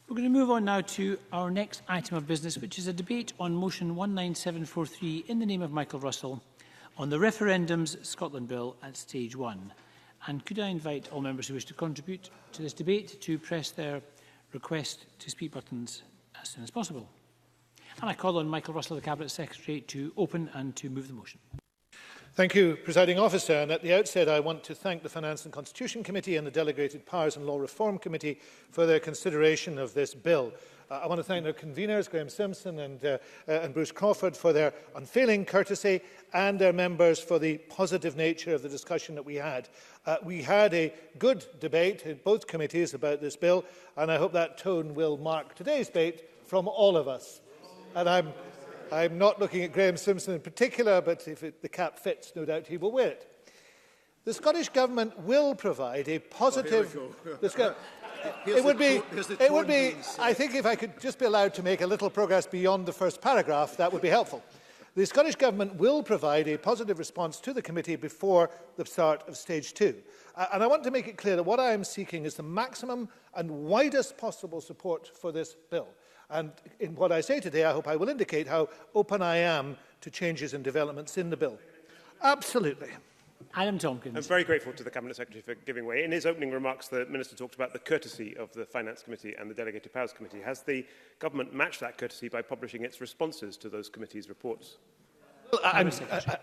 We're going to move on now to our next item of business, which is a debate on motion 19743 in the name of Michael Russell on the Referendums Scotland Bill at stage 1. And could I invite all members who wish to contribute to this debate to press their request to speak buttons as soon as possible. And I call on Michael Russell, the Cabinet Secretary, to open and to move the motion. Thank you, Presiding Officer. And at the outset, I want to thank the Finance and Constitution Committee and the Delegated Powers and Law Reform Committee for their consideration of this bill. I want to thank their conveners, Graham Simpson and Bruce Crawford, for their unfailing courtesy, and their members for the positive nature of the discussion that we had. We had a good debate in both committees about this bill, and I hope that tone will mark today's debate from all of us. And I'm not looking at Graham Simpson in particular, but if the cap fits, no doubt he will wear it. The Scottish Government will provide a positive... It would be, I think if I could just be allowed to make a little progress beyond the first paragraph, that would be helpful. The Scottish Government will provide a positive response to the committee before the start of stage 2. And I want to make it clear that what I am seeking is the maximum and widest possible support for this bill. And in what I say today, I hope I will indicate how open I am to changes and developments in the bill. Absolutely. Adam Tompkins. I'm very grateful to the Cabinet Secretary for giving way. In his opening remarks, the Minister talked about the courtesy of the Finance Committee and the Delegated Powers Committee. Has the Government matched that courtesy by publishing its responses to those committees' reports? Well,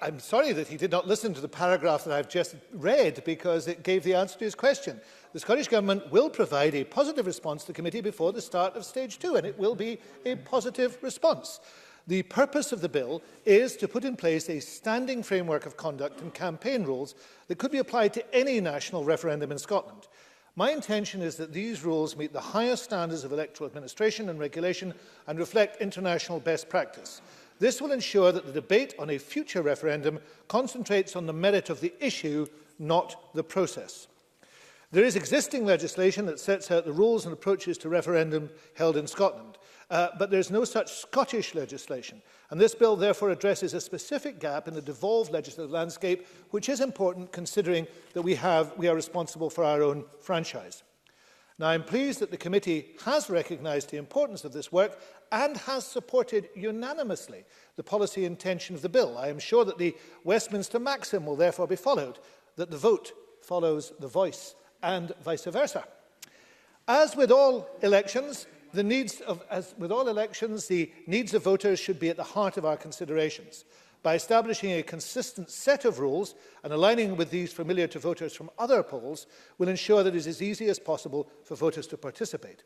I'm sorry that he did not listen to the paragraph that I've just read, because it gave the answer to his question. The Scottish Government will provide a positive response to the committee before the start of stage 2, and it will be a positive response. The purpose of the bill is to put in place a standing framework of conduct and campaign rules that could be applied to any national referendum in Scotland. My intention is that these rules meet the highest standards of electoral administration and regulation and reflect international best practice. This will ensure that the debate on a future referendum concentrates on the merit of the issue, not the process. There is existing legislation that sets out the rules and approaches to referendum held in Scotland, but there is no such Scottish legislation, and this bill therefore addresses a specific gap in the devolved legislative landscape, which is important considering that we are responsible for our own franchise. Now, I am pleased that the committee has recognised the importance of this work and has supported unanimously the policy intention of the bill. I am sure that the Westminster maxim will therefore be followed, that the vote follows the voice, and vice versa. As with all elections, the needs of voters should be at the heart of our considerations. By establishing a consistent set of rules and aligning with these familiar to voters from other polls will ensure that it is as easy as possible for voters to participate.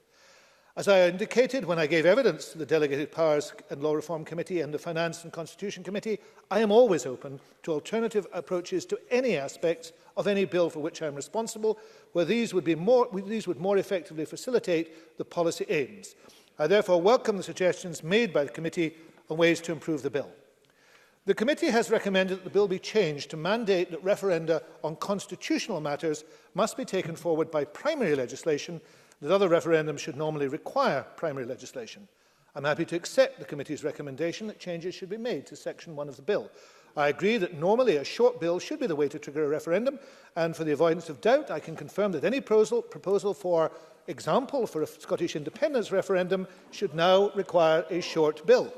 As I indicated when I gave evidence to the Delegated Powers and Law Reform Committee and the Finance and Constitution Committee, I am always open to alternative approaches to any aspects of any bill for which I am responsible, where these would more effectively facilitate the policy aims. I therefore welcome the suggestions made by the committee on ways to improve the bill. The committee has recommended that the bill be changed to mandate that referenda on constitutional matters must be taken forward by primary legislation, that other referendums should normally require primary legislation. I am happy to accept the committee's recommendation that changes should be made to section 1 of the bill. I agree that normally a short bill should be the way to trigger a referendum, and for the avoidance of doubt, I can confirm that any proposal for example for a Scottish independence referendum should now require a short bill.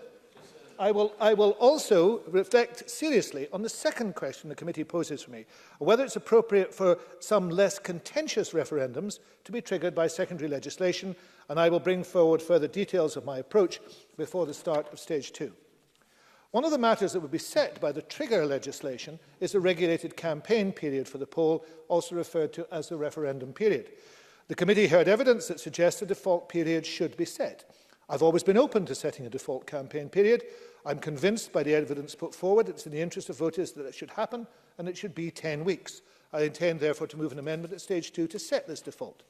I will also reflect seriously on the second question the committee poses for me, whether it's appropriate for some less contentious referendums to be triggered by secondary legislation, and I will bring forward further details of my approach before the start of stage 2. One of the matters that would be set by the trigger legislation is a regulated campaign period for the poll, also referred to as the referendum period. The committee heard evidence that suggests a default period should be set. I've always been open to setting a default campaign period. I'm convinced by the evidence put forward it's in the interest of voters that it should happen, and it should be 10 weeks. I intend, therefore, to move an amendment at stage 2 to set this default.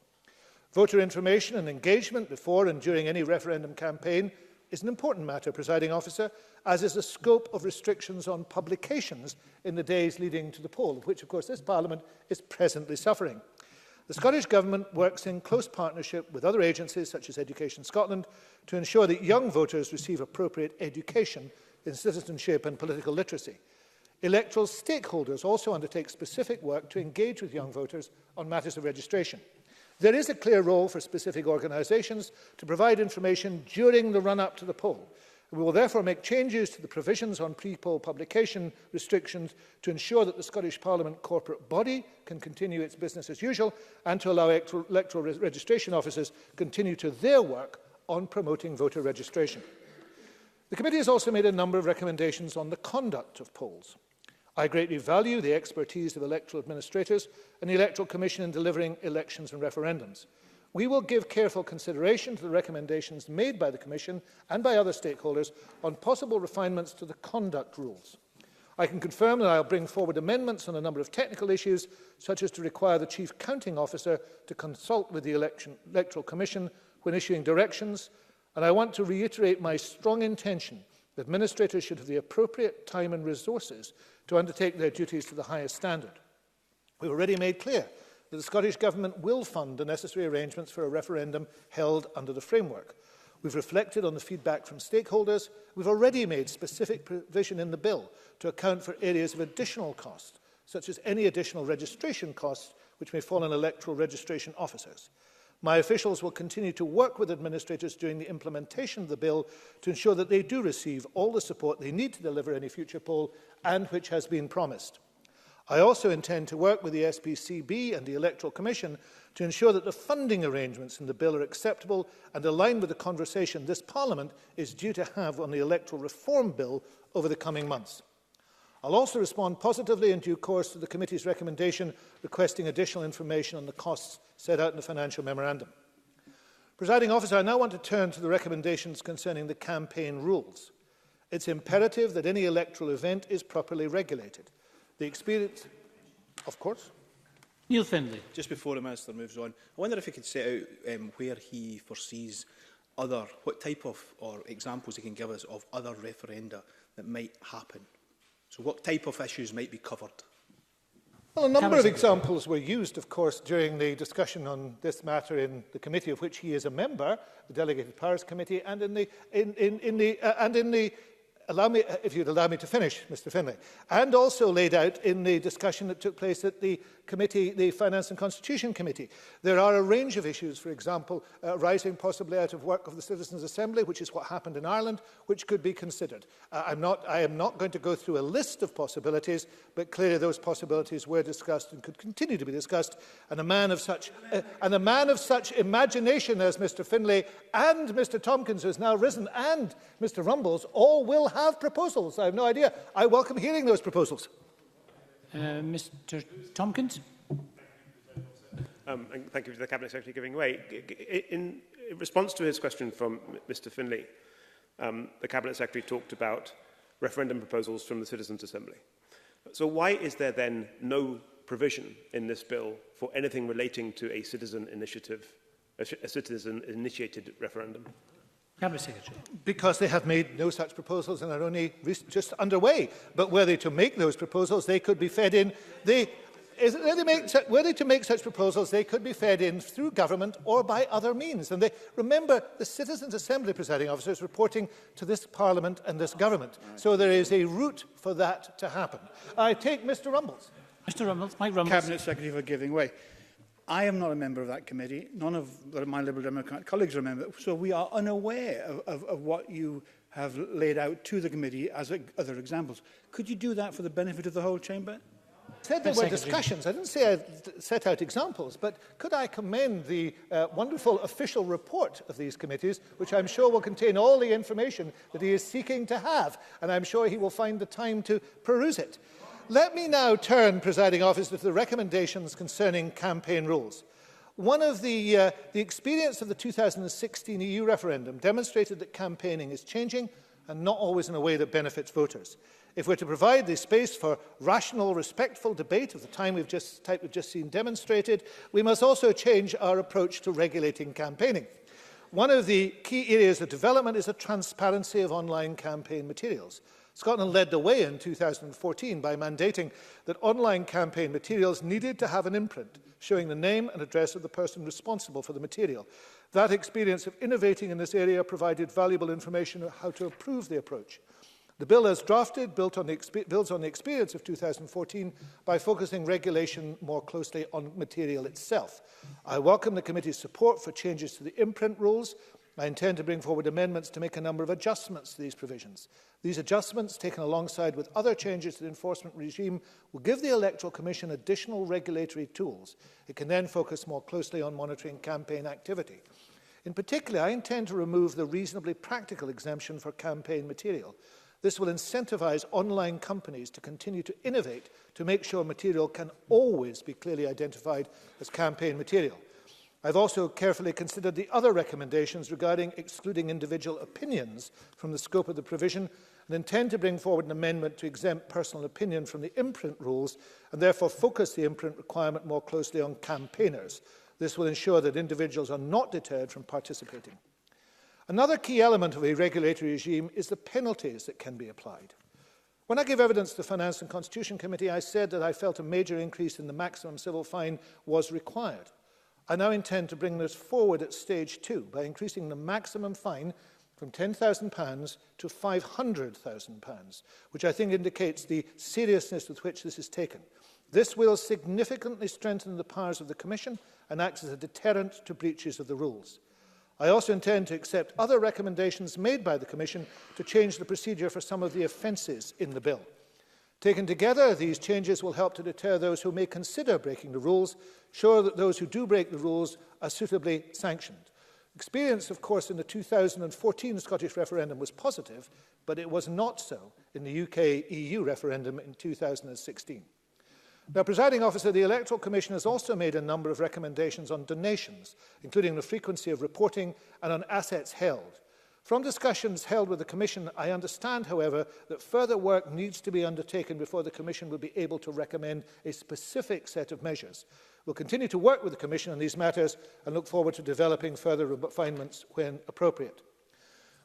Voter information and engagement before and during any referendum campaign is an important matter, Presiding Officer, as is the scope of restrictions on publications in the days leading to the poll, of which, of course, this Parliament is presently suffering. The Scottish Government works in close partnership with other agencies, such as Education Scotland, to ensure that young voters receive appropriate education in citizenship and political literacy. Electoral stakeholders also undertake specific work to engage with young voters on matters of registration. There is a clear role for specific organisations to provide information during the run-up to the poll. We will therefore make changes to the provisions on pre-poll publication restrictions to ensure that the Scottish Parliament corporate body can continue its business as usual and to allow electoral registration officers continue to their work on promoting voter registration. The committee has also made a number of recommendations on the conduct of polls. I greatly value the expertise of electoral administrators and the Electoral Commission in delivering elections and referendums. We will give careful consideration to the recommendations made by the Commission and by other stakeholders on possible refinements to the conduct rules. I can confirm that I will bring forward amendments on a number of technical issues, such as to require the Chief Counting Officer to consult with the Electoral Commission when issuing directions, and I want to reiterate my strong intention that administrators should have the appropriate time and resources to undertake their duties to the highest standard. We have already made clear that the Scottish Government will fund the necessary arrangements for a referendum held under the framework. We've reflected on the feedback from stakeholders. We've already made specific provision in the bill to account for areas of additional cost, such as any additional registration costs which may fall on electoral registration officers. My officials will continue to work with administrators during the implementation of the bill to ensure that they do receive all the support they need to deliver any future poll and which has been promised. I also intend to work with the SPCB and the Electoral Commission to ensure that the funding arrangements in the bill are acceptable and align with the conversation this Parliament is due to have on the electoral reform bill over the coming months. I'll also respond positively in due course to the committee's recommendation requesting additional information on the costs set out in the financial memorandum. Presiding Officer, I now want to turn to the recommendations concerning the campaign rules. It's imperative that any electoral event is properly regulated. The experience, of course. Neil Findlay. Just before the Minister moves on, I wonder if he could set out where he foresees what type of, or examples he can give us of other referenda that might happen. So what type of issues might be covered? Well, a number of examples were used, of course, during the discussion on this matter in the committee of which he is a member, the Delegated Powers Committee, and allow me, if you'd allow me to finish, Mr. Findlay, and also laid out in the discussion that took place at the committee, the Finance and Constitution Committee. There are a range of issues, for example, arising possibly out of work of the Citizens' Assembly, which is what happened in Ireland, which could be considered. I am not going to go through a list of possibilities, but clearly those possibilities were discussed and could continue to be discussed. And a man of such imagination as Mr. Findlay and Mr. Tompkins, who has now risen, and Mr. Rumbles, all will have proposals. I have no idea. I welcome hearing those proposals. Mr. Tompkins. And thank you to the Cabinet Secretary giving way. In response to his question from Mr. Findlay, the Cabinet Secretary talked about referendum proposals from the Citizens' Assembly. So why is there then no provision in this bill for anything relating to a citizen initiative, a citizen-initiated referendum? Cabinet Secretary. Because they have made no such proposals and are only just underway. But were they to make those proposals, they could be fed in. Were they to make such proposals, they could be fed in through government or by other means. And remember, the Citizens' Assembly presiding officer is reporting to this Parliament and this government. So there is a route for that to happen. I take Mr. Rumbles. Mr. Rumbles, Mike Rumbles. Cabinet Secretary for giving way. I am not a member of that committee. None of my Liberal Democrat colleagues are a member. So we are unaware of what you have laid out to the committee as other examples. Could you do that for the benefit of the whole chamber? I said there were discussions. I didn't say I set out examples, but could I commend the wonderful official report of these committees, which I'm sure will contain all the information that he is seeking to have, and I'm sure he will find the time to peruse it. Let me now turn, presiding officer, to the recommendations concerning campaign rules. One of the experience of the 2016 EU referendum demonstrated that campaigning is changing and not always in a way that benefits voters. If we're to provide the space for rational, respectful debate of the type we've just seen demonstrated, we must also change our approach to regulating campaigning. One of the key areas of development is the transparency of online campaign materials. Scotland led the way in 2014 by mandating that online campaign materials needed to have an imprint showing the name and address of the person responsible for the material. That experience of innovating in this area provided valuable information on how to improve the approach. The bill as drafted builds on the experience of 2014 by focusing regulation more closely on material itself. I welcome the committee's support for changes to the imprint rules. I intend to bring forward amendments to make a number of adjustments to these provisions. These adjustments, taken alongside with other changes to the enforcement regime, will give the Electoral Commission additional regulatory tools. It can then focus more closely on monitoring campaign activity. In particular, I intend to remove the reasonably practical exemption for campaign material. This will incentivise online companies to continue to innovate to make sure material can always be clearly identified as campaign material. I've also carefully considered the other recommendations regarding excluding individual opinions from the scope of the provision and intend to bring forward an amendment to exempt personal opinion from the imprint rules and therefore focus the imprint requirement more closely on campaigners. This will ensure that individuals are not deterred from participating. Another key element of a regulatory regime is the penalties that can be applied. When I gave evidence to the Finance and Constitution Committee, I said that I felt a major increase in the maximum civil fine was required. I now intend to bring this forward at stage 2 by increasing the maximum fine from £10,000 to £500,000, which I think indicates the seriousness with which this is taken. This will significantly strengthen the powers of the Commission and acts as a deterrent to breaches of the rules. I also intend to accept other recommendations made by the Commission to change the procedure for some of the offences in the bill. Taken together, these changes will help to deter those who may consider breaking the rules, ensure that those who do break the rules are suitably sanctioned. Experience, of course, in the 2014 Scottish referendum was positive, but it was not so in the UK-EU referendum in 2016. Now, Presiding Officer, the Electoral Commission has also made a number of recommendations on donations, including the frequency of reporting and on assets held. From discussions held with the Commission, I understand, however, that further work needs to be undertaken before the Commission will be able to recommend a specific set of measures. We'll continue to work with the Commission on these matters and look forward to developing further refinements when appropriate.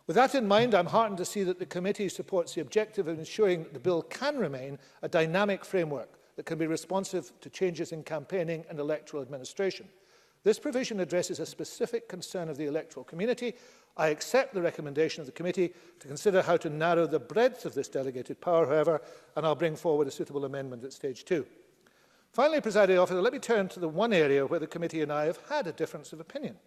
With that in mind, I'm heartened to see that the committee supports the objective of ensuring that the bill can remain a dynamic framework that can be responsive to changes in campaigning and electoral administration. This provision addresses a specific concern of the electoral community. I accept the recommendation of the committee to consider how to narrow the breadth of this delegated power, however, and I'll bring forward a suitable amendment at stage 2. Finally, Presiding Officer, let me turn to the one area where the committee and I have had a difference of opinion.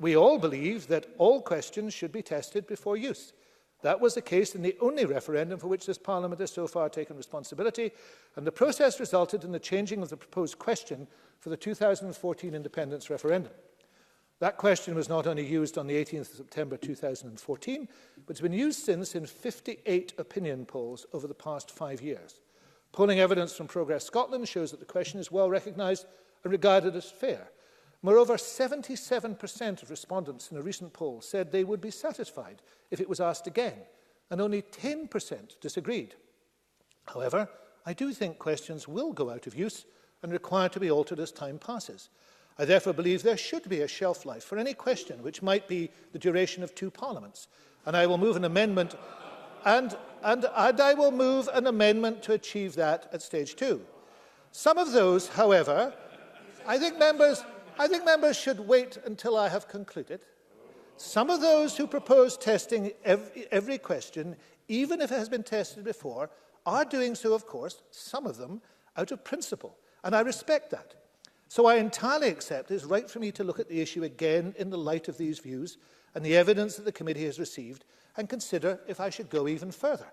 We all believe that all questions should be tested before use. That was the case in the only referendum for which this Parliament has so far taken responsibility, and the process resulted in the changing of the proposed question for the 2014 independence referendum. That question was not only used on the 18th of September 2014, but it's been used since in 58 opinion polls over the past 5 years. Polling evidence from Progress Scotland shows that the question is well recognised and regarded as fair. Moreover, 77% of respondents in a recent poll said they would be satisfied if it was asked again, and only 10% disagreed. However, I do think questions will go out of use and require to be altered as time passes. I therefore believe there should be a shelf life for any question which might be the duration of 2 parliaments, and I will move an amendment and I will move an amendment to achieve that at stage 2. Some of those, however, I think members should wait until I have concluded. Some of those who propose testing every question, even if it has been tested before, are doing so, of course, some of them, out of principle. And I respect that. So I entirely accept it is right for me to look at the issue again in the light of these views and the evidence that the committee has received and consider if I should go even further.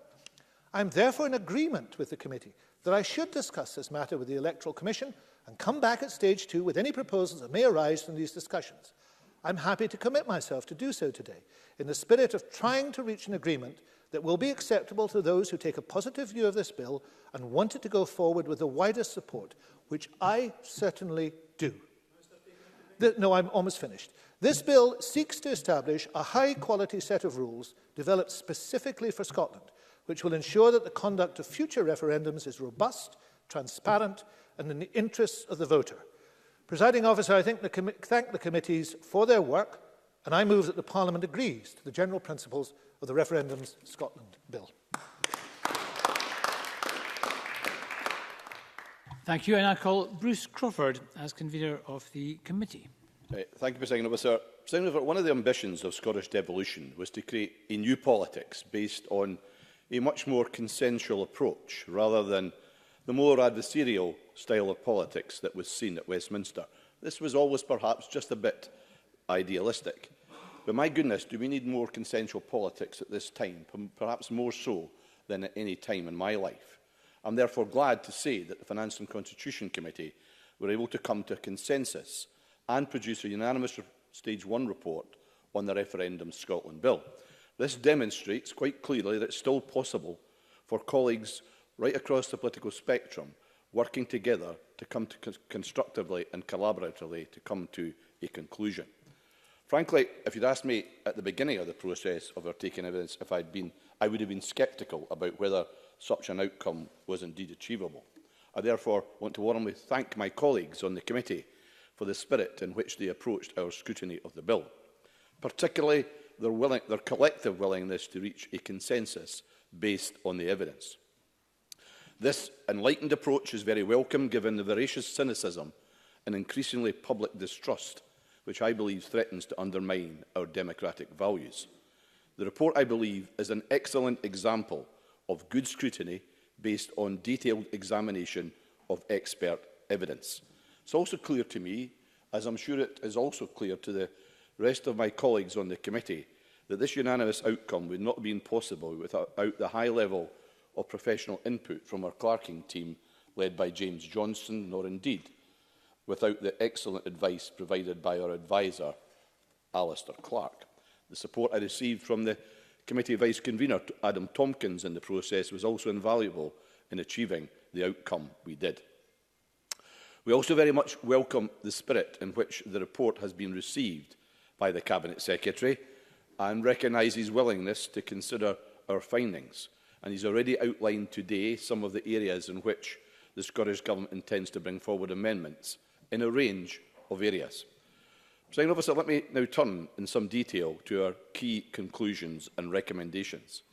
I am therefore in agreement with the committee that I should discuss this matter with the Electoral Commission and come back at stage 2 with any proposals that may arise from these discussions. I'm happy to commit myself to do so today, in the spirit of trying to reach an agreement that will be acceptable to those who take a positive view of this bill and want it to go forward with the widest support, which I certainly do. No, I'm almost finished. This bill seeks to establish a high-quality set of rules developed specifically for Scotland, which will ensure that the conduct of future referendums is robust, transparent, and in the interests of the voter. Presiding Officer, I thank the committees for their work, and I move that the Parliament agrees to the general principles of the Referendums Scotland Bill. Thank you, and I call Bruce Crawford as convener of the committee. Thank you, Presiding Officer. Presiding Officer, one of the ambitions of Scottish devolution was to create a new politics based on a much more consensual approach rather than the more adversarial style of politics that was seen at Westminster. This was always perhaps just a bit idealistic. But my goodness, do we need more consensual politics at this time, perhaps more so than at any time in my life? I'm therefore glad to say that the Finance and Constitution Committee were able to come to a consensus and produce a unanimous Stage 1 report on the Referendum Scotland Bill. This demonstrates quite clearly that it's still possible for colleagues right across the political spectrum working together to come to constructively and collaboratively to come to a conclusion. Frankly, if you'd asked me at the beginning of the process of our taking evidence if I would have been sceptical about whether such an outcome was indeed achievable. I therefore want to warmly thank my colleagues on the committee for the spirit in which they approached our scrutiny of the bill, particularly their collective willingness to reach a consensus based on the evidence. This enlightened approach is very welcome given the voracious cynicism and increasingly public distrust which I believe threatens to undermine our democratic values. The report, I believe, is an excellent example of good scrutiny based on detailed examination of expert evidence. It's also clear to me, as I'm sure it is also clear to the rest of my colleagues on the committee, that this unanimous outcome would not have been possible without the high level of professional input from our clerking team led by James Johnson, nor indeed without the excellent advice provided by our adviser, Alistair Clark. The support I received from the committee vice-convener, Adam Tompkins, in the process was also invaluable in achieving the outcome we did. We also very much welcome the spirit in which the report has been received by the Cabinet Secretary and recognise his willingness to consider our findings. And he's already outlined today some of the areas in which the Scottish Government intends to bring forward amendments in a range of areas. Presiding Officer, let me now turn in some detail to our key conclusions and recommendations.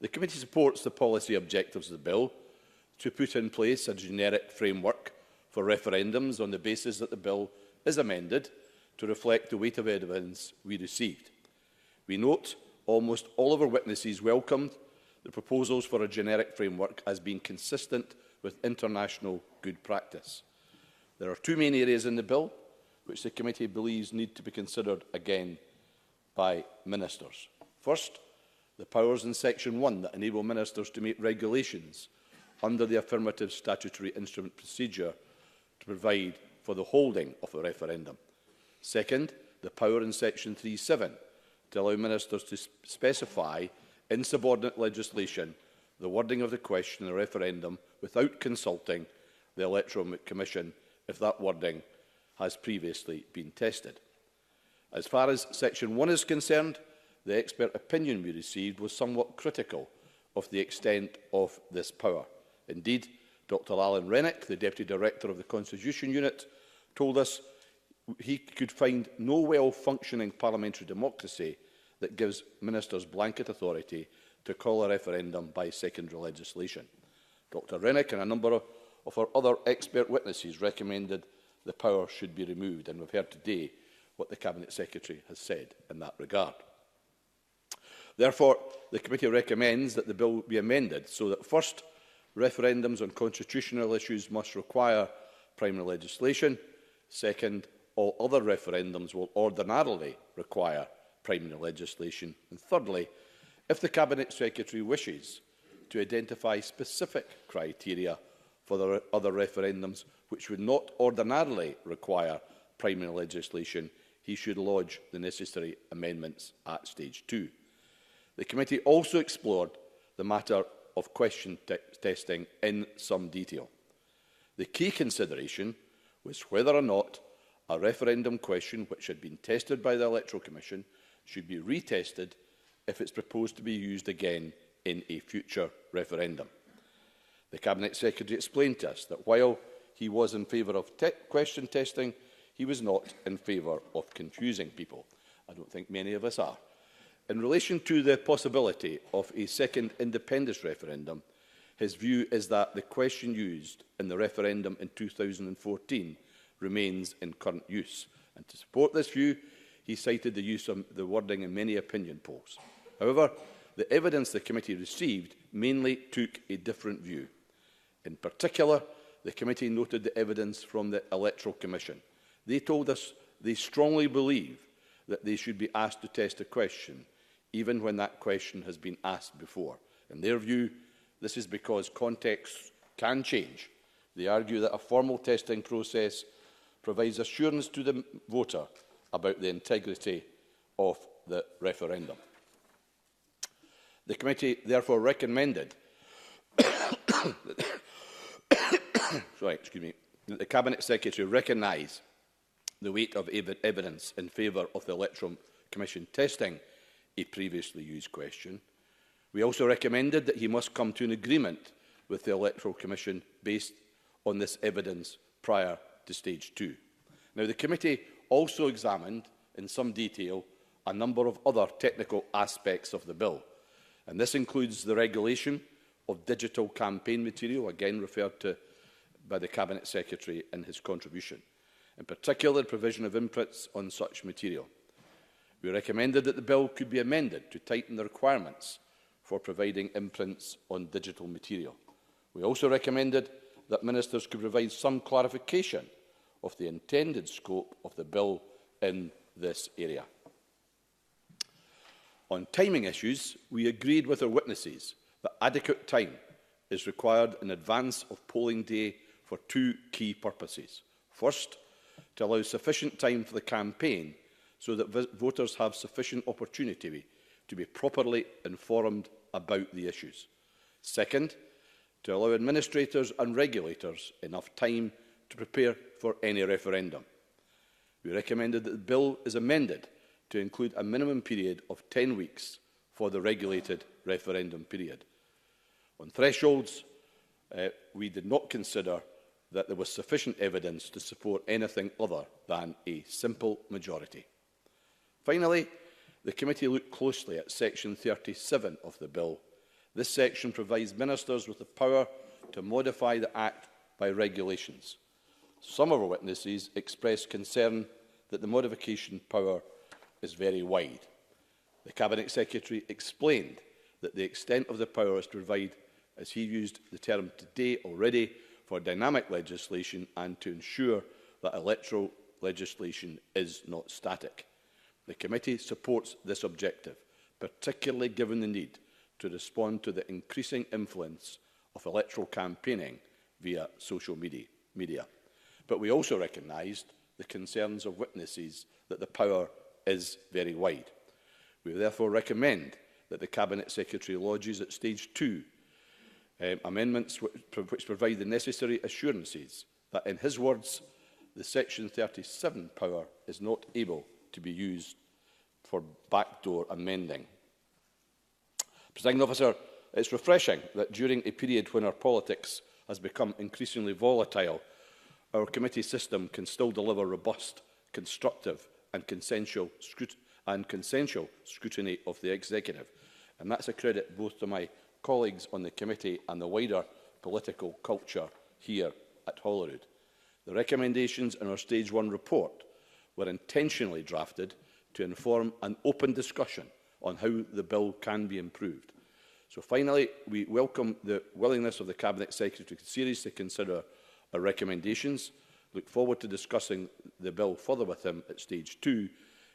The committee supports the policy objectives of the bill to put in place a generic framework for referendums on the basis that the bill is amended to reflect the weight of evidence we received. We note almost all of our witnesses welcomed the proposals for a generic framework as being consistent with international good practice. There are two main areas in the bill which the committee believes need to be considered again by ministers. First, the powers in Section 1 that enable ministers to make regulations under the affirmative statutory instrument procedure to provide for the holding of a referendum. Second, the power in Section 3(7) to allow ministers to specify in subordinate legislation the wording of the question in a referendum without consulting the Electoral Commission if that wording has previously been tested. As far as Section 1 is concerned, the expert opinion we received was somewhat critical of the extent of this power. Indeed, Dr Alan Rennick, the Deputy Director of the Constitution Unit, told us he could find no well-functioning parliamentary democracy that gives ministers blanket authority to call a referendum by secondary legislation. Dr Rennick and a number of our other expert witnesses recommended the power should be removed, and we've heard today what the Cabinet Secretary has said in that regard. Therefore, the committee recommends that the bill be amended so that first, referendums on constitutional issues must require primary legislation. Second, all other referendums will ordinarily require primary legislation. And thirdly, if the Cabinet Secretary wishes to identify specific criteria for the other referendums which would not ordinarily require primary legislation, he should lodge the necessary amendments at Stage 2. The committee also explored the matter of question testing in some detail. The key consideration was whether or not a referendum question which had been tested by the Electoral Commission should be retested if it's proposed to be used again in a future referendum. The Cabinet Secretary explained to us that while he was in favour of question testing, he was not in favour of confusing people. I don't think many of us are. In relation to the possibility of a second independence referendum, his view is that the question used in the referendum in 2014 remains in current use. And to support this view, he cited the use of the wording in many opinion polls. However, the evidence the committee received mainly took a different view. In particular, the committee noted the evidence from the Electoral Commission. They told us they strongly believe that they should be asked to test a question, even when that question has been asked before. In their view, this is because contexts can change. They argue that a formal testing process provides assurance to the voter about the integrity of the referendum. The committee therefore recommended that the Cabinet Secretary recognise the weight of evidence in favour of the Electoral Commission testing a previously used question. We also recommended that he must come to an agreement with the Electoral Commission based on this evidence prior to stage 2. Now, the committee also examined in some detail a number of other technical aspects of the bill, and this includes the regulation of digital campaign material, again referred to by the Cabinet Secretary in his contribution, in particular the provision of inputs on such material. We recommended that the bill could be amended to tighten the requirements for providing imprints on digital material. We also recommended that ministers could provide some clarification of the intended scope of the bill in this area. On timing issues, we agreed with our witnesses that adequate time is required in advance of polling day for two key purposes. First, to allow sufficient time for the campaign so that voters have sufficient opportunity to be properly informed about the issues. Second, to allow administrators and regulators enough time to prepare for any referendum. We recommended that the bill is amended to include a minimum period of 10 weeks for the regulated referendum period. On thresholds, we did not consider that there was sufficient evidence to support anything other than a simple majority. Finally, the committee looked closely at section 37 of the bill. This section provides ministers with the power to modify the Act by regulations. Some of our witnesses expressed concern that the modification power is very wide. The Cabinet Secretary explained that the extent of the power is to provide, as he used the term today already, for dynamic legislation and to ensure that electoral legislation is not static. The committee supports this objective, particularly given the need to respond to the increasing influence of electoral campaigning via social media. But we also recognised the concerns of witnesses that the power is very wide. We therefore recommend that the Cabinet Secretary lodges at stage 2 amendments which provide the necessary assurances that, in his words, the section 37 power is not able to be used for backdoor amending. Presiding Officer, it's refreshing that during a period when our politics has become increasingly volatile, our committee system can still deliver robust, constructive and consensual scrutiny of the executive. And that's a credit both to my colleagues on the committee and the wider political culture here at Holyrood. The recommendations in our Stage 1 report were intentionally drafted to inform an open discussion on how the bill can be improved. So finally, we welcome the willingness of the Cabinet Secretary to seriously consider our recommendations. Look forward to discussing the bill further with him at stage 2.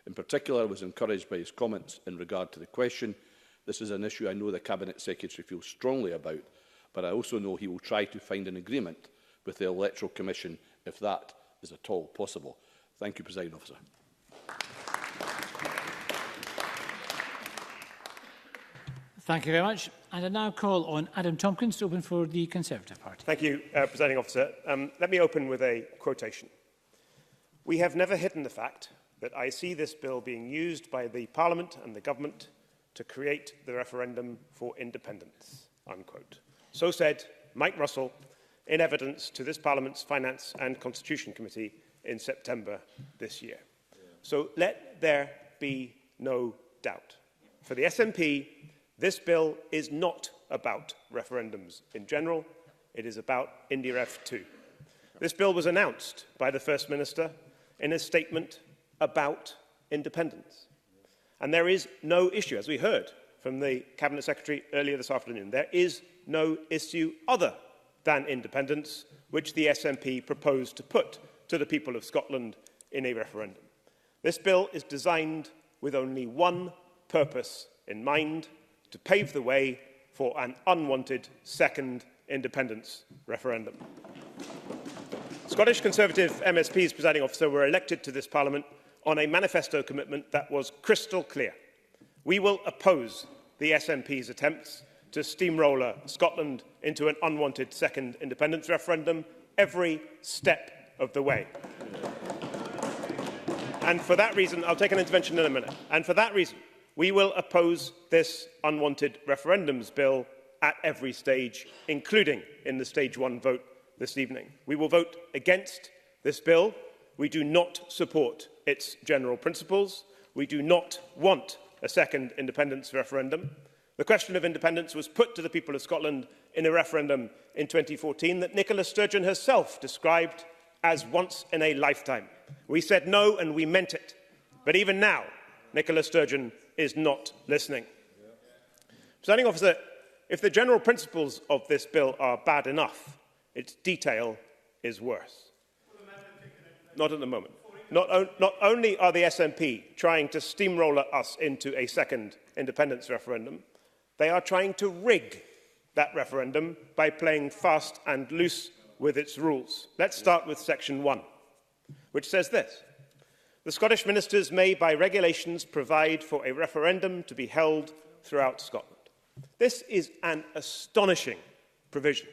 In particular, I was encouraged by his comments in regard to the question. This is an issue I know the Cabinet Secretary feels strongly about, but I also know he will try to find an agreement with the Electoral Commission if that is at all possible. Thank you, Presiding Officer. Thank you very much. And I now call on Adam Tompkins to open for the Conservative Party. Thank you, Presiding Officer. Let me open with a quotation. "We have never hidden the fact that I see this bill being used by the Parliament and the Government to create the referendum for independence." Unquote. So said Mike Russell in evidence to this Parliament's Finance and Constitution Committee in September this year. So let there be no doubt. For the SNP, this bill is not about referendums in general. It is about IndyRef 2. This bill was announced by the First Minister in a statement about independence. And there is no issue, as we heard from the Cabinet Secretary earlier this afternoon. There is no issue other than independence which the SNP proposed to put to the people of Scotland in a referendum. This bill is designed with only one purpose in mind: to pave the way for an unwanted second independence referendum. Scottish Conservative MSPs, presiding officer, were elected to this Parliament on a manifesto commitment that was crystal clear. We will oppose the SNP's attempts to steamroller Scotland into an unwanted second independence referendum every step of the way. And for that reason, I'll take an intervention in a minute, and for that reason, we will oppose this unwanted referendums bill at every stage, including in the stage 1 vote this evening. We will vote against this bill. We do not support its general principles. We do not want a second independence referendum. The question of independence was put to the people of Scotland in a referendum in 2014 that Nicola Sturgeon herself described as once in a lifetime. We said no, and we meant it. But even now, Nicola Sturgeon is not listening. Presiding officer, if the general principles of this bill are bad enough, its detail is worse. Not at the moment. Not only are the SNP trying to steamroller us into a second independence referendum, they are trying to rig that referendum by playing fast and loose with its rules. Let's start with section 1, which says this: the Scottish ministers may, by regulations, provide for a referendum to be held throughout Scotland. This is an astonishing provision,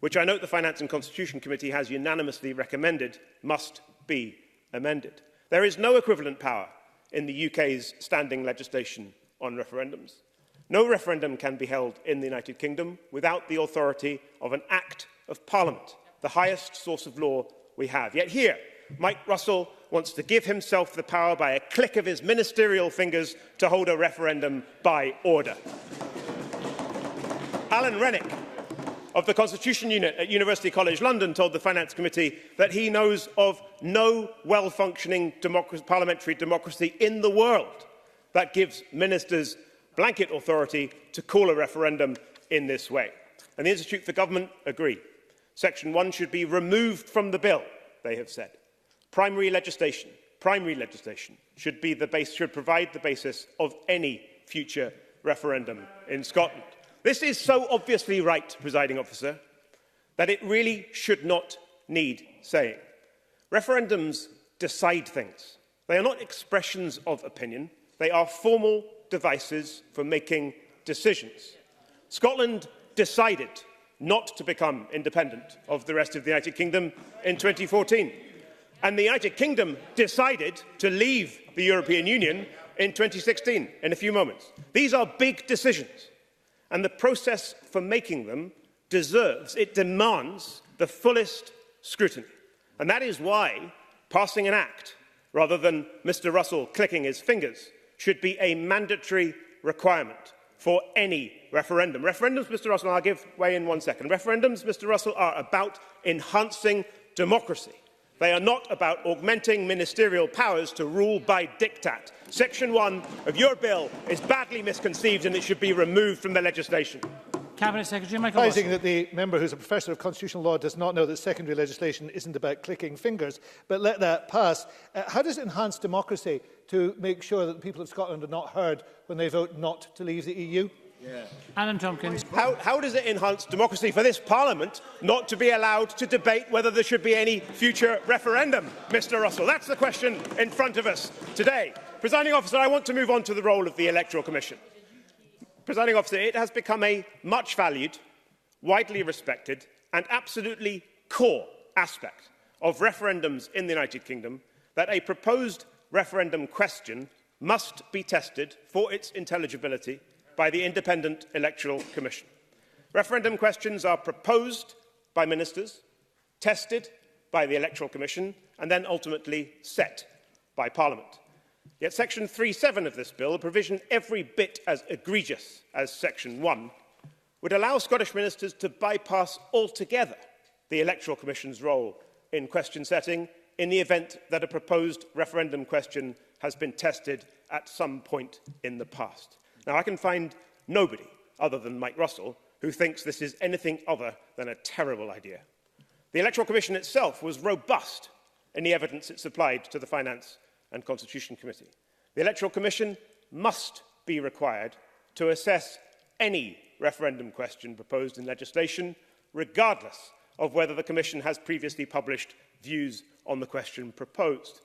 which I note the Finance and Constitution Committee has unanimously recommended must be amended. There is no equivalent power in the UK's standing legislation on referendums. No referendum can be held in the United Kingdom without the authority of an Act of Parliament, the highest source of law we have. Yet here, Mike Russell wants to give himself the power by a click of his ministerial fingers to hold a referendum by order. Alan Rennick of the Constitution Unit at University College London told the Finance Committee that he knows of no well-functioning parliamentary democracy in the world that gives ministers blanket authority to call a referendum in this way. And the Institute for Government agree. Section 1 should be removed from the bill, they have said. Primary legislation should provide the basis of any future referendum in Scotland. This is so obviously right, presiding officer, that it really should not need saying. Referendums decide things. They are not expressions of opinion. They are formal devices for making decisions. Scotland decided not to become independent of the rest of the United Kingdom in 2014. And the United Kingdom decided to leave the European Union in 2016, in a few moments. These are big decisions. And the process for making them demands the fullest scrutiny. And that is why passing an act, rather than Mr. Russell clicking his fingers, should be a mandatory requirement for any referendum. Referendums, Mr. Russell, I'll give way in 1 second. Referendums, Mr. Russell, are about enhancing democracy. They are not about augmenting ministerial powers to rule by diktat. Section 1 of your bill is badly misconceived and it should be removed from the legislation. Cabinet Secretary Michael Surprising Russell. that the member who's a professor of constitutional law does not know that secondary legislation isn't about clicking fingers, but let that pass. How does it enhance democracy to make sure that the people of Scotland are not heard when they vote not to leave the EU? Alan Tompkins. How does it enhance democracy for this Parliament not to be allowed to debate whether there should be any future referendum, Mr. Russell? That's the question in front of us today. Presiding officer, I want to move on to the role of the Electoral Commission. Presiding officer, it has become a much valued, widely respected and absolutely core aspect of referendums in the United Kingdom that a proposed referendum question must be tested for its intelligibility by the Independent Electoral Commission. Referendum questions are proposed by ministers, tested by the Electoral Commission, and then ultimately set by Parliament. Yet Section 3(7) of this bill, a provision every bit as egregious as Section 1, would allow Scottish ministers to bypass altogether the Electoral Commission's role in question setting in the event that a proposed referendum question has been tested at some point in the past. Now, I can find nobody other than Mike Russell who thinks this is anything other than a terrible idea. The Electoral Commission itself was robust in the evidence it supplied to the Finance and Constitution Committee. The Electoral Commission must be required to assess any referendum question proposed in legislation, regardless of whether the Commission has previously published views on the question proposed.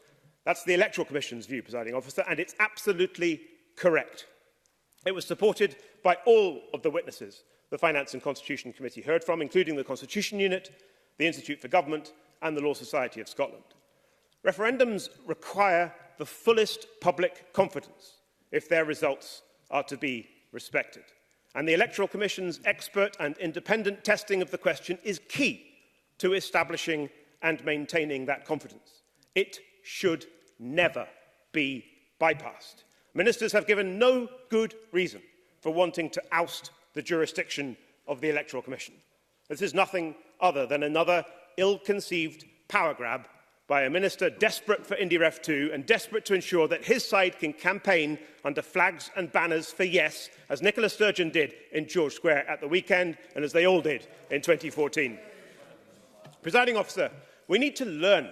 That's the Electoral Commission's view, Presiding Officer, and it's absolutely correct. It was supported by all of the witnesses the Finance and Constitution Committee heard from, including the Constitution Unit, the Institute for Government and the Law Society of Scotland. Referendums require the fullest public confidence if their results are to be respected. And the Electoral Commission's expert and independent testing of the question is key to establishing and maintaining that confidence. It should never be bypassed. Ministers have given no good reason for wanting to oust the jurisdiction of the Electoral Commission. This is nothing other than another ill-conceived power grab by a minister desperate for IndyRef 2 and desperate to ensure that his side can campaign under flags and banners for yes, as Nicola Sturgeon did in George Square at the weekend and as they all did in 2014. Presiding Officer, we need to learn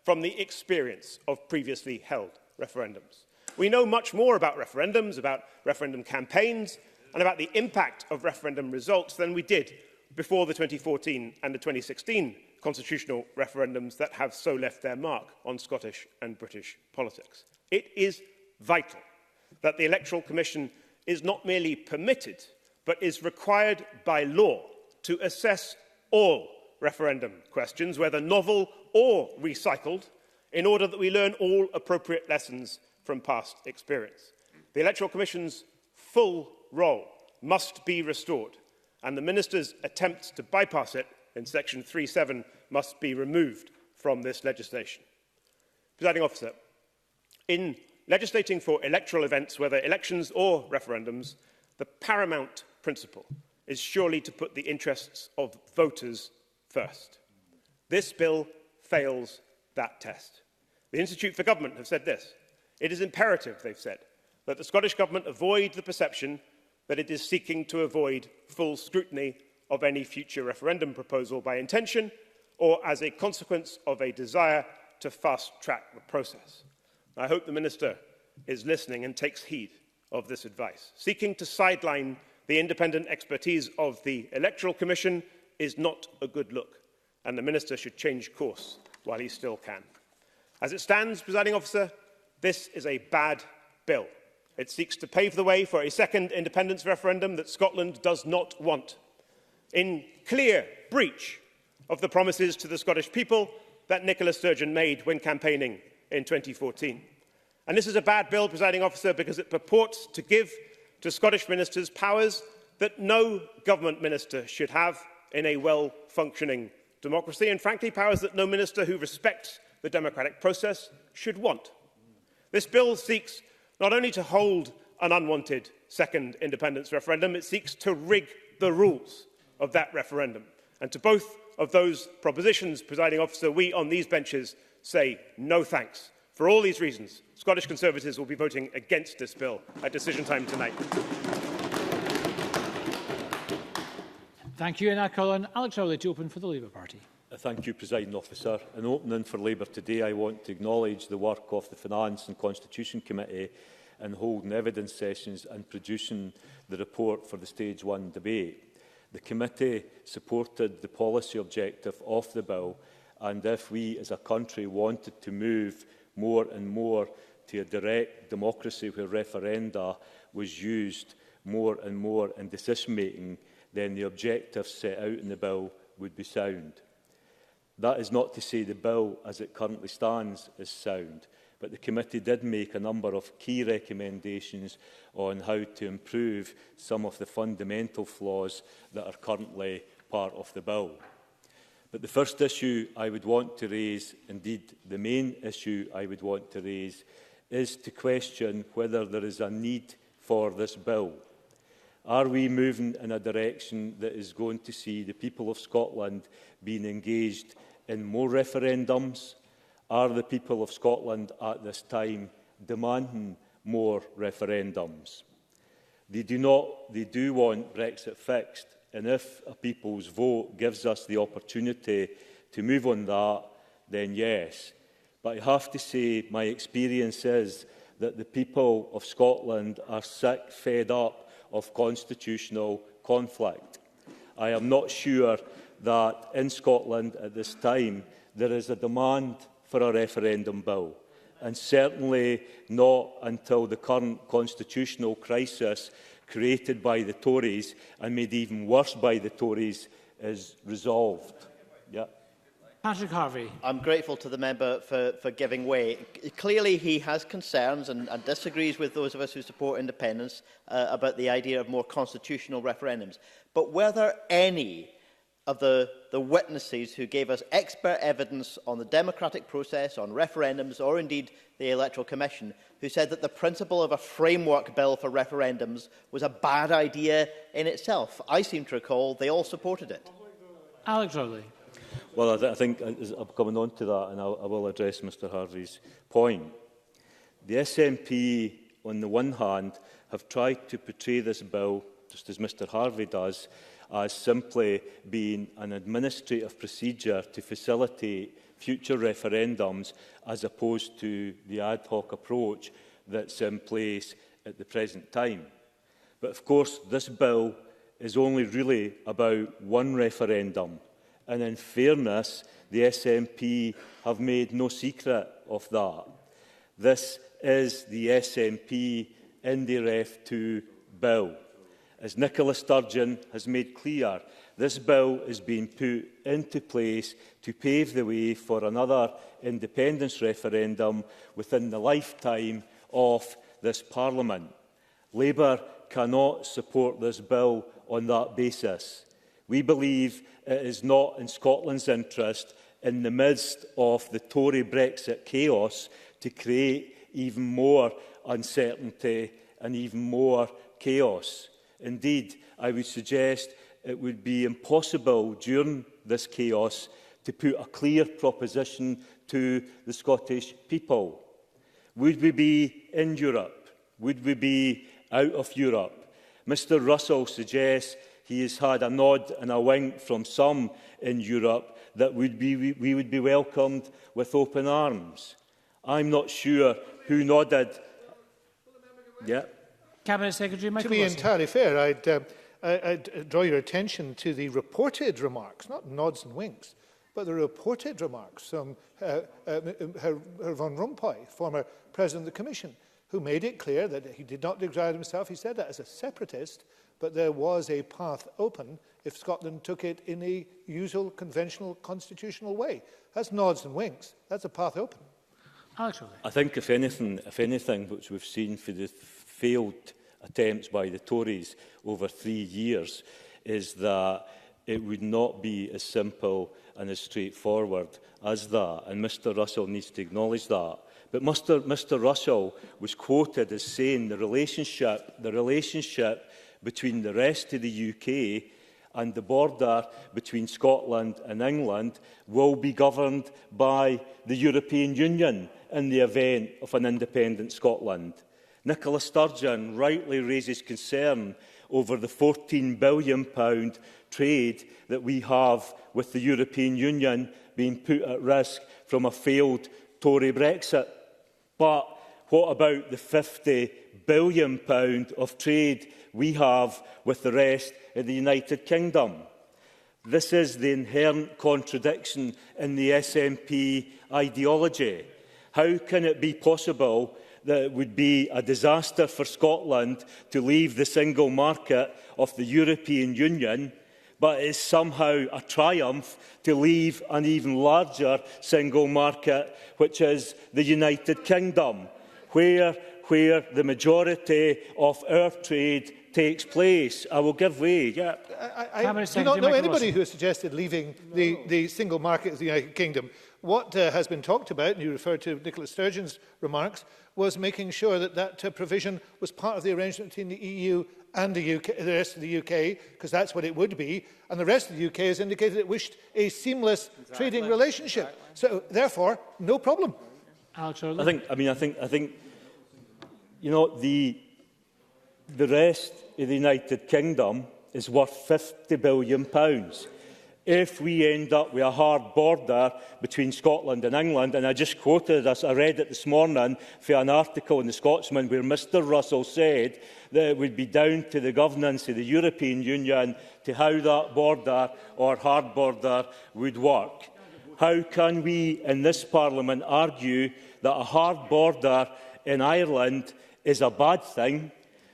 from the experience of previously held referendums. We know much more about referendums, about referendum campaigns, and about the impact of referendum results than we did before the 2014 and the 2016 constitutional referendums that have so left their mark on Scottish and British politics. It is vital that the Electoral Commission is not merely permitted, but is required by law to assess all referendum questions, whether novel or recycled, in order that we learn all appropriate lessons from past experience. The Electoral Commission's full role must be restored, and the Minister's attempts to bypass it in Section 3.7 must be removed from this legislation. Presiding Officer, in legislating for electoral events, whether elections or referendums, the paramount principle is surely to put the interests of voters first. This bill fails that test. The Institute for Government have said this. It is imperative, they've said, that the Scottish Government avoid the perception that it is seeking to avoid full scrutiny of any future referendum proposal by intention or as a consequence of a desire to fast-track the process. I hope the Minister is listening and takes heed of this advice. Seeking to sideline the independent expertise of the Electoral Commission is not a good look, and the Minister should change course while he still can. As it stands, Presiding Officer, this is a bad bill. It seeks to pave the way for a second independence referendum that Scotland does not want, in clear breach of the promises to the Scottish people that Nicola Sturgeon made when campaigning in 2014. And this is a bad bill, Presiding Officer, because it purports to give to Scottish ministers powers that no government minister should have in a well-functioning democracy, and frankly, powers that no minister who respects the democratic process should want. This bill seeks not only to hold an unwanted second independence referendum, it seeks to rig the rules of that referendum. And to both of those propositions, Presiding Officer, we on these benches say no thanks. For all these reasons, Scottish Conservatives will be voting against this bill at decision time tonight. Thank you. And I call on Alex Rowley to open for the Labour Party. Thank you, Presiding Officer. In opening for Labour today, I want to acknowledge the work of the Finance and Constitution Committee in holding evidence sessions and producing the report for the Stage 1 debate. The committee supported the policy objective of the bill, and if we as a country wanted to move more and more to a direct democracy where referenda was used more and more in decision-making, then the objectives set out in the bill would be sound. That is not to say the bill as it currently stands is sound, but the committee did make a number of key recommendations on how to improve some of the fundamental flaws that are currently part of the bill. But the first issue I would want to raise, indeed the main issue I would want to raise, is to question whether there is a need for this bill. Are we moving in a direction that is going to see the people of Scotland being engaged in more referendums? Are the people of Scotland at this time demanding more referendums? They do want Brexit fixed, and if a people's vote gives us the opportunity to move on that, then yes. But I have to say my experience is that the people of Scotland are sick, fed up of constitutional conflict. I am not sure that in Scotland at this time there is a demand for a referendum bill, and certainly not until the current constitutional crisis created by the Tories and made even worse by the Tories is resolved. Yeah. Patrick Harvey. I'm grateful to the member for giving way. Clearly he has concerns and disagrees with those of us who support independence about the idea of more constitutional referendums. But were there any of the witnesses who gave us expert evidence on the democratic process, on referendums, or indeed the Electoral Commission, who said that the principle of a framework bill for referendums was a bad idea in itself? I seem to recall they all supported it. Alex Rowley. Well, I think I'm coming on to that, and I will address Mr Harvey's point. The SNP, on the one hand, have tried to portray this bill, just as Mr Harvey does, as simply being an administrative procedure to facilitate future referendums, as opposed to the ad hoc approach that's in place at the present time. But of course, this bill is only really about one referendum. And in fairness, the SNP have made no secret of that. This is the SNP Indie Ref 2 bill. As Nicola Sturgeon has made clear, this bill is being put into place to pave the way for another independence referendum within the lifetime of this Parliament. Labour cannot support this bill on that basis. We believe it is not in Scotland's interest, in the midst of the Tory Brexit chaos, to create even more uncertainty and even more chaos. Indeed, I would suggest it would be impossible during this chaos to put a clear proposition to the Scottish people. Would we be in Europe? Would we be out of Europe? Mr Russell suggests he has had a nod and a wink from some in Europe that we would be welcomed with open arms. I'm not sure who nodded. Yeah. Cabinet Secretary Michael To be Russell. entirely fair, I'd draw your attention to the reported remarks, not nods and winks, but the reported remarks from Herr Van Rompuy, former President of the Commission, who made it clear that he did not regard himself, he said that, as a separatist, but there was a path open if Scotland took it in a usual, conventional, constitutional way. That's nods and winks. That's a path open. Alex Rowley. I think, if anything, which we've seen for the failed attempts by the Tories over 3 years, is that it would not be as simple and as straightforward as that. And Mr Russell needs to acknowledge that. But Mr Russell was quoted as saying the relationship between the rest of the UK and the border between Scotland and England will be governed by the European Union in the event of an independent Scotland. Nicola Sturgeon rightly raises concern over the £14 billion trade that we have with the European Union being put at risk from a failed Tory Brexit. But what about the £50 billion of trade we have with the rest of the United Kingdom? This is the inherent contradiction in the SNP ideology. How can it be possible that it would be a disaster for Scotland to leave the single market of the European Union, but it is somehow a triumph to leave an even larger single market, which is the United Kingdom, where the majority of our trade takes place? I will give way. Yeah. I do not know anybody who has suggested leaving the single market of the United Kingdom. What has been talked about, and you referred to Nicola Sturgeon's remarks, was making sure that that provision was part of the arrangement between the EU and the rest of the UK, because that's what it would be, and the rest of the UK has indicated it wished a seamless trading relationship. So, therefore, no problem. Alex I think, you know, the the rest of the United Kingdom is worth £50 billion. If we end up with a hard border between Scotland and England, and I just quoted this, I read it this morning for an article in the Scotsman where Mr Russell said that it would be down to the governance of the European Union to how that border or hard border would work. How can we in this Parliament argue that a hard border in Ireland is a bad thing,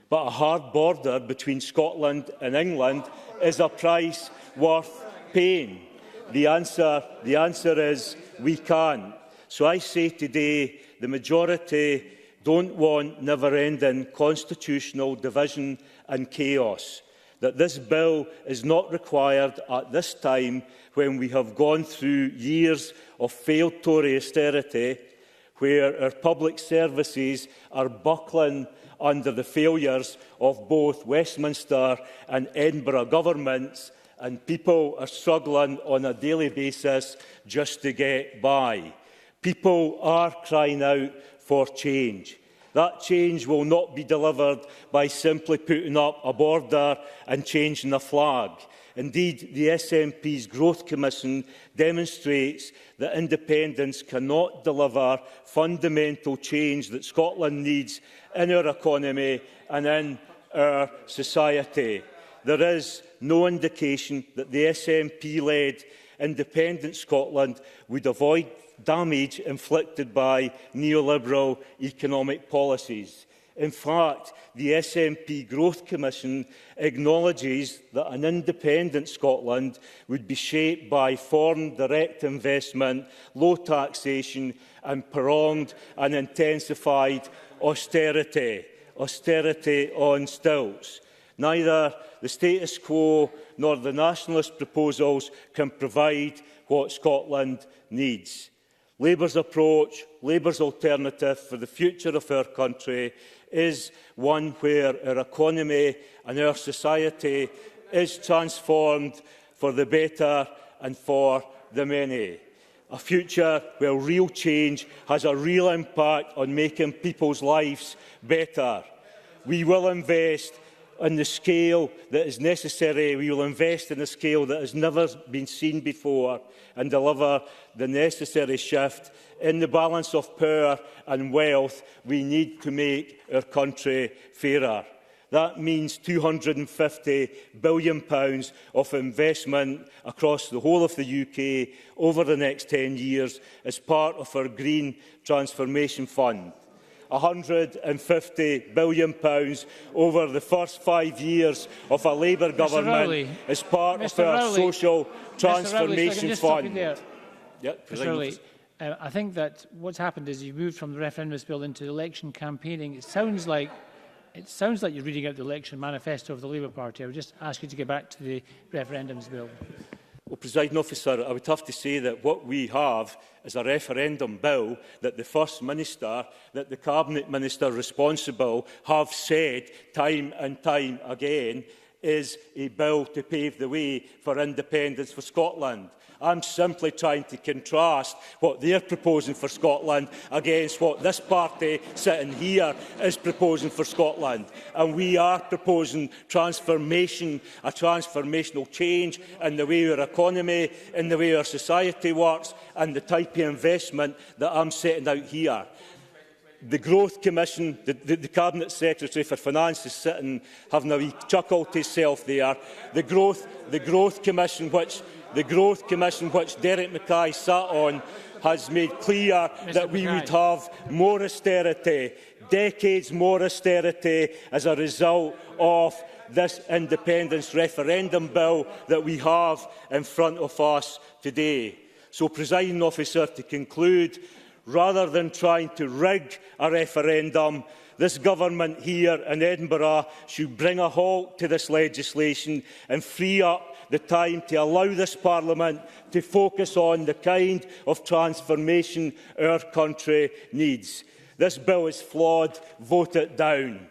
but a hard border between Scotland and England is a price worth paying? The answer is we can't. So I say today the majority don't want never-ending constitutional division and chaos, that this bill is not required at this time when we have gone through years of failed Tory austerity, where our public services are buckling under the failures of both Westminster and Edinburgh governments, and people are struggling on a daily basis just to get by. People are crying out for change. That change will not be delivered by simply putting up a border and changing a flag. Indeed, the SNP's Growth Commission demonstrates that independence cannot deliver fundamental change that Scotland needs in our economy and in our society. There is no indication that the SNP-led Independent Scotland would avoid damage inflicted by neoliberal economic policies. In fact, the SNP Growth Commission acknowledges that an independent Scotland would be shaped by foreign direct investment, low taxation and prolonged and intensified austerity on stilts. Neither the status quo nor the nationalist proposals can provide what Scotland needs. Labour's approach, Labour's alternative for the future of our country is one where our economy and our society is transformed for the better and for the many. A future where real change has a real impact on making people's lives better. We will invest on the scale that is necessary. We will invest in a scale that has never been seen before and deliver the necessary shift in the balance of power and wealth we need to make our country fairer. That means £250 billion of investment across the whole of the UK over the next 10 years as part of our Green Transformation Fund. £150 billion over the first 5 years of a Labour government as part of our Social Transformation Fund. Mr. Rowley, I think that what's happened is you moved from the referendums bill into election campaigning. It sounds like you're reading out the election manifesto of the Labour Party. I would just ask you to get back to the referendums bill. Well, Presiding Officer, I would have to say that what we have is a referendum bill that the First Minister, that the Cabinet Minister responsible have said time and time again is a bill to pave the way for independence for Scotland. I'm simply trying to contrast what they're proposing for Scotland against what this party sitting here is proposing for Scotland. And we are proposing transformation, a transformational change in the way our economy, in the way our society works, and the type of investment that I'm setting out here. The Growth Commission, the Cabinet Secretary for Finance is sitting, having a wee chuckle to himself there. The Growth Commission, which Derek Mackay sat on, has made clear that we would have more austerity, decades more austerity as a result of this independence referendum bill that we have in front of us today. So, Presiding Officer, to conclude, rather than trying to rig a referendum, this government here in Edinburgh should bring a halt to this legislation and free up the time to allow this Parliament to focus on the kind of transformation our country needs. This bill is flawed. Vote it down.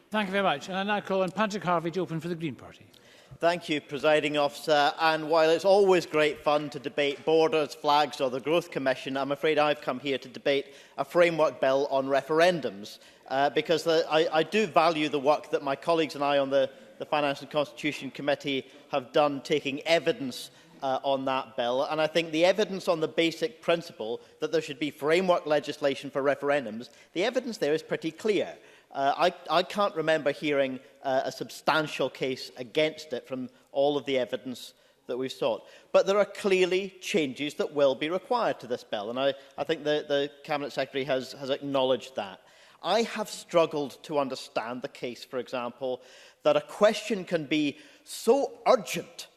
Thank you very much. And I now call on Patrick Harvey to open for the Green Party. Thank you, Presiding Officer. And while it's always great fun to debate borders, flags or the Growth Commission, I'm afraid I've come here to debate a framework bill on referendums, because I do value the work that my colleagues and I on the Finance and Constitution Committee have done, taking evidence on that bill. And I think the evidence on the basic principle that there should be framework legislation for referendums, the evidence there is pretty clear. I can't remember hearing a substantial case against it from all of the evidence that we've sought. But there are clearly changes that will be required to this bill, and I think the Cabinet Secretary has acknowledged that. I have struggled to understand the case, for example, that a question can be so urgent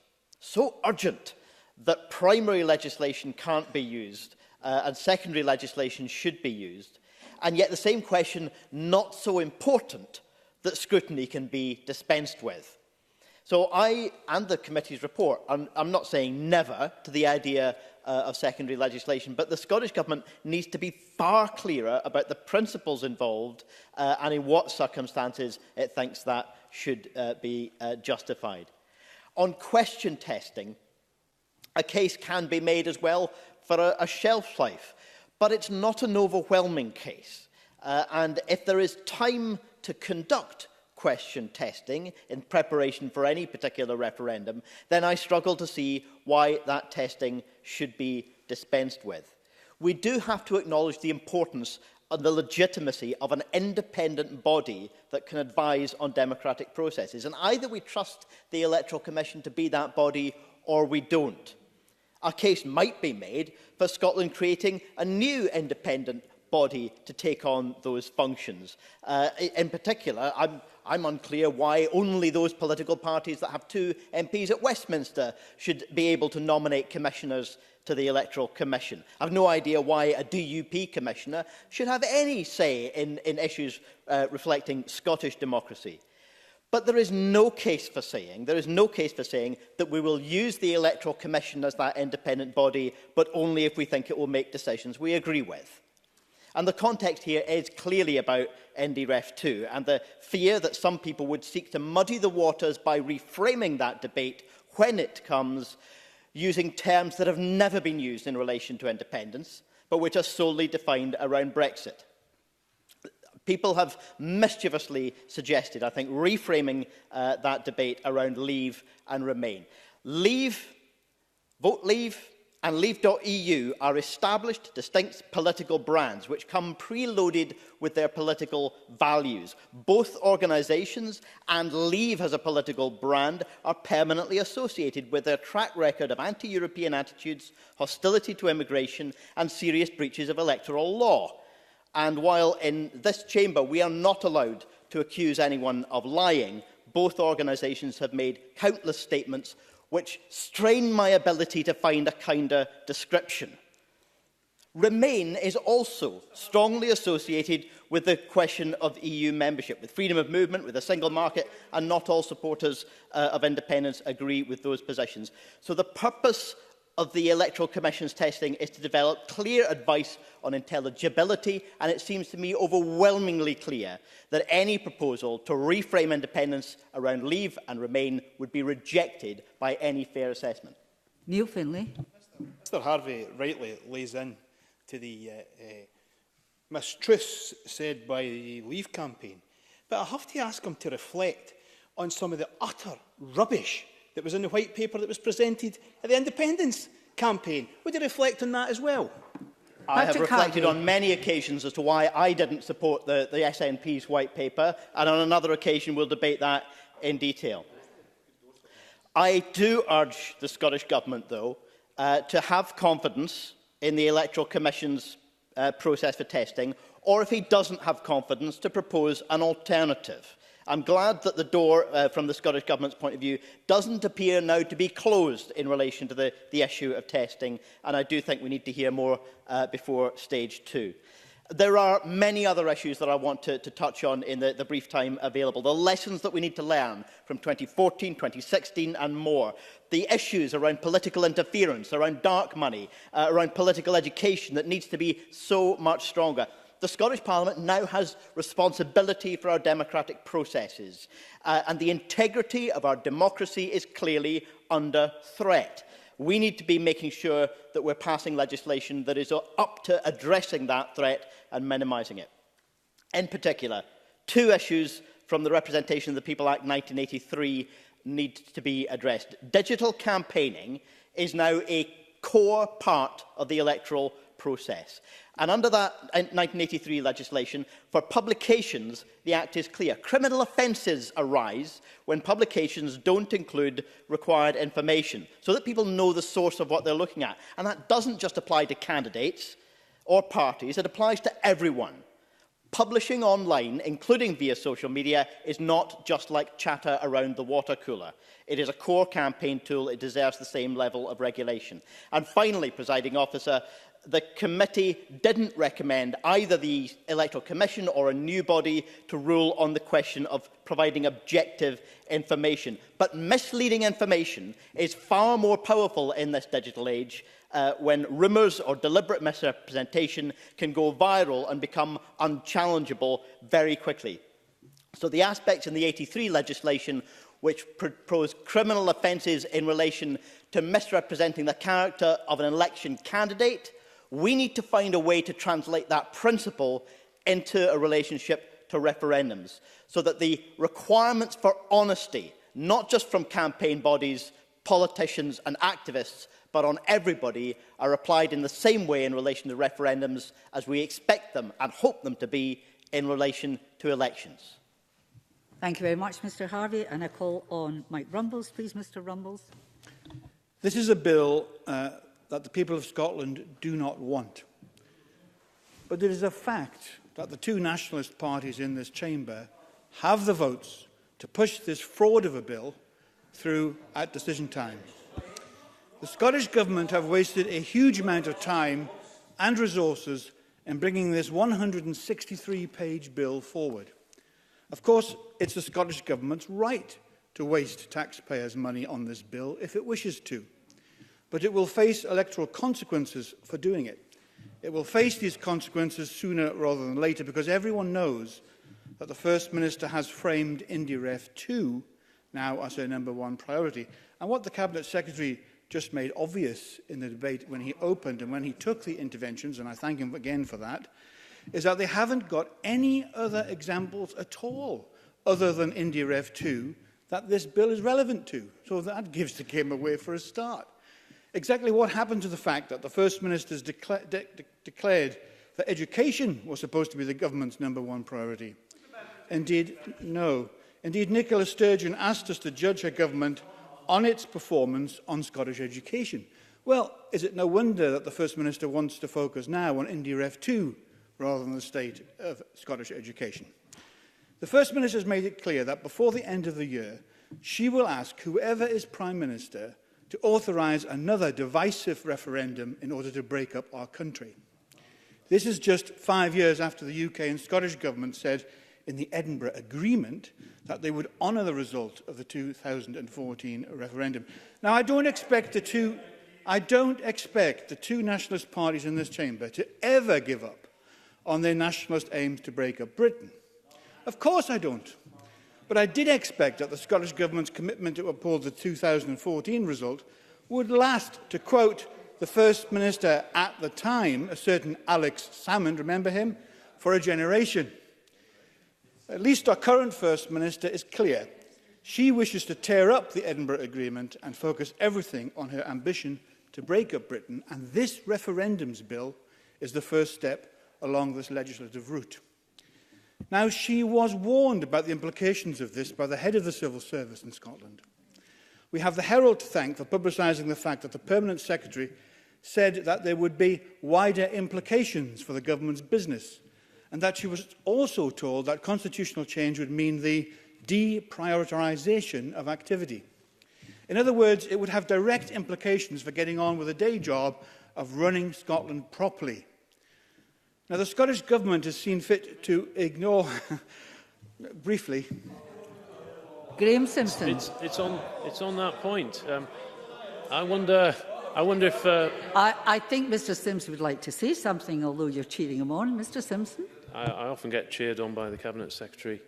that primary legislation can't be used and secondary legislation should be used, and yet the same question not so important that scrutiny can be dispensed with. So I and the committee's report, I'm not saying never to the idea of secondary legislation, but the Scottish Government needs to be far clearer about the principles involved and in what circumstances it thinks that should be justified. On question testing, a case can be made as well for a shelf life, but it's not an overwhelming case. And if there is time to conduct question testing in preparation for any particular referendum, then I struggle to see why that testing should be dispensed with. We do have to acknowledge the importance and the legitimacy of an independent body that can advise on democratic processes. And either we trust the Electoral Commission to be that body or we don't. A case might be made for Scotland creating a new independent body to take on those functions. In particular, I'm unclear why only those political parties that have 2 MPs at Westminster should be able to nominate commissioners to the Electoral Commission. I have no idea why a DUP commissioner should have any say in issues reflecting Scottish democracy. But there is no case for saying that we will use the Electoral Commission as that independent body, but only if we think it will make decisions we agree with. And the context here is clearly about NDREF 2 and the fear that some people would seek to muddy the waters by reframing that debate when it comes using terms that have never been used in relation to independence, but which are solely defined around Brexit. People have mischievously suggested, I think, reframing that debate around Leave and Remain. Leave, Vote Leave and Leave.eu are established, distinct political brands which come preloaded with their political values. Both organisations and Leave as a political brand are permanently associated with their track record of anti-European attitudes, hostility to immigration and serious breaches of electoral law. And while in this chamber we are not allowed to accuse anyone of lying, both organisations have made countless statements which strain my ability to find a kinder description. Remain is also strongly associated with the question of EU membership, with freedom of movement, with a single market, and not all supporters of independence agree with those positions. So the purpose of the Electoral Commission's testing is to develop clear advice on intelligibility, and it seems to me overwhelmingly clear that any proposal to reframe independence around Leave and Remain would be rejected by any fair assessment. Neil Findlay. Mr Harvey rightly lays in to the mistruths said by the Leave campaign, but I have to ask him to reflect on some of the utter rubbish that was in the white paper that was presented at the independence campaign. Would you reflect on that as well? I have reflected on many occasions as to why I didn't support the SNP's white paper, and on another occasion we'll debate that in detail. I do urge the Scottish Government, though, to have confidence in the Electoral Commission's process for testing, or if he doesn't have confidence, to propose an alternative. I'm glad that the door, from the Scottish Government's point of view, doesn't appear now to be closed in relation to the issue of testing, and I do think we need to hear more before stage 2. There are many other issues that I want to touch on in the brief time available. The lessons that we need to learn from 2014, 2016 and more. The issues around political interference, around dark money, around political education that needs to be so much stronger. the Scottish Parliament now has responsibility for our democratic processes, and the integrity of our democracy is clearly under threat. We need to be making sure that we're passing legislation that is up to addressing that threat and minimising it. In particular, two issues from the Representation of the People Act 1983 need to be addressed. Digital campaigning is now a core part of the electoral process. And under that 1983 legislation, for publications, the Act is clear. Criminal offences arise when publications don't include required information, so that people know the source of what they're looking at. And that doesn't just apply to candidates or parties, it applies to everyone. Publishing online, including via social media, is not just like chatter around the water cooler. It is a core campaign tool. It deserves the same level of regulation. And finally, Presiding Officer, the committee didn't recommend either the Electoral Commission or a new body to rule on the question of providing objective information. But misleading information is far more powerful in this digital age when rumours or deliberate misrepresentation can go viral and become unchallengeable very quickly. So the aspects in the 83 legislation which propose criminal offences in relation to misrepresenting the character of an election candidate, we need to find a way to translate that principle into a relationship to referendums, so that the requirements for honesty, not just from campaign bodies, politicians and activists, but on everybody, are applied in the same way in relation to referendums as we expect them and hope them to be in relation to elections. Thank you very much, Mr Harvey. And I call on Mike Rumbles, please, Mr Rumbles. This is a bill that the people of Scotland do not want. But it is a fact that the two nationalist parties in this chamber have the votes to push this fraud of a bill through at decision time. The Scottish Government have wasted a huge amount of time and resources in bringing this 163-page bill forward. Of course, it's the Scottish Government's right to waste taxpayers' money on this bill if it wishes to, but it will face electoral consequences for doing it. It will face these consequences sooner rather than later, because everyone knows that the First Minister has framed IndyRef 2 now as her #1 priority. And what the Cabinet Secretary just made obvious in the debate when he opened and when he took the interventions, and I thank him again for that, is that they haven't got any other examples at all other than IndyRef 2 that this bill is relevant to. So that gives the game away for a start. Exactly what happened to the fact that the First Minister declared that education was supposed to be the government's #1 priority? Indeed, no. Indeed, Nicola Sturgeon asked us to judge her government on its performance on Scottish education. Well, is it no wonder that the First Minister wants to focus now on IndyRef 2 rather than the state of Scottish education? The First Minister has made it clear that before the end of the year, she will ask whoever is Prime Minister to authorise another divisive referendum in order to break up our country. This is just 5 years after the UK and Scottish Government said in the Edinburgh Agreement that they would honour the result of the 2014 referendum. Now, I don't expect the two nationalist parties in this chamber to ever give up on their nationalist aims to break up Britain. Of course I don't. But I did expect that the Scottish Government's commitment to uphold the 2014 result would last, to quote the First Minister at the time, a certain Alex Salmond, remember him, for a generation. At least our current First Minister is clear. She wishes to tear up the Edinburgh Agreement and focus everything on her ambition to break up Britain, and this referendums bill is the first step along this legislative route. Now, she was warned about the implications of this by the head of the civil service in Scotland. We have the Herald to thank for publicising the fact that the Permanent Secretary said that there would be wider implications for the government's business, and that she was also told that constitutional change would mean the deprioritisation of activity. In other words, it would have direct implications for getting on with the day job of running Scotland properly. Now, the Scottish Government has seen fit to ignore, briefly, Graham Simpson. It's on that point. I wonder I wonder if... I think Mr Simpson would like to say something, although you're cheering him on. Mr Simpson? I often get cheered on by the Cabinet Secretary.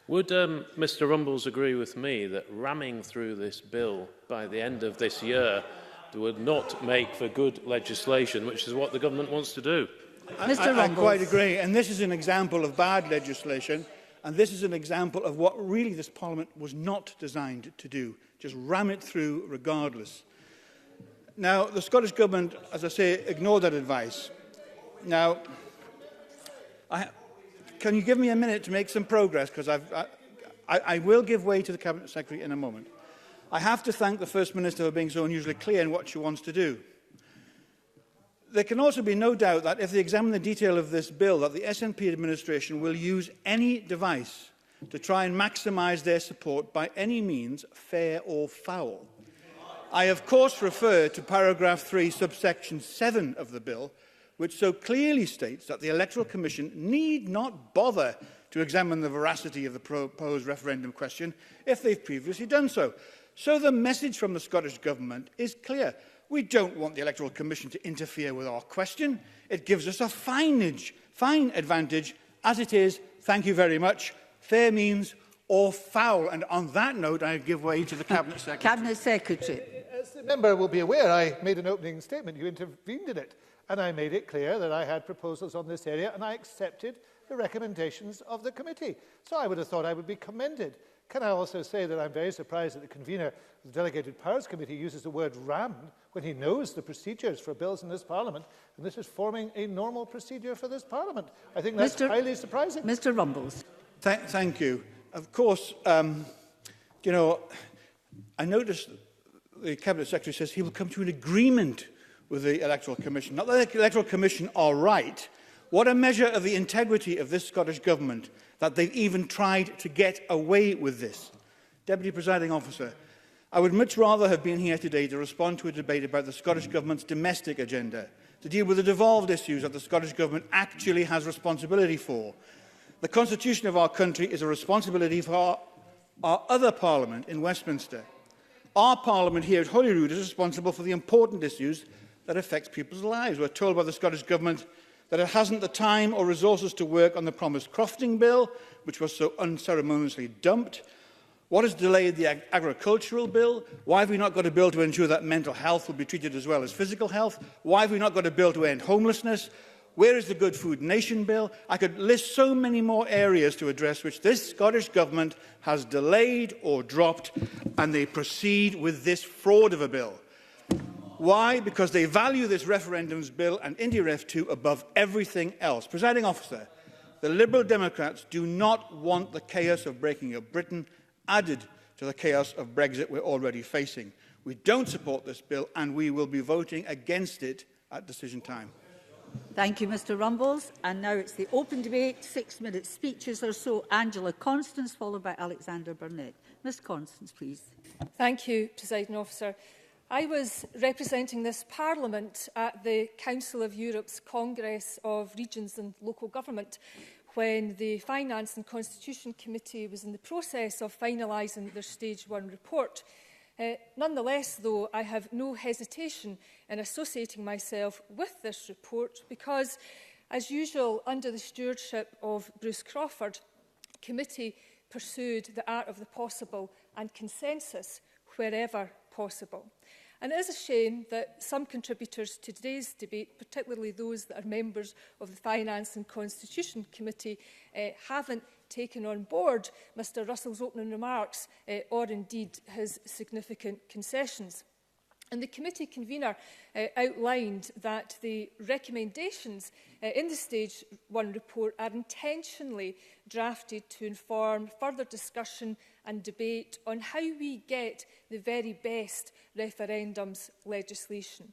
Would Mr Rumbles agree with me that ramming through this bill by the end of this year would not make for good legislation, which is what the government wants to do? I quite agree, and this is an example of bad legislation, and this is an example of what really this Parliament was not designed to do, just ram it through regardless. Now, the Scottish Government, as I say, ignored that advice. Now, can you give me a minute to make some progress, because I will give way to the Cabinet Secretary in a moment. I have to thank the First Minister for being so unusually clear in what she wants to do. There can also be no doubt that if they examine the detail of this bill, that the SNP administration will use any device to try and maximise their support by any means, fair or foul. I, of course, refer to paragraph 3, subsection 7 of the bill, which so clearly states that the Electoral Commission need not bother to examine the veracity of the proposed referendum question if they've previously done so. So the message from the Scottish Government is clear. We don't want the Electoral Commission to interfere with our question. It gives us a fine advantage. As it is, thank you very much. Fair means or foul. And on that note, I give way to the Cabinet Secretary. Cabinet Secretary. As the member will be aware, I made an opening statement. You intervened in it. And I made it clear that I had proposals on this area, and I accepted the recommendations of the committee. So I would have thought I would be commended. Can I also say that I'm very surprised that the convener of the Delegated Powers Committee uses the word rammed when he knows the procedures for bills in this Parliament, and this is forming a normal procedure for this Parliament. I think that's highly surprising. Mr Rumbles. Thank you. Of course, you know, I noticed the Cabinet Secretary says he will come to an agreement with the Electoral Commission. Not that the Electoral Commission are right. What a measure of the integrity of this Scottish Government that they've even tried to get away with this. Deputy Presiding Officer, I would much rather have been here today to respond to a debate about the Scottish Government's domestic agenda, to deal with the devolved issues that the Scottish Government actually has responsibility for. The Constitution of our country is a responsibility for our other Parliament in Westminster. Our Parliament here at Holyrood is responsible for the important issues that affect people's lives. We're told by the Scottish Government that it hasn't the time or resources to work on the promised crofting bill, which was so unceremoniously dumped. What has delayed the agricultural bill? Why have we not got a bill to ensure that mental health will be treated as well as physical health? Why have we not got a bill to end homelessness? Where is the Good Food Nation bill? I could list so many more areas to address which this Scottish Government has delayed or dropped, and they proceed with this fraud of a bill. Why? Because they value this referendums bill and IndyRef 2 above everything else. Presiding Officer, the Liberal Democrats do not want the chaos of breaking up Britain added to the chaos of Brexit we're already facing. We don't support this bill, and we will be voting against it at decision time. Thank you, Mr Rumbles. And now it's the open debate, 6-minute speeches or so. Angela Constance, followed by Alexander Burnett. Ms Constance, please. Thank you, Presiding Officer. I was representing this Parliament at the Council of Europe's Congress of Regions and Local Government when the Finance and Constitution Committee was in the process of finalising their Stage 1 report. Nonetheless, though, I have no hesitation in associating myself with this report because, as usual, under the stewardship of Bruce Crawford, the committee pursued the art of the possible and consensus wherever possible. And it is a shame that some contributors to today's debate, particularly those that are members of the Finance and Constitution Committee, haven't taken on board Mr Russell's opening remarks or indeed his significant concessions. And the committee convener outlined that the recommendations in the Stage 1 report are intentionally drafted to inform further discussion and debate on how we get the very best referendums legislation.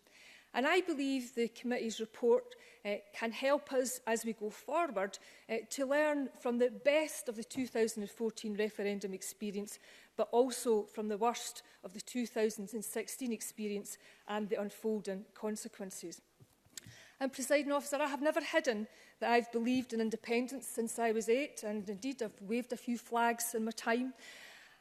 And I believe the committee's report can help us as we go forward to learn from the best of the 2014 referendum experience, but also from the worst of the 2016 experience and the unfolding consequences. And, Presiding Officer, I have never hidden that I've believed in independence since I was 8, and indeed I've waved a few flags in my time.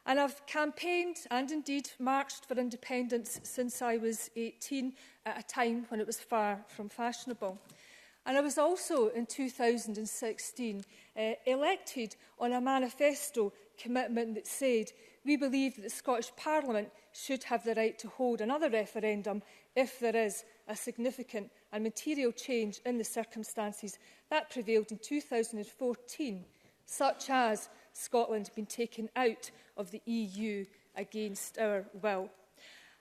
And I've campaigned and indeed marched for independence since I was 18, at a time when it was far from fashionable. And I was also, in 2016, elected on a manifesto commitment that said we believe that the Scottish Parliament should have the right to hold another referendum if there is a significant and material change in the circumstances that prevailed in 2014, such as Scotland being taken out of the EU against our will.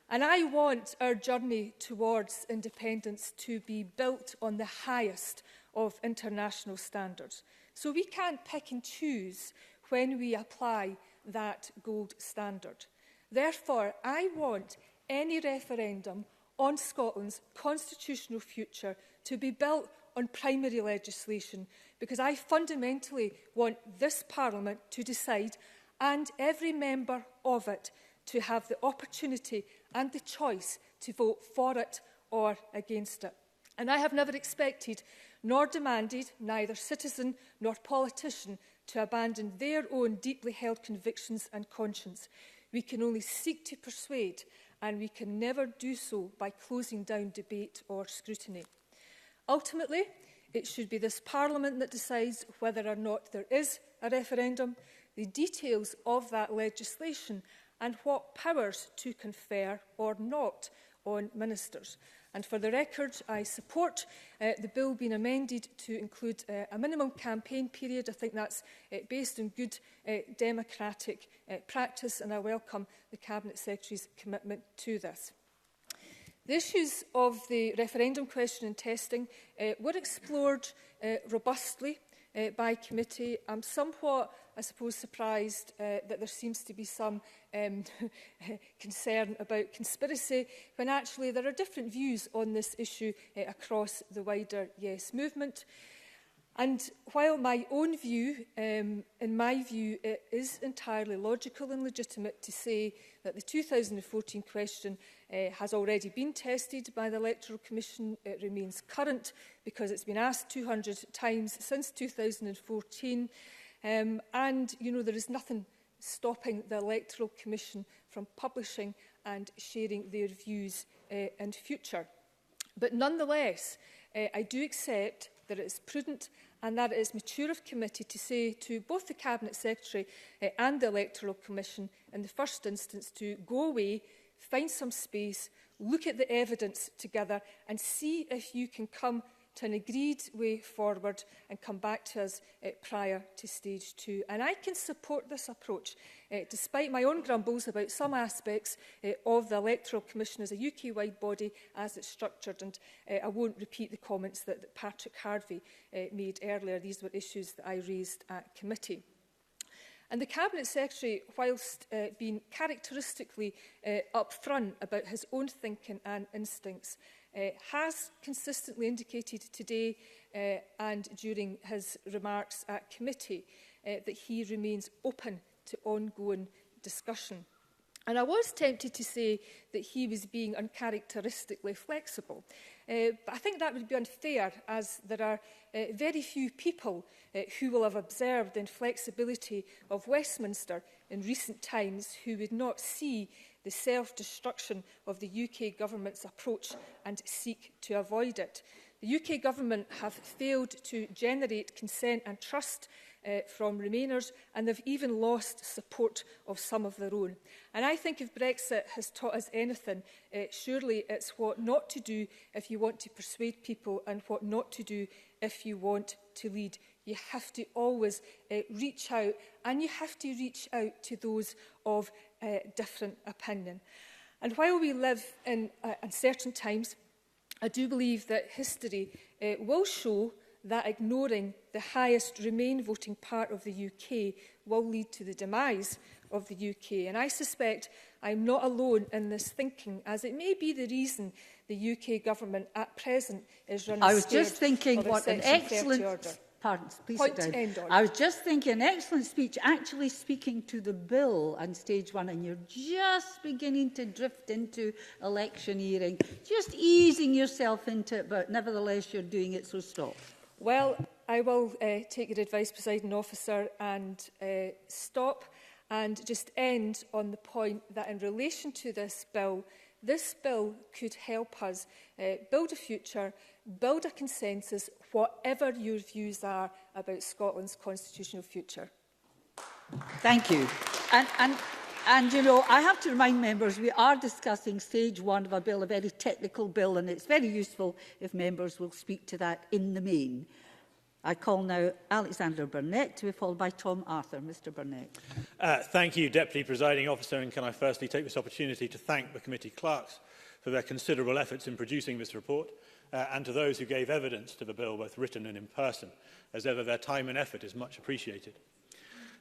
And I want our journey towards independence to be built on the highest of international standards. So we can't pick and choose when we apply that gold standard. Therefore, I want any referendum on Scotland's constitutional future to be built on primary legislation, because I fundamentally want this Parliament to decide, and every member of it to have the opportunity and the choice to vote for it or against it. And I have never expected nor demanded neither citizen nor politician to abandon their own deeply held convictions and conscience. We can only seek to persuade, and we can never do so by closing down debate or scrutiny. Ultimately, it should be this Parliament that decides whether or not there is a referendum, the details of that legislation, and what powers to confer or not on ministers. And for the record, I support the bill being amended to include a minimum campaign period. I think that's based on good democratic practice, and I welcome the Cabinet Secretary's commitment to this. The issues of the referendum question and testing were explored robustly by committee. I'm somewhat, I suppose, surprised that there seems to be some concern about conspiracy, when actually there are different views on this issue across the wider Yes movement. And while my own view, in my view, it is entirely logical and legitimate to say that the 2014 question has already been tested by the Electoral Commission, it remains current because it's been asked 200 times since 2014. And, you know, there is nothing stopping the Electoral Commission from publishing and sharing their views in future. But nonetheless, I do accept that it is prudent and that it is mature of committee to say to both the Cabinet Secretary and the Electoral Commission in the first instance to go away, find some space, look at the evidence together and see if you can come to an agreed way forward and come back to us prior to stage 2. And I can support this approach, despite my own grumbles about some aspects of the Electoral Commission as a UK-wide body as it's structured. And I won't repeat the comments that Patrick Harvey made earlier. These were issues that I raised at committee. And the Cabinet Secretary, whilst being characteristically upfront about his own thinking and instincts, has consistently indicated today and during his remarks at committee that he remains open to ongoing discussion. And I was tempted to say that he was being uncharacteristically flexible. But I think that would be unfair, as there are very few people who will have observed the inflexibility of Westminster in recent times who would not see the self-destruction of the UK government's approach and seek to avoid it. The UK government have failed to generate consent and trust from Remainers, and they've even lost support of some of their own. And I think if Brexit has taught us anything, surely it's what not to do if you want to persuade people and what not to do if you want to lead. You have to always reach out, and you have to reach out to those of different opinion. And while we live in uncertain times, I do believe that history will show that ignoring the highest Remain voting part of the UK will lead to the demise of the UK. And I suspect I'm not alone in this thinking, as it may be the reason the UK government at present is running I was just thinking what an excellent... Order. Pardon, please Point sit down. end on. I was just thinking an excellent speech, actually speaking to the bill on stage 1, and you're just beginning to drift into electioneering, just easing yourself into it, but nevertheless you're doing it, so stop. Well, I will take your advice, Presiding Officer, and stop. and just end on the point that in relation to this bill could help us build a future, build a consensus, whatever your views are about Scotland's constitutional future. Thank you. And, you know, I have to remind members we are discussing stage one of a bill, a very technical bill, and it's very useful if members will speak to that in the main. I call now Alexander Burnett to be followed by Tom Arthur. Mr Burnett. Thank you, Deputy Presiding Officer, and can I firstly take this opportunity to thank the committee clerks for their considerable efforts in producing this report, and to those who gave evidence to the bill, both written and in person. As ever, their time and effort is much appreciated.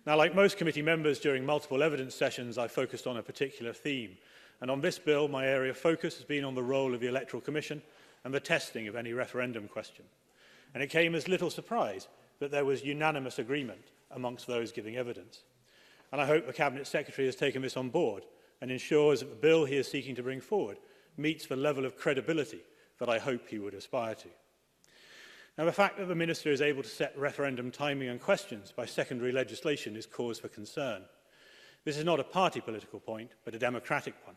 Now, like most committee members, during multiple evidence sessions, I focused on a particular theme. And on this bill, my area of focus has been on the role of the Electoral Commission and the testing of any referendum question. And it came as little surprise that there was unanimous agreement amongst those giving evidence. And I hope the Cabinet Secretary has taken this on board and ensures that the bill he is seeking to bring forward meets the level of credibility that I hope he would aspire to. Now, the fact that the Minister is able to set referendum timing and questions by secondary legislation is cause for concern. This is not a party political point, but a democratic one.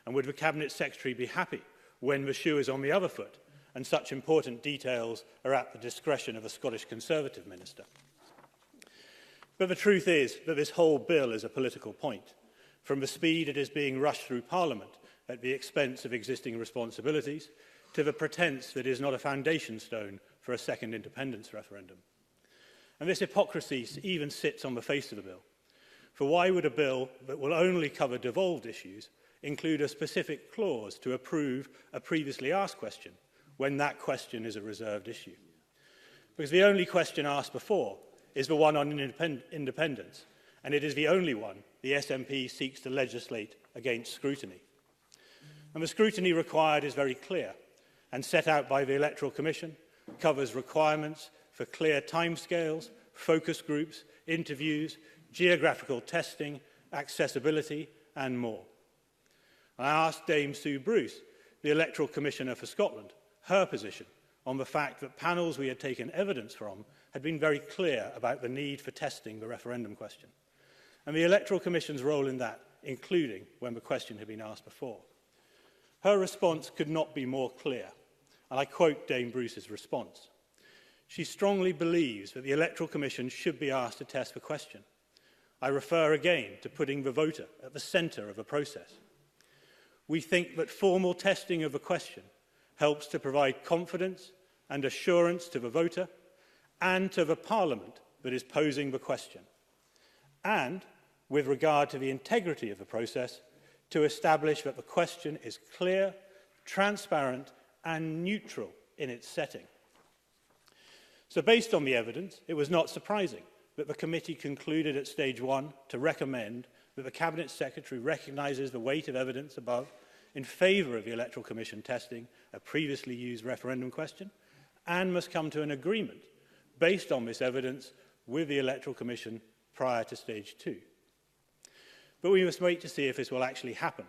And would the Cabinet Secretary be happy when the shoe is on the other foot and such important details are at the discretion of a Scottish Conservative Minister? But the truth is that this whole bill is a political point, from the speed it is being rushed through Parliament at the expense of existing responsibilities, to the pretence that it is not a foundation stone for a second independence referendum. And this hypocrisy even sits on the face of the bill. For why would a bill that will only cover devolved issues include a specific clause to approve a previously asked question when that question is a reserved issue? Because the only question asked before is the one on independence, and it is the only one the SNP seeks to legislate against scrutiny. And the scrutiny required is very clear and set out by the Electoral Commission, covers requirements for clear timescales, focus groups, interviews, geographical testing, accessibility and more. I asked Dame Sue Bruce, the Electoral Commissioner for Scotland, her position on the fact that panels we had taken evidence from had been very clear about the need for testing the referendum question, and the Electoral Commission's role in that, including when the question had been asked before. Her response could not be more clear, and I quote Dame Bruce's response. She strongly believes that the Electoral Commission should be asked to test the question. I refer again to putting the voter at the centre of the process. We think that formal testing of the question helps to provide confidence and assurance to the voter and to the Parliament that is posing the question, and, with regard to the integrity of the process, to establish that the question is clear, transparent and neutral in its setting. So, based on the evidence, it was not surprising that the committee concluded at stage one to recommend that the Cabinet Secretary recognises the weight of evidence above in favour of the Electoral Commission testing a previously used referendum question, and must come to an agreement based on this evidence with the Electoral Commission prior to stage two. But we must wait to see if this will actually happen,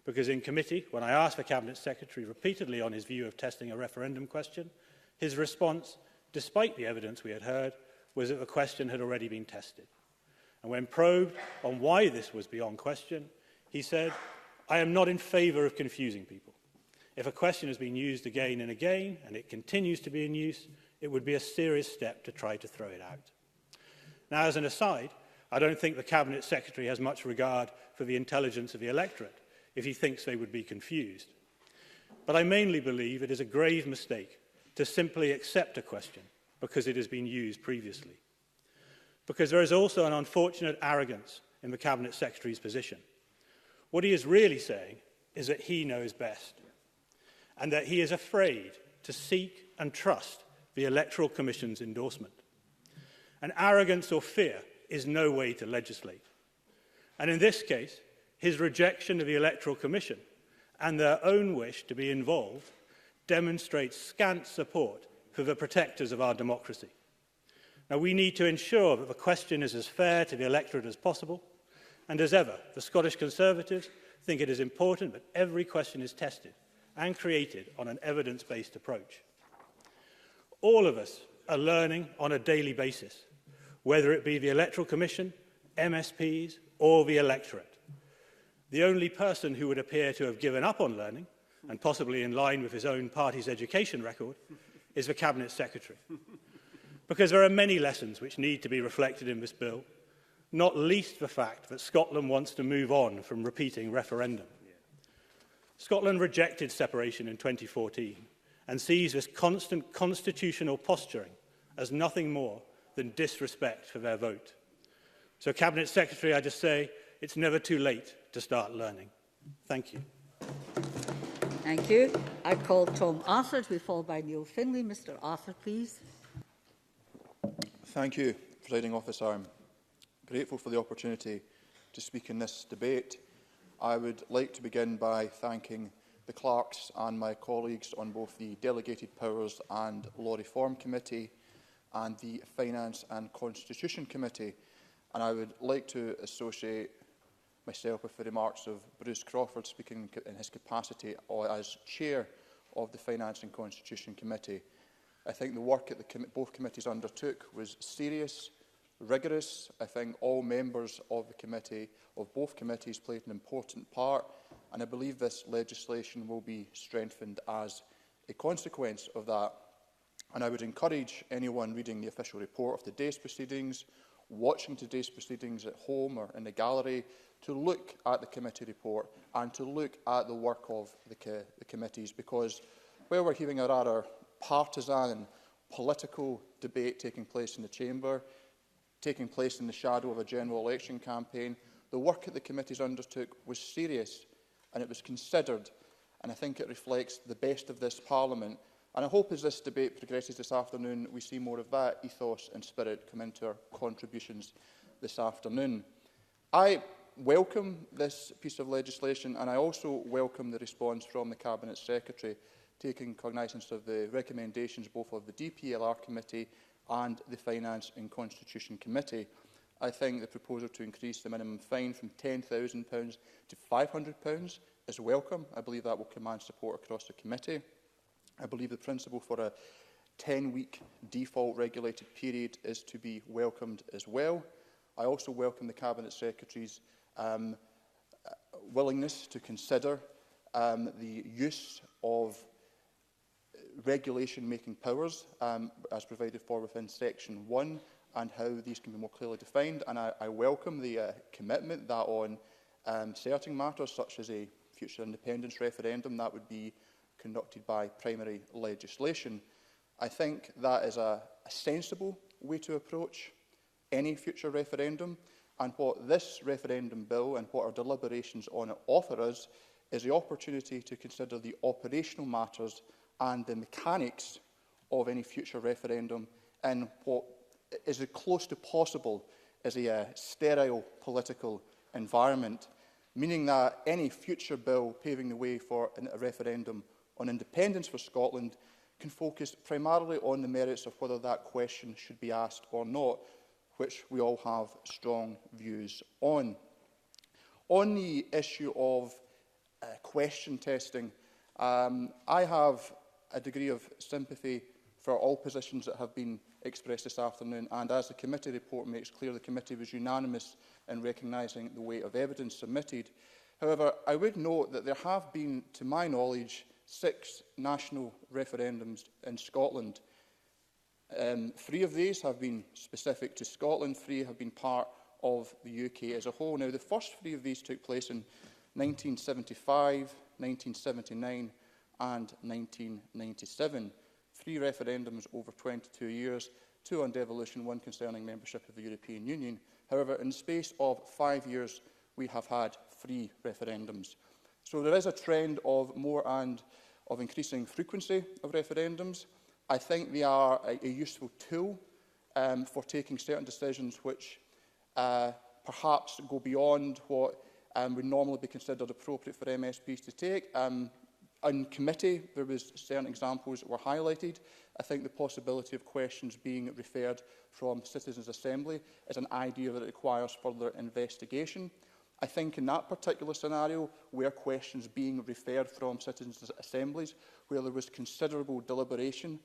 because in committee, when I asked the Cabinet Secretary repeatedly on his view of testing a referendum question, his response, despite the evidence we had heard, was that the question had already been tested. And when probed on why this was beyond question, he said, "I am not in favour of confusing people. If a question has been used again and again, and it continues to be in use, it would be a serious step to try to throw it out." Now, as an aside, I don't think the Cabinet Secretary has much regard for the intelligence of the electorate if he thinks they would be confused. But I mainly believe it is a grave mistake to simply accept a question because it has been used previously. Because there is also an unfortunate arrogance in the Cabinet Secretary's position. What he is really saying is that he knows best, and that he is afraid to seek and trust the Electoral Commission's endorsement. And arrogance or fear is no way to legislate. And in this case, his rejection of the Electoral Commission and their own wish to be involved demonstrates scant support for the protectors of our democracy. Now, we need to ensure that the question is as fair to the electorate as possible, and as ever, the Scottish Conservatives think it is important that every question is tested and created on an evidence-based approach. All of us are learning on a daily basis, whether it be the Electoral Commission, MSPs or the electorate. The only person who would appear to have given up on learning, and possibly in line with his own party's education record, is the Cabinet Secretary. Because there are many lessons which need to be reflected in this bill, not least the fact that Scotland wants to move on from repeating referendum. Scotland rejected separation in 2014 and sees this constant constitutional posturing as nothing more than disrespect for their vote. So, Cabinet Secretary, I just say it's never too late to start learning. Thank you. Thank you. I call Tom Arthur to be followed by Neil Findlay. Mr Arthur, please. Thank you, Presiding Officer. I'm grateful for the opportunity to speak in this debate. I would like to begin by thanking the clerks and my colleagues on both the Delegated Powers and Law Reform Committee and the Finance and Constitution Committee. And I would like to associate myself with the remarks of Bruce Crawford speaking in his capacity as Chair of the Finance and Constitution Committee. I think the work that both committees undertook was serious, rigorous. I think all members of the committee, of both committees, played an important part, and I believe this legislation will be strengthened as a consequence of that. And I would encourage anyone reading the official report of today's proceedings, watching today's proceedings at home or in the gallery, to look at the committee report and to look at the work of the committees, because where we're hearing a rather partisan and political debate taking place in the chamber, taking place in the shadow of a general election campaign, the work that the committees undertook was serious and it was considered, and I think it reflects the best of this Parliament. And I hope as this debate progresses this afternoon, we see more of that ethos and spirit come into our contributions this afternoon. I welcome this piece of legislation, and I also welcome the response from the Cabinet Secretary, taking cognizance of the recommendations both of the DPLR Committee and the Finance and Constitution Committee. I think the proposal to increase the minimum fine from £10,000 to £500 is welcome. I believe that will command support across the committee. I believe the principle for a 10-week default regulated period is to be welcomed as well. I also welcome the Cabinet Secretary's willingness to consider the use of regulation-making powers as provided for within Section 1 and how these can be more clearly defined. And I welcome the commitment that on certain matters such as a future independence referendum, that would be conducted by primary legislation. I think that is a sensible way to approach any future referendum, and what this referendum bill and what our deliberations on it offer us is the opportunity to consider the operational matters and the mechanics of any future referendum in what is as close to possible as a sterile political environment, meaning that any future bill paving the way for a referendum on independence for Scotland can focus primarily on the merits of whether that question should be asked or not, which we all have strong views on. On the issue of question testing, I have a degree of sympathy for all positions that have been expressed this afternoon, and as the committee report makes clear, the committee was unanimous in recognising the weight of evidence submitted. However, I would note that there have been, to my knowledge, 6 national referendums in Scotland. 3 of these have been specific to Scotland, 3 have been part of the UK as a whole. Now, the first 3 of these took place in 1975, 1979 and 1997. 3 referendums over 22 years, 2 on devolution, 1 concerning membership of the European Union. However, in the space of 5 years, we have had 3 referendums. So there is a trend of more and of increasing frequency of referendums. I think they are a useful tool for taking certain decisions which perhaps go beyond what would normally be considered appropriate for MSPs to take. In committee, there was certain examples that were highlighted. I think the possibility of questions being referred from Citizens' Assembly is an idea that requires further investigation. I think in that particular scenario, where questions being referred from Citizens' Assemblies, where there was considerable deliberation,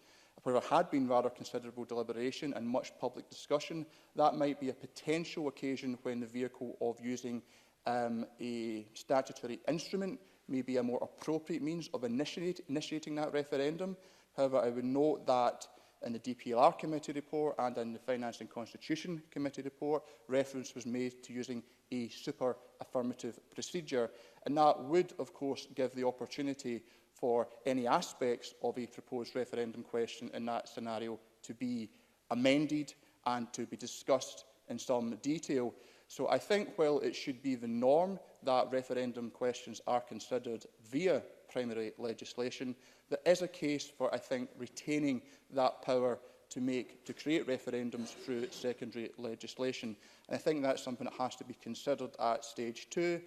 where there had been rather considerable deliberation and much public discussion, that might be a potential occasion when the vehicle of using a statutory instrument may be a more appropriate means of initiating that referendum. However, I would note that in the DPLR Committee report and in the Finance and Constitution Committee report, reference was made to using a super affirmative procedure, and that would, of course, give the opportunity for any aspects of a proposed referendum question in that scenario to be amended and to be discussed in some detail. So I think while it should be the norm that referendum questions are considered via primary legislation, there is a case for, I think, retaining that power to create referendums through secondary legislation. And I think that's something that has to be considered at stage 2.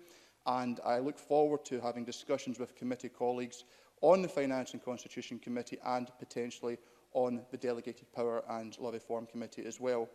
And I look forward to having discussions with committee colleagues on the Finance and Constitution Committee and potentially on the Delegated Power and Law Reform Committee as well.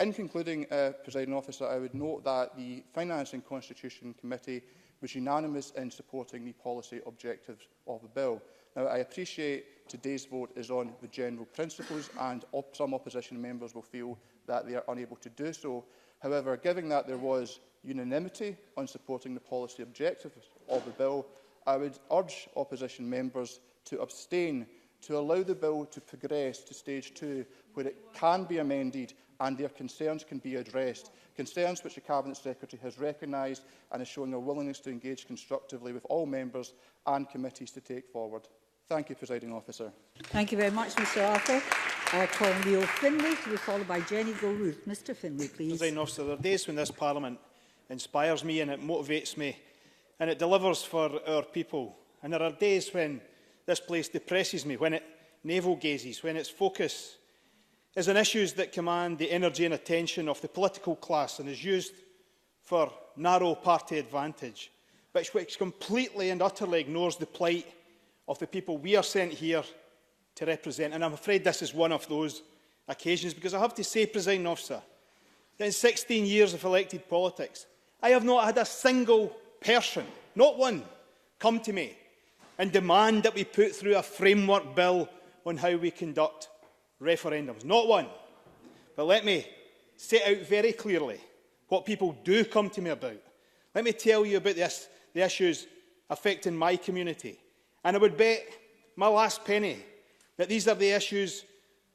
In concluding, Presiding Officer, I would note that the Finance and Constitution Committee was unanimous in supporting the policy objectives of the bill. Now, I appreciate today's vote is on the general principles and some opposition members will feel that they are unable to do so. However, given that there was unanimity on supporting the policy objectives of the bill, I would urge opposition members to abstain to allow the bill to progress to stage 2, where it can be amended and their concerns can be addressed, concerns which the Cabinet Secretary has recognised and is showing a willingness to engage constructively with all members and committees to take forward. Thank you, Presiding Officer. Thank you very much, Mr Arthur. I call Leo Finlay to be followed by Jenny Gilruth. Mr Finlay, please. Presiding Officer, there are days when this Parliament inspires me and it motivates me and it delivers for our people. And there are days when this place depresses me, when it navel-gazes, when its focus is on issues that command the energy and attention of the political class and is used for narrow party advantage, but which completely and utterly ignores the plight of the people we are sent here to represent. And I'm afraid this is one of those occasions, because I have to say, Presiding Officer, that in 16 years of elected politics, I have not had a single person, not one, come to me and demand that we put through a framework bill on how we conduct referendums. Not one. But let me set out very clearly what people do come to me about. Let me tell you about the issues affecting my community. And I would bet my last penny that these are the issues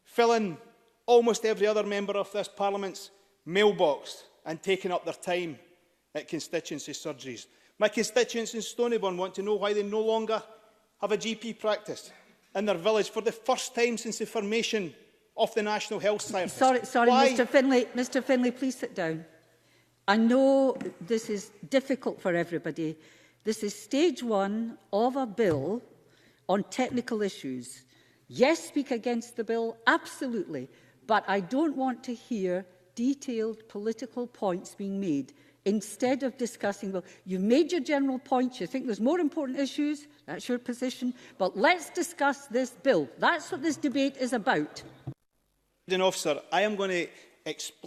filling almost every other member of this Parliament's mailbox and taking up their time at constituency surgeries. My constituents in Stonyburn want to know why they no longer have a GP practice in their village for the first time since the formation of the National Health Service. Sorry, Mr Finlay. Mr Finlay, please sit down. I know this is difficult for everybody. This is stage 1 of a bill on technical issues. Yes, speak against the bill, absolutely. But I don't want to hear detailed political points being made. Instead of discussing, well, you've made your general points, you think there's more important issues, that's your position, but let's discuss this bill. That's what this debate is about. Officer, I am going to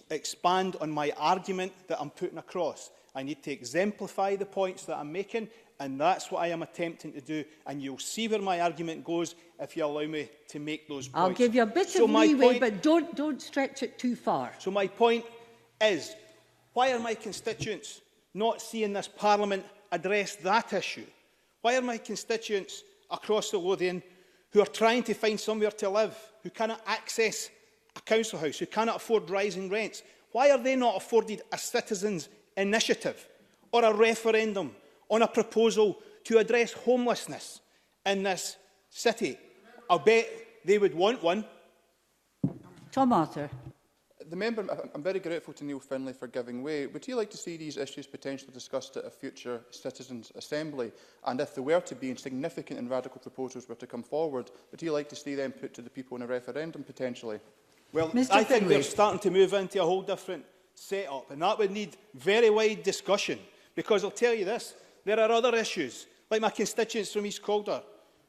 expand on my argument that I'm putting across. I need to exemplify the points that I'm making, and that's what I am attempting to do. And you'll see where my argument goes if you allow me to make those points. I'll give you a bit of leeway, but don't stretch it too far. So my point is, why are my constituents not seeing this Parliament address that issue? Why are my constituents across the Lothian, who are trying to find somewhere to live, who cannot access a council house, who cannot afford rising rents, why are they not afforded a citizens' initiative or a referendum on a proposal to address homelessness in this city? I'll bet they would want one. Tom Arthur. The member, I'm very grateful to Neil Finlay for giving way. Would he like to see these issues potentially discussed at a future Citizens' Assembly? And if there were to be significant and radical proposals were to come forward, would he like to see them put to the people in a referendum potentially? Well, I think we're starting to move into a whole different set-up, and that would need very wide discussion, because I'll tell you this, there are other issues, like my constituents from East Calder,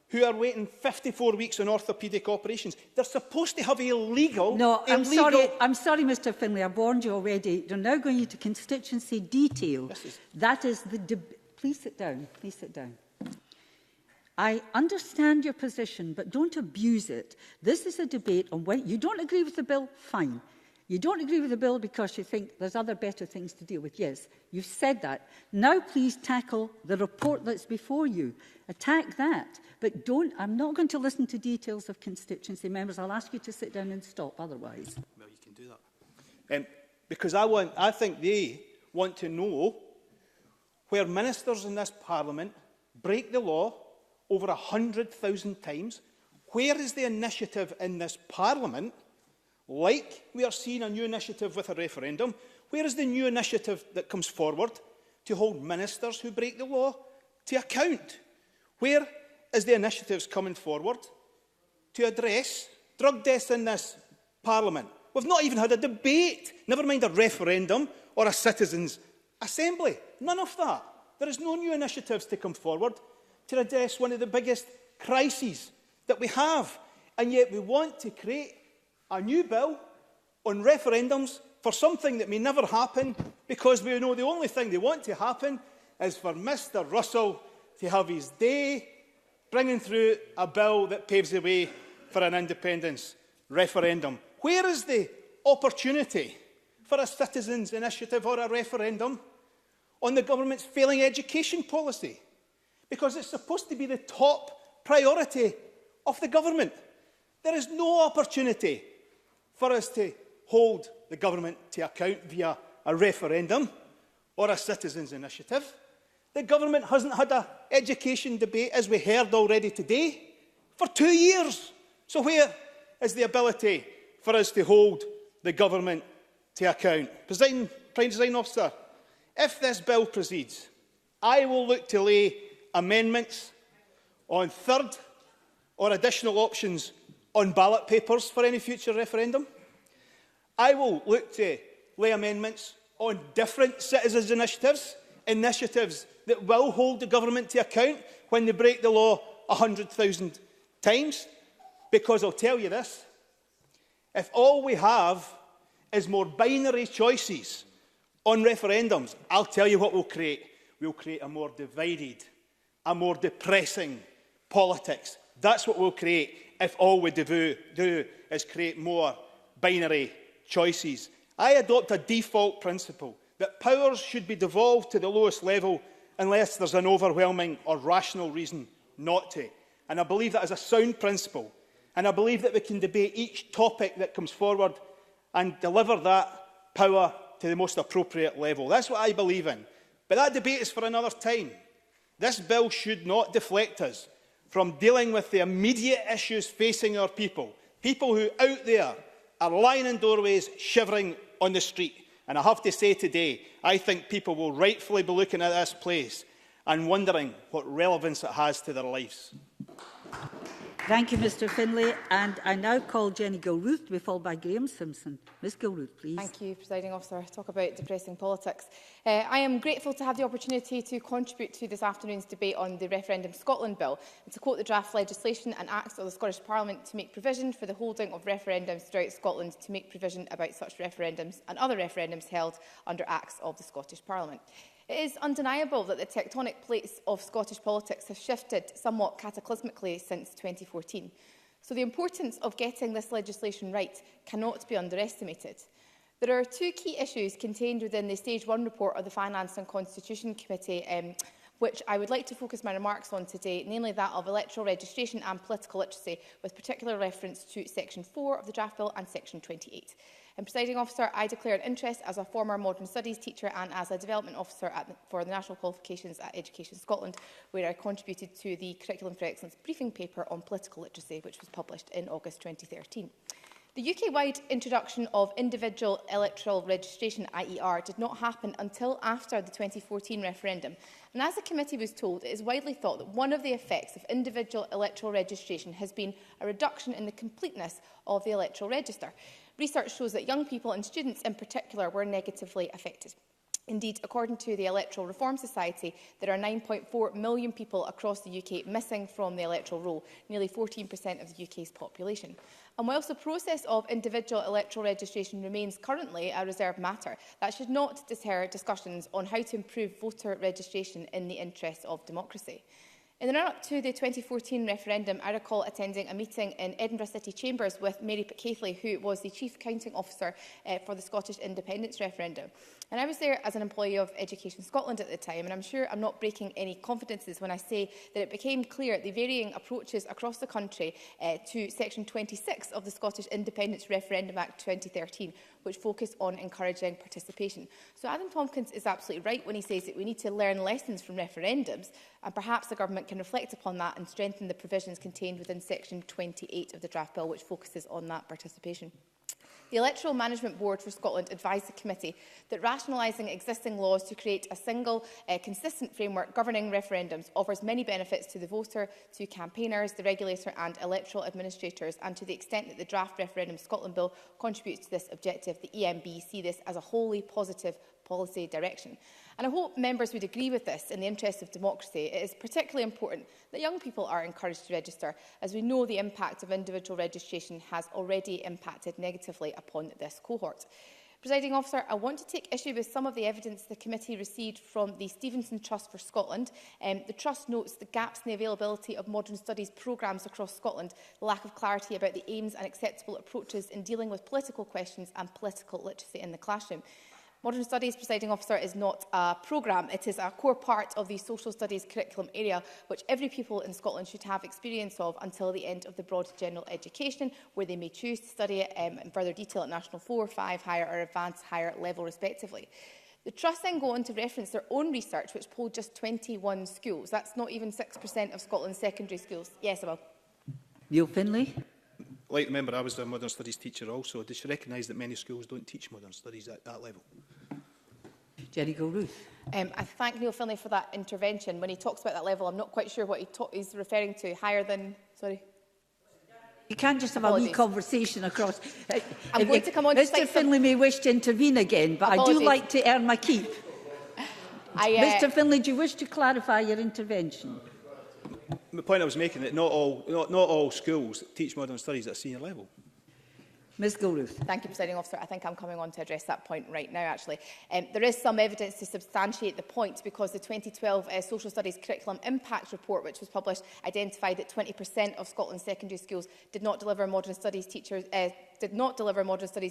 who are waiting 54 weeks on orthopaedic operations. They're supposed to have a legal... No, I'm sorry, Mr Finlay, I've warned you already. You're now going into constituency detail. That is the... Please sit down. Please sit down. I understand your position, but don't abuse it. This is a debate on when you don't agree with the bill, fine. You don't agree with the bill because you think there's other better things to deal with. Yes, you've said that. Now please tackle the report that's before you. Attack that. But don't, I'm not going to listen to details of constituency members. I'll ask you to sit down and stop otherwise. Well, you can do that. Because I think they want to know where ministers in this Parliament break the law over 100,000 times. Where is the initiative in this Parliament, like we are seeing a new initiative with a referendum, where is the new initiative that comes forward to hold ministers who break the law to account? Where is the initiatives coming forward to address drug deaths in this Parliament? We've not even had a debate, never mind a referendum or a citizens' assembly. None of that. There is no new initiatives to come forward to address one of the biggest crises that we have. And yet we want to create a new bill on referendums for something that may never happen, because we know the only thing they want to happen is for Mr Russell to have his day bringing through a bill that paves the way for an independence referendum. Where is the opportunity for a citizens' initiative or a referendum on the government's failing education policy? Because it's supposed to be the top priority of the government. There is no opportunity for us to hold the government to account via a referendum or a citizens' initiative. The government hasn't had an education debate, as we heard already today, for 2 years. So where is the ability for us to hold the government to account? Prime Presiding Officer, if this bill proceeds, I will look to lay amendments on third or additional options on ballot papers for any future referendum. I will look to lay amendments on different citizens' initiatives, initiatives that will hold the government to account when they break the law 100,000 times. Because I'll tell you this, if all we have is more binary choices on referendums, I'll tell you what we'll create. We'll create a more divided, a more depressing politics. That's what we'll create if all we do is create more binary choices. I adopt a default principle that powers should be devolved to the lowest level unless there's an overwhelming or rational reason not to. And I believe that is a sound principle. And I believe that we can debate each topic that comes forward and deliver that power to the most appropriate level. That's what I believe in. But that debate is for another time. This bill should not deflect us from dealing with the immediate issues facing our people. People who out there are lying in doorways, shivering on the street. And I have to say today, I think people will rightfully be looking at this place and wondering what relevance it has to their lives. Thank you, Mr Finlay. And I now call Jenny Gilruth to be followed by Graham Simpson. Ms Gilruth, please. Thank you, Presiding Officer. Talk about depressing politics. I am grateful to have the opportunity to contribute to this afternoon's debate on the Referendum Scotland Bill and to quote the draft legislation and acts of the Scottish Parliament to make provision for the holding of referendums throughout Scotland, to make provision about such referendums and other referendums held under acts of the Scottish Parliament. It is undeniable that the tectonic plates of Scottish politics have shifted somewhat cataclysmically since 2014. So the importance of getting this legislation right cannot be underestimated. There are two key issues contained within the Stage 1 report of the Finance and Constitution Committee, which I would like to focus my remarks on today, namely that of electoral registration and political literacy, with particular reference to Section 4 of the draft bill and Section 28. Presiding Officer, I declare an interest as a former modern studies teacher and as a development officer for the National Qualifications at Education Scotland, where I contributed to the Curriculum for Excellence briefing paper on political literacy, which was published in August 2013. The UK-wide introduction of individual electoral registration, IER, did not happen until after the 2014 referendum. And as the committee was told, it is widely thought that one of the effects of individual electoral registration has been a reduction in the completeness of the electoral register. Research shows that young people and students in particular were negatively affected. Indeed, according to the Electoral Reform Society, there are 9.4 million people across the UK missing from the electoral roll, nearly 14% of the UK's population. And whilst the process of individual electoral registration remains currently a reserved matter, that should not deter discussions on how to improve voter registration in the interests of democracy. In the run-up to the 2014 referendum, I recall attending a meeting in Edinburgh City Chambers with Mary Pickathley, who was the Chief Accounting Officer for the Scottish Independence referendum. And I was there as an employee of Education Scotland at the time, and I'm sure I'm not breaking any confidences when I say that it became clear the varying approaches across the country to Section 26 of the Scottish Independence Referendum Act 2013, which focus on encouraging participation. So Adam Tompkins is absolutely right when he says that we need to learn lessons from referendums, and perhaps the government can reflect upon that and strengthen the provisions contained within Section 28 of the draft bill, which focuses on that participation. The Electoral Management Board for Scotland advised the committee that rationalising existing laws to create a single, consistent framework governing referendums offers many benefits to the voter, to campaigners, the regulator and electoral administrators, and to the extent that the draft Referendum Scotland Bill contributes to this objective, the EMB see this as a wholly positive policy direction. And I hope members would agree with this in the interest of democracy. It is particularly important that young people are encouraged to register, as we know the impact of individual registration has already impacted negatively upon this cohort. Presiding Officer, I want to take issue with some of the evidence the committee received from the Stevenson Trust for Scotland. The Trust notes the gaps in the availability of modern studies programmes across Scotland, the lack of clarity about the aims and acceptable approaches in dealing with political questions and political literacy in the classroom. Modern Studies, Presiding Officer, is not a programme. It is a core part of the social studies curriculum area, which every pupil in Scotland should have experience of until the end of the broad general education, where they may choose to study it in further detail at National 4, 5, higher or advanced higher level, respectively. The Trust then go on to reference their own research, which polled just 21 schools. That's not even 6% of Scotland's secondary schools. Yes, I will. Neil Findlay. Like the member, I was a modern studies teacher also. Does she recognise that many schools don't teach modern studies at that level? Jenny Gilruth. I thank Neil Findlay for that intervention. When he talks about that level, I'm not quite sure what he's referring to. Higher than... Sorry. You can't just have a wee conversation across. I'm going to come on to Mr Findlay may wish to intervene again, but I do like to earn my keep. Mr Findlay, do you wish to clarify your intervention? The point I was making that not all schools teach modern studies at senior level. Ms Gilruth. Thank you, Presiding Officer. I think I'm coming on to address that point right now, actually. There is some evidence to substantiate the point, because the 2012 Social Studies Curriculum Impact Report, which was published, identified that 20% of Scotland's secondary schools did not deliver modern studies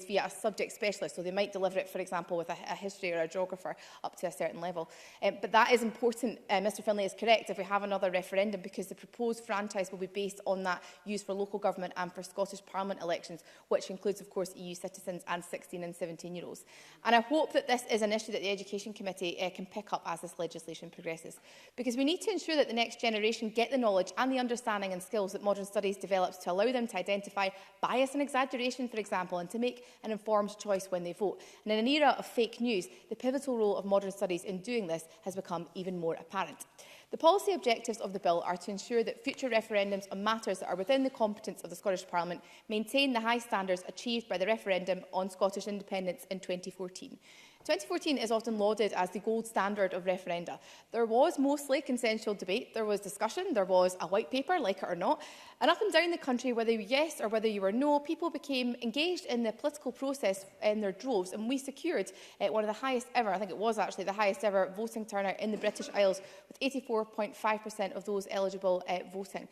via a subject specialist. So they might deliver it, for example, with a history or a geographer up to a certain level. But that is important. Mr Findlay is correct if we have another referendum, because the proposed franchise will be based on that used for local government and for Scottish Parliament elections, which includes, of course, EU citizens and 16 and 17-year-olds. And I hope that this is an issue that the Education Committee can pick up as this legislation progresses, because we need to ensure that the next generation get the knowledge and the understanding and skills that modern studies develops to allow them to identify bias and exaggeration, for example, and to make an informed choice when they vote. And in an era of fake news, the pivotal role of modern studies in doing this has become even more apparent. The policy objectives of the bill are to ensure that future referendums on matters that are within the competence of the Scottish Parliament maintain the high standards achieved by the referendum on Scottish independence in 2014. 2014 is often lauded as the gold standard of referenda. There was mostly consensual debate, there was discussion, there was a white paper, like it or not, and up and down the country, whether you were yes or whether you were no, people became engaged in the political process in their droves, and we secured one of the highest ever, I think it was actually the highest ever voting turnout in the British Isles, with 84.5% of those eligible voting.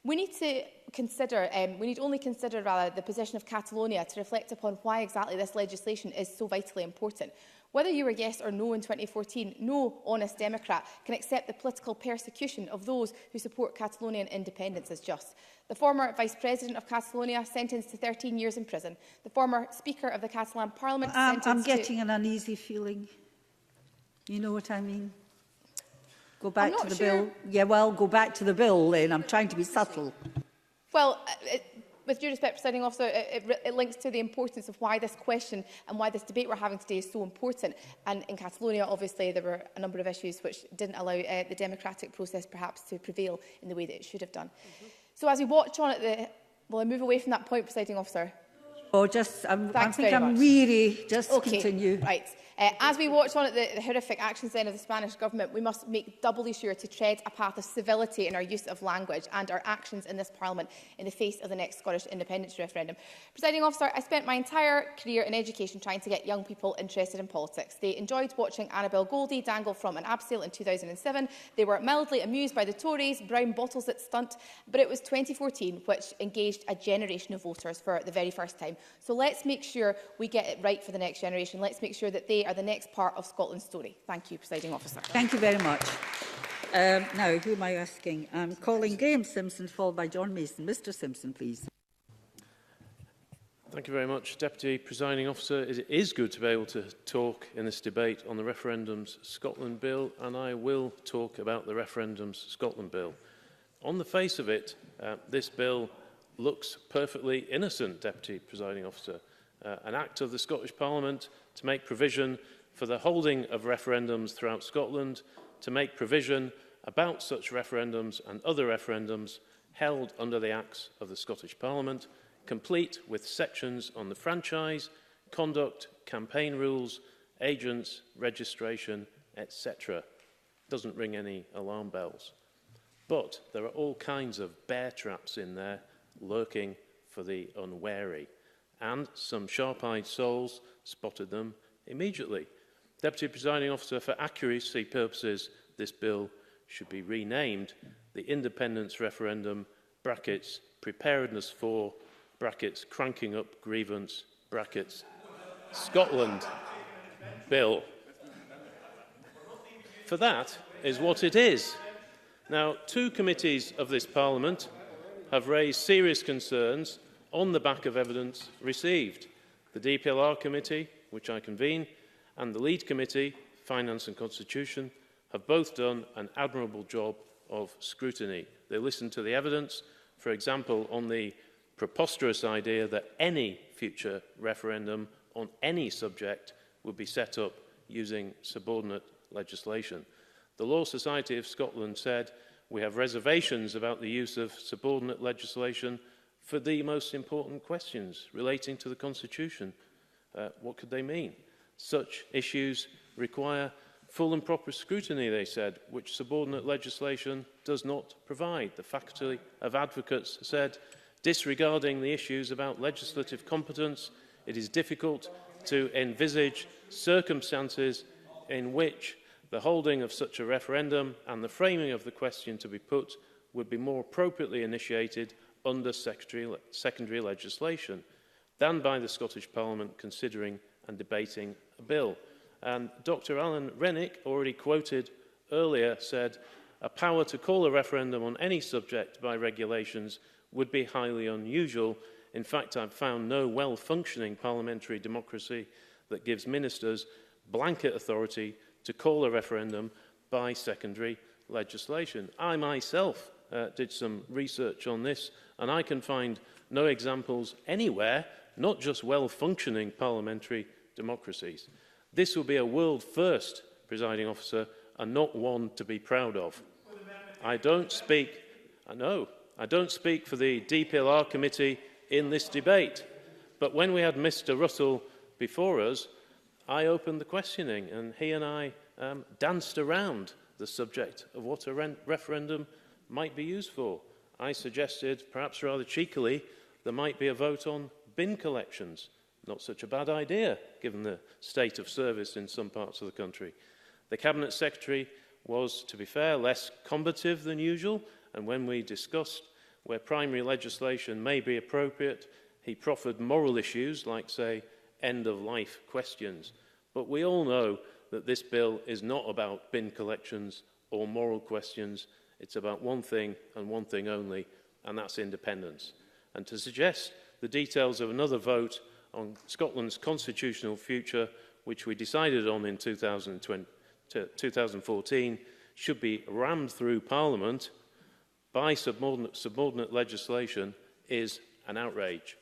We need to consider, only consider the position of Catalonia to reflect upon why exactly this legislation is so vitally important. Whether you were yes or no in 2014, no honest Democrat can accept the political persecution of those who support Catalonian independence as just. The former Vice President of Catalonia sentenced to 13 years in prison. The former Speaker of the Catalan Parliament sentenced to... I'm getting an uneasy feeling. You know what I mean? Go back to the bill. Yeah, well, go back to the bill then. I'm trying to be subtle. Well, with due respect, Presiding Officer, it links to the importance of why this question and why this debate we're having today is so important. And in Catalonia, obviously, there were a number of issues which didn't allow the democratic process perhaps to prevail in the way that it should have done. So as we watch on at the... Will I move away from that point, Presiding Officer? Oh, I think I'm weary. Just continue. Right. As we watch on at the horrific actions then of the Spanish government, we must make doubly sure to tread a path of civility in our use of language and our actions in this Parliament in the face of the next Scottish independence referendum. Presiding Officer, I spent my entire career in education trying to get young people interested in politics. They enjoyed watching Annabel Goldie dangle from an abseil in 2007. They were mildly amused by the Tories' brown bottles at stunt, but it was 2014 which engaged a generation of voters for the very first time. So let's make sure we get it right for the next generation. Let's make sure that they are the next part of Scotland's story. Thank you, Presiding Officer. Thank you very much. Now, who am I asking? I'm calling Graham Simpson, followed by John Mason. Mr Simpson, please. Thank you very much, Deputy Presiding Officer. It is good to be able to talk in this debate on the Referendums Scotland Bill, and I will talk about the Referendums Scotland Bill. On the face of it, this bill looks perfectly innocent, Deputy Presiding Officer. An act of the Scottish Parliament to make provision for the holding of referendums throughout Scotland, to make provision about such referendums and other referendums held under the Acts of the Scottish Parliament, complete with sections on the franchise, conduct, campaign rules, agents, registration, etc. Doesn't ring any alarm bells. But there are all kinds of bear traps in there lurking for the unwary, and some sharp-eyed souls spotted them immediately. Deputy Presiding Officer, for accuracy purposes, this bill should be renamed the Independence Referendum, brackets, Preparedness for, brackets, Cranking Up Grievance, brackets, Scotland Bill. For that is what it is. Now, two committees of this Parliament have raised serious concerns on the back of evidence received. The DPLR Committee, which I convene, and the Lead Committee, Finance and Constitution, have both done an admirable job of scrutiny. They listened to the evidence, for example, on the preposterous idea that any future referendum on any subject would be set up using subordinate legislation. The Law Society of Scotland said, we have reservations about the use of subordinate legislation for the most important questions relating to the Constitution. What could they mean? Such issues require full and proper scrutiny, they said, which subordinate legislation does not provide. The Faculty of Advocates said, disregarding the issues about legislative competence, it is difficult to envisage circumstances in which the holding of such a referendum and the framing of the question to be put would be more appropriately initiated under secondary legislation than by the Scottish Parliament considering and debating a bill. And Dr. Alan Rennick, already quoted earlier, said, a power to call a referendum on any subject by regulations would be highly unusual. In fact, I've found no well-functioning parliamentary democracy that gives ministers blanket authority to call a referendum by secondary legislation. I myself did some research on this, and I can find no examples anywhere, not just well-functioning parliamentary democracies. This will be a world first, Presiding Officer, and not one to be proud of. I don't speak for the DPLR committee in this debate, but when we had Mr. Russell before us, I opened the questioning, and he and I danced around the subject of what a referendum might be used for. I suggested, perhaps rather cheekily, there might be a vote on bin collections. Not such a bad idea, given the state of service in some parts of the country. The Cabinet Secretary was, to be fair, less combative than usual, and when we discussed where primary legislation may be appropriate, he proffered moral issues like, say, end-of-life questions. But we all know that this bill is not about bin collections or moral questions. It's about one thing and one thing only, and that's independence. And to suggest the details of another vote on Scotland's constitutional future, which we decided on in 2014, should be rammed through Parliament by subordinate legislation is an outrage.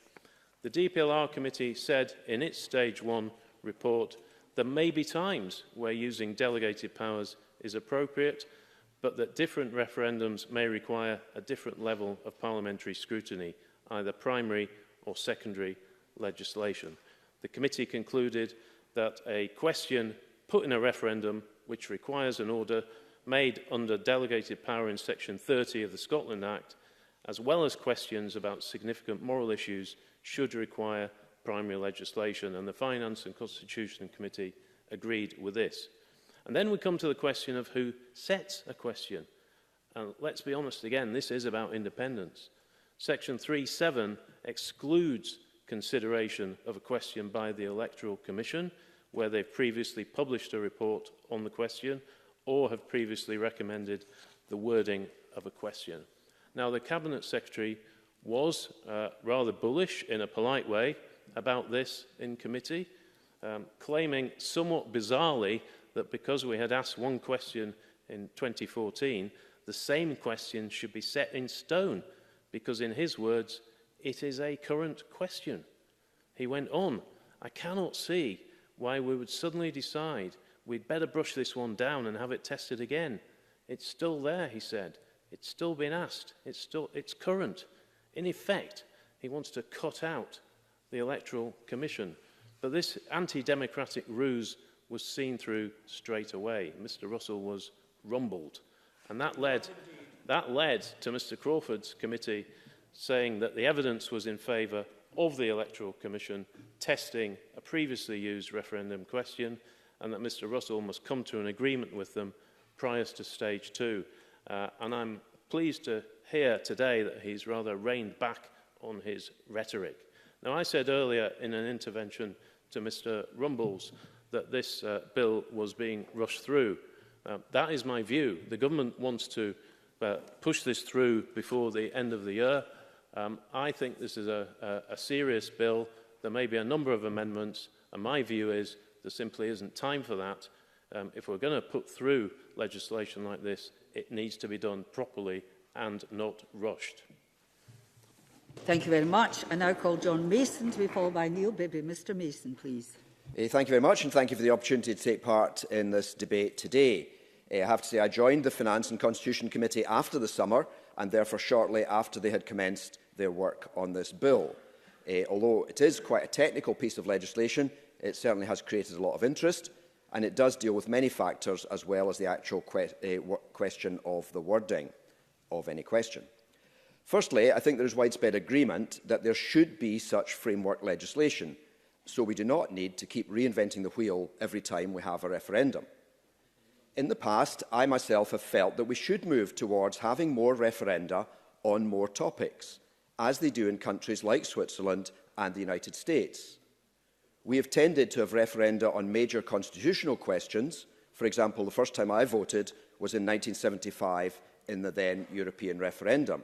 The DPLR committee said in its Stage 1 report there may be times where using delegated powers is appropriate, but that different referendums may require a different level of parliamentary scrutiny, either primary or secondary legislation. The committee concluded that a question put in a referendum which requires an order made under delegated power in Section 30 of the Scotland Act, as well as questions about significant moral issues, should require primary legislation. And the Finance and Constitution Committee agreed with this. And then we come to the question of who sets a question. And let's be honest again, this is about independence. Section 3(7) excludes consideration of a question by the Electoral Commission, where they've previously published a report on the question or have previously recommended the wording of a question. Now, the Cabinet Secretary was rather bullish in a polite way about this in committee, claiming somewhat bizarrely that because we had asked one question in 2014, the same question should be set in stone, because in his words, it is a current question. He went on, I cannot see why we would suddenly decide we'd better brush this one down and have it tested again. It's still there, he said. It's still been asked. It's current. In effect, he wants to cut out the Electoral Commission. But this anti-democratic ruse was seen through straight away. Mr. Russell was rumbled. And that led to Mr. Crawford's committee saying that the evidence was in favour of the Electoral Commission testing a previously used referendum question, and that Mr. Russell must come to an agreement with them prior to stage 2. And I'm pleased to hear today that he's rather reined back on his rhetoric. Now, I said earlier in an intervention to Mr. Rumbles that this bill was being rushed through. That is my view. The government wants to push this through before the end of the year. I think this is a serious bill. There may be a number of amendments, and my view is there simply isn't time for that. If we're going to put through legislation like this, it needs to be done properly and not rushed. Thank you very much. I now call John Mason to be followed by Neil Bibby. Mr. Mason, please. Thank you very much, and thank you for the opportunity to take part in this debate today. I have to say I joined the Finance and Constitution Committee after the summer, and therefore shortly after they had commenced their work on this bill. Although it is quite a technical piece of legislation, it certainly has created a lot of interest, and it does deal with many factors as well as the actual question of the wording of any question. Firstly, I think there is widespread agreement that there should be such framework legislation, so we do not need to keep reinventing the wheel every time we have a referendum. In the past, I myself have felt that we should move towards having more referenda on more topics, as they do in countries like Switzerland and the United States. We have tended to have referenda on major constitutional questions. For example, the first time I voted was in 1975 in the then European referendum.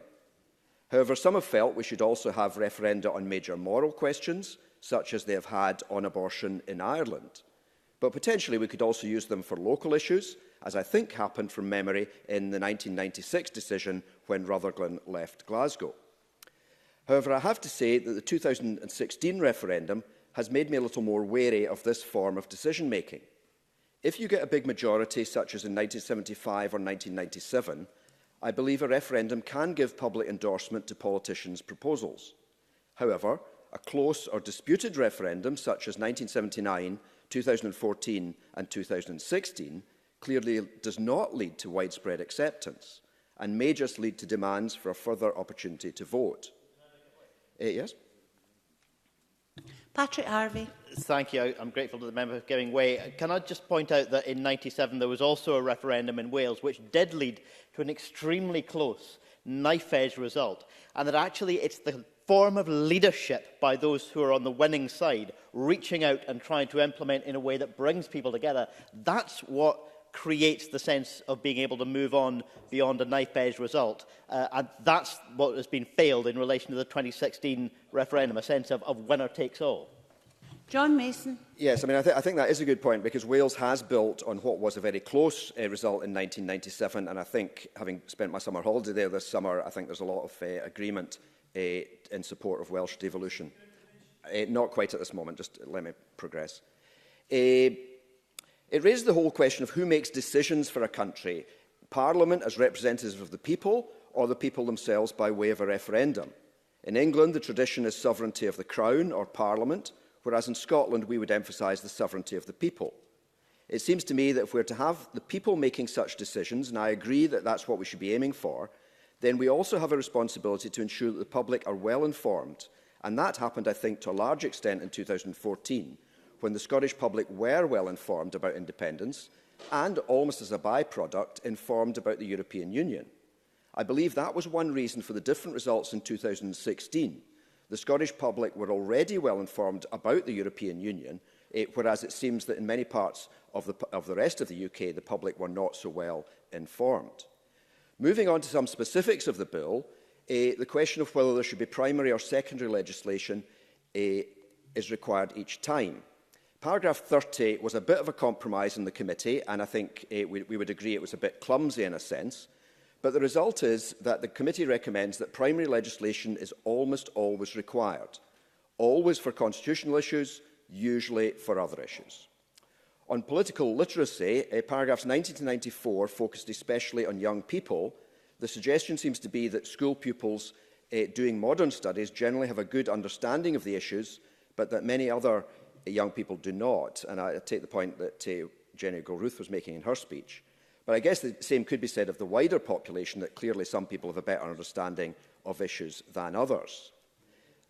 However, some have felt we should also have referenda on major moral questions, such as they have had on abortion in Ireland. But potentially we could also use them for local issues, as I think happened from memory in the 1996 decision when Rutherglen left Glasgow. However, I have to say that the 2016 referendum has made me a little more wary of this form of decision-making. If you get a big majority, such as in 1975 or 1997, I believe a referendum can give public endorsement to politicians' proposals. However, a close or disputed referendum, such as 1979, 2014 and 2016, clearly does not lead to widespread acceptance and may just lead to demands for a further opportunity to vote. Yes? Patrick Harvey. Thank you. I'm grateful to the member for giving way. Can I just point out that in 97 there was also a referendum in Wales which did lead to an extremely close knife-edge result, and that actually it's the form of leadership by those who are on the winning side, reaching out and trying to implement in a way that brings people together. That's what creates the sense of being able to move on beyond a knife-edge result. And that's what has been failed in relation to the 2016 referendum, a sense of winner takes all. John Mason. Yes, I think that is a good point, because Wales has built on what was a very close result in 1997, and I think, having spent my summer holiday there this summer, I think there's a lot of agreement in support of Welsh devolution. Not quite at this moment, just let me progress. It raises the whole question of who makes decisions for a country, Parliament as representatives of the people, or the people themselves by way of a referendum. In England, the tradition is sovereignty of the Crown or Parliament, whereas in Scotland we would emphasise the sovereignty of the people. It seems to me that if we're to have the people making such decisions, and I agree that that's what we should be aiming for, then we also have a responsibility to ensure that the public are well informed. And that happened, I think, to a large extent in 2014, when the Scottish public were well informed about independence and, almost as a byproduct, informed about the European Union. I believe that was one reason for the different results in 2016. The Scottish public were already well informed about the European Union, whereas it seems that in many parts of the rest of the UK, the public were not so well informed. Moving on to some specifics of the bill, the question of whether there should be primary or secondary legislation is required each time. Paragraph 30 was a bit of a compromise in the committee, and I think we would agree it was a bit clumsy in a sense. But the result is that the committee recommends that primary legislation is almost always required, always for constitutional issues, usually for other issues. On political literacy, paragraphs 90 to 94 focused especially on young people. The suggestion seems to be that school pupils doing modern studies generally have a good understanding of the issues, but that many other young people do not. And I take the point that Jenny Gilruth was making in her speech. But I guess the same could be said of the wider population, that clearly some people have a better understanding of issues than others.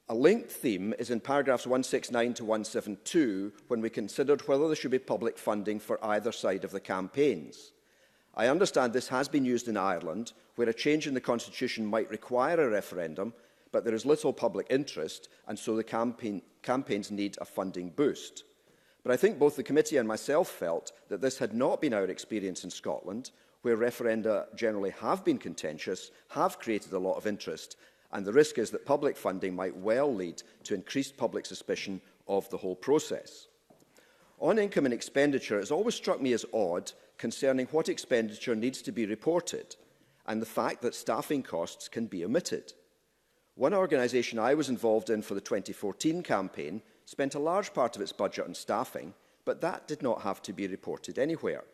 A linked theme is in paragraphs 169 to 172, when we considered whether there should be public funding for either side of the campaigns. I understand this has been used in Ireland, where a change in the constitution might require a referendum, but there is little public interest, and so the campaigns need a funding boost. But I think both the committee and myself felt that this had not been our experience in Scotland, where referenda generally have been contentious, have created a lot of interest, and the risk is that public funding might well lead to increased public suspicion of the whole process. On income and expenditure, it has always struck me as odd concerning what expenditure needs to be reported, and the fact that staffing costs can be omitted. One organisation I was involved in for the 2014 campaign spent a large part of its budget on staffing, but that did not have to be reported anywhere.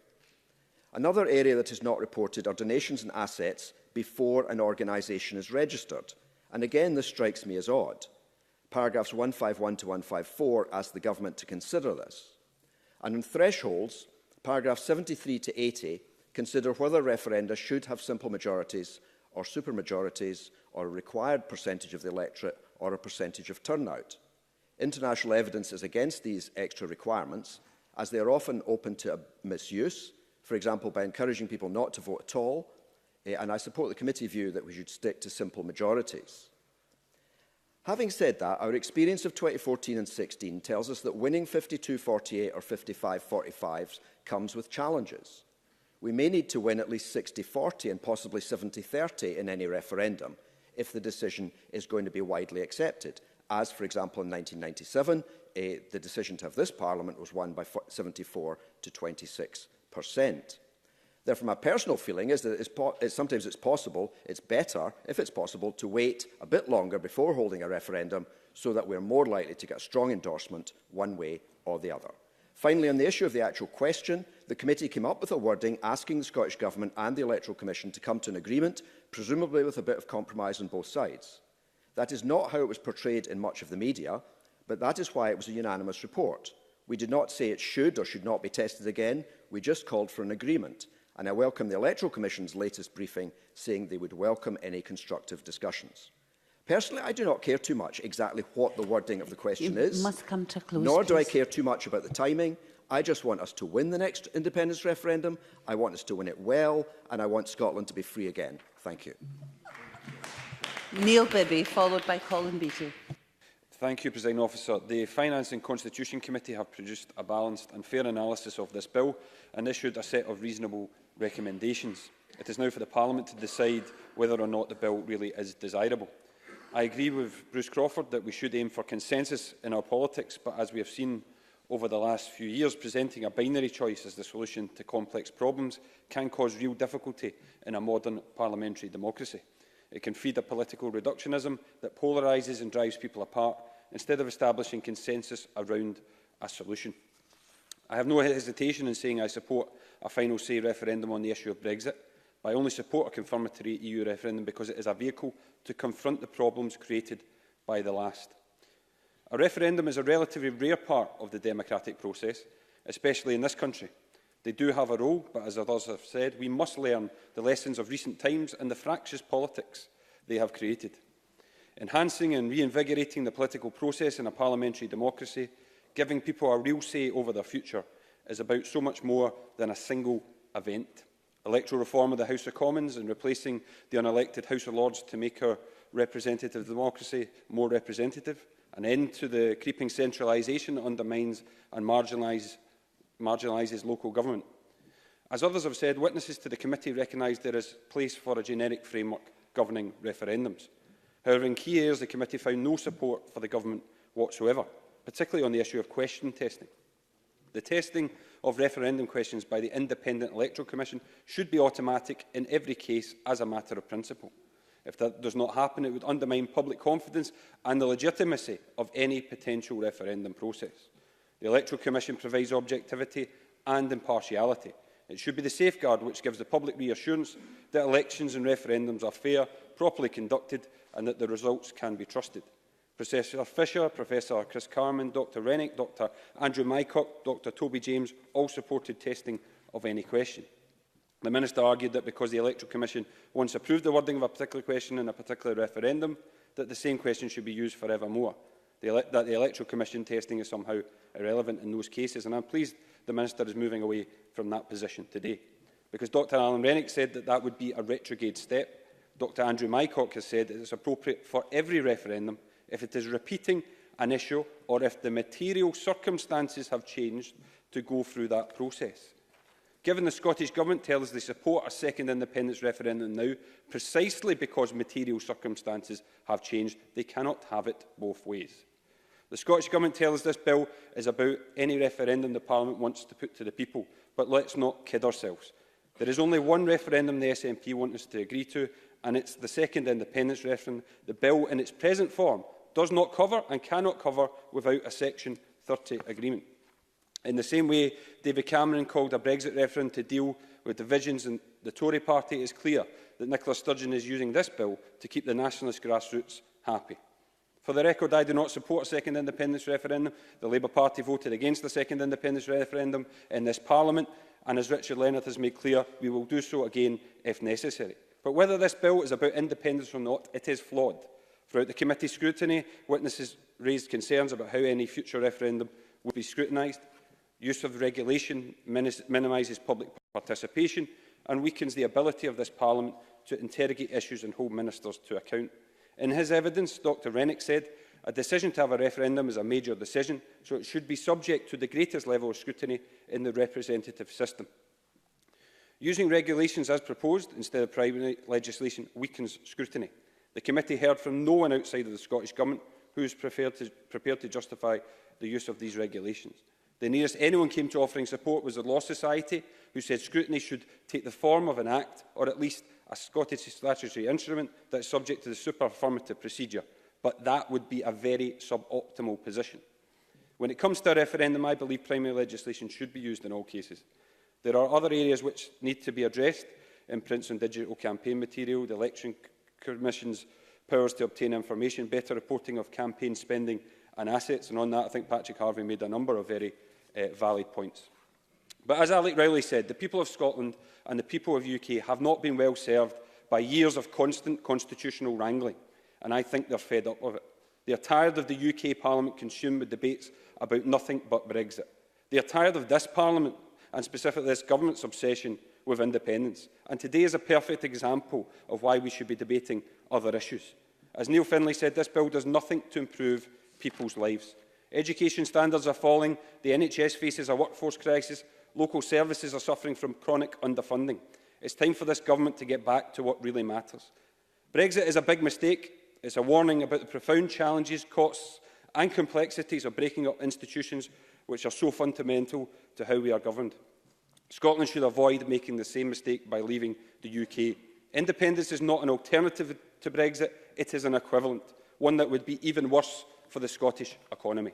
Another area that is not reported are donations and assets before an organisation is registered. And again, this strikes me as odd. Paragraphs 151 to 154 ask the government to consider this. And on thresholds, paragraphs 73 to 80 consider whether referenda should have simple majorities or supermajorities or a required percentage of the electorate or a percentage of turnout. International evidence is against these extra requirements, as they are often open to misuse, for example, by encouraging people not to vote at all, and I support the committee view that we should stick to simple majorities. Having said that, our experience of 2014 and 16 tells us that winning 52-48 or 55-45 comes with challenges. We may need to win at least 60-40 and possibly 70-30 in any referendum if the decision is going to be widely accepted, as, for example, in 1997, the decision to have this Parliament was won by 74 to 26%. Therefore, my personal feeling is that sometimes it's possible, it's better, if it's possible, to wait a bit longer before holding a referendum so that we're more likely to get a strong endorsement one way or the other. Finally, on the issue of the actual question, the committee came up with a wording asking the Scottish Government and the Electoral Commission to come to an agreement, presumably with a bit of compromise on both sides. That is not how it was portrayed in much of the media, but that is why it was a unanimous report. We did not say it should or should not be tested again, we just called for an agreement. And I welcome the Electoral Commission's latest briefing saying they would welcome any constructive discussions. Personally, I do not care too much exactly what the wording of the question is, must come to a close, nor do I please. care too much about the timing. I just want us to win the next independence referendum, I want us to win it well, and I want Scotland to be free again. Thank you. Neil Bibby, followed by Colin Beattie. Thank you, Presiding Officer. The Finance and Constitution Committee have produced a balanced and fair analysis of this bill and issued a set of reasonable recommendations. It is now for the Parliament to decide whether or not the bill really is desirable. I agree with Bruce Crawford that we should aim for consensus in our politics, but as we have seen over the last few years, presenting a binary choice as the solution to complex problems can cause real difficulty in a modern parliamentary democracy. It can feed a political reductionism that polarises and drives people apart, instead of establishing consensus around a solution. I have no hesitation in saying I support a final say referendum on the issue of Brexit, but I only support a confirmatory EU referendum because it is a vehicle to confront the problems created by the last. A referendum is a relatively rare part of the democratic process, especially in this country. They do have a role, but as others have said, we must learn the lessons of recent times and the fractious politics they have created. Enhancing and reinvigorating the political process in a parliamentary democracy, giving people a real say over their future, is about so much more than a single event. Electoral reform of the House of Commons and replacing the unelected House of Lords to make our representative democracy more representative, an end to the creeping centralisation that undermines and marginalises local government. As others have said, witnesses to the committee recognise there is place for a generic framework governing referendums. However, in key areas, the committee found no support for the government whatsoever, particularly on the issue of question testing. The testing of referendum questions by the Independent Electoral Commission should be automatic in every case as a matter of principle. If that does not happen, it would undermine public confidence and the legitimacy of any potential referendum process. The Electoral Commission provides objectivity and impartiality. It should be the safeguard which gives the public reassurance that elections and referendums are fair, properly conducted and that the results can be trusted. Professor Fisher, Professor Chris Carman, Dr Rennick, Dr Andrew Mycock, Dr Toby James all supported testing of any question. The Minister argued that because the Electoral Commission once approved the wording of a particular question in a particular referendum, that the same question should be used forevermore, that the Electoral Commission testing is somehow irrelevant in those cases. And I'm pleased the Minister is moving away from that position today, because Dr Alan Rennick said that that would be a retrograde step. Dr Andrew Mycock has said that it is appropriate for every referendum if it is repeating an issue or if the material circumstances have changed to go through that process. Given the Scottish Government tell us they support a second independence referendum now, precisely because material circumstances have changed, they cannot have it both ways. The Scottish Government tell us this bill is about any referendum the Parliament wants to put to the people, but let's not kid ourselves. There is only one referendum the SNP want us to agree to, and it's the second independence referendum. The bill in its present form does not cover and cannot cover without a Section 30 agreement. In the same way David Cameron called a Brexit referendum to deal with divisions in the Tory party, it is clear that Nicola Sturgeon is using this bill to keep the nationalist grassroots happy. For the record, I do not support a second independence referendum. The Labour Party voted against the second independence referendum in this Parliament, and as Richard Leonard has made clear, we will do so again if necessary. But whether this bill is about independence or not, it is flawed. Throughout the committee scrutiny, witnesses raised concerns about how any future referendum would be scrutinised. Use of regulation minimises public participation and weakens the ability of this Parliament to interrogate issues and hold ministers to account. In his evidence, Dr Rennick said, a decision to have a referendum is a major decision, so it should be subject to the greatest level of scrutiny in the representative system. Using regulations as proposed instead of private legislation weakens scrutiny. The committee heard from no one outside of the Scottish Government who is prepared to justify the use of these regulations. The nearest anyone came to offering support was the Law Society, who said scrutiny should take the form of an act, or at least a Scottish statutory instrument that is subject to the super-affirmative procedure. But that would be a very suboptimal position. When it comes to a referendum, I believe primary legislation should be used in all cases. There are other areas which need to be addressed: imprints on digital campaign material, the Election Commission's powers to obtain information, better reporting of campaign spending and assets. And on that, I think Patrick Harvey made a number of very valid points. But as Alec Rowley said, the people of Scotland and the people of the UK have not been well served by years of constant constitutional wrangling, and I think they're fed up of it. They are tired of the UK Parliament consumed with debates about nothing but Brexit. They are tired of this Parliament, and specifically this government's obsession with independence. And today is a perfect example of why we should be debating other issues. As Neil Findlay said, this bill does nothing to improve people's lives. Education standards are falling, the NHS faces a workforce crisis, local services are suffering from chronic underfunding. It's time for this government to get back to what really matters. Brexit is a big mistake. It's a warning about the profound challenges, costs and complexities of breaking up institutions which are so fundamental to how we are governed. Scotland should avoid making the same mistake by leaving the UK. Independence is not an alternative to Brexit, it is an equivalent, one that would be even worse for the Scottish economy.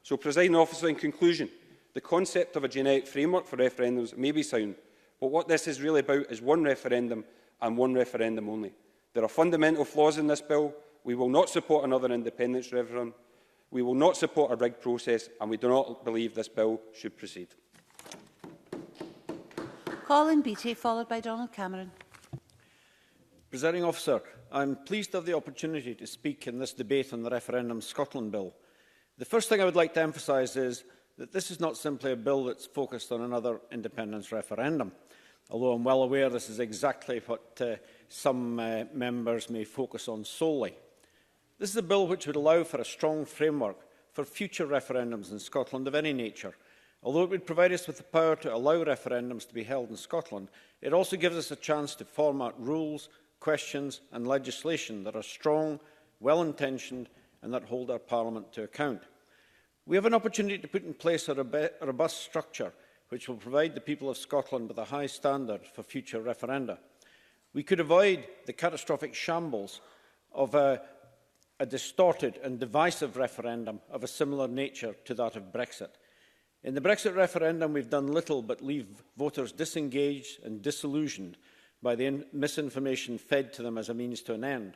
So, Presiding Officer, in conclusion, the concept of a generic framework for referendums may be sound, but what this is really about is one referendum and one referendum only. There are fundamental flaws in this bill. We will not support another independence referendum. We will not support a rigged process, and we do not believe this bill should proceed. Colin Beattie, followed by Donald Cameron. Presiding Officer, I am pleased to have the opportunity to speak in this debate on the Referendum Scotland Bill. The first thing I would like to emphasise is that this is not simply a bill that's focused on another independence referendum, although I'm well aware this is exactly what some members may focus on solely. This is a bill which would allow for a strong framework for future referendums in Scotland of any nature. Although it would provide us with the power to allow referendums to be held in Scotland, it also gives us a chance to format rules, questions and legislation that are strong, well-intentioned and that hold our Parliament to account. We have an opportunity to put in place a robust structure which will provide the people of Scotland with a high standard for future referenda. We could avoid the catastrophic shambles of a distorted and divisive referendum of a similar nature to that of Brexit. In the Brexit referendum, we've done little but leave voters disengaged and disillusioned by the misinformation fed to them as a means to an end.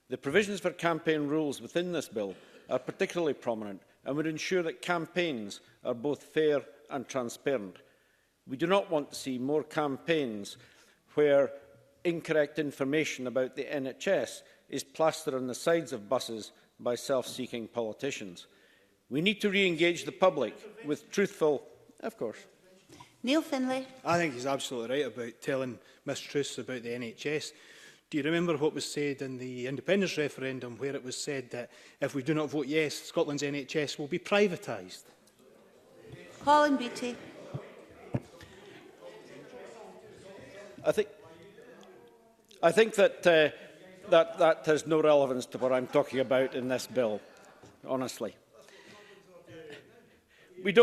The provisions for campaign rules within this bill are particularly prominent and would ensure that campaigns are both fair and transparent. We do not want to see more campaigns where incorrect information about the NHS is plastered on the sides of buses by self-seeking politicians. We need to re-engage the public with truthful... Of course. Neil Findlay. I think he's absolutely right about telling mistruths about the NHS. Do you remember what was said in the independence referendum, where it was said that if we do not vote yes, Scotland's NHS will be privatised? Colin Beattie. I think that that has no relevance to what I'm talking about in this bill, honestly. We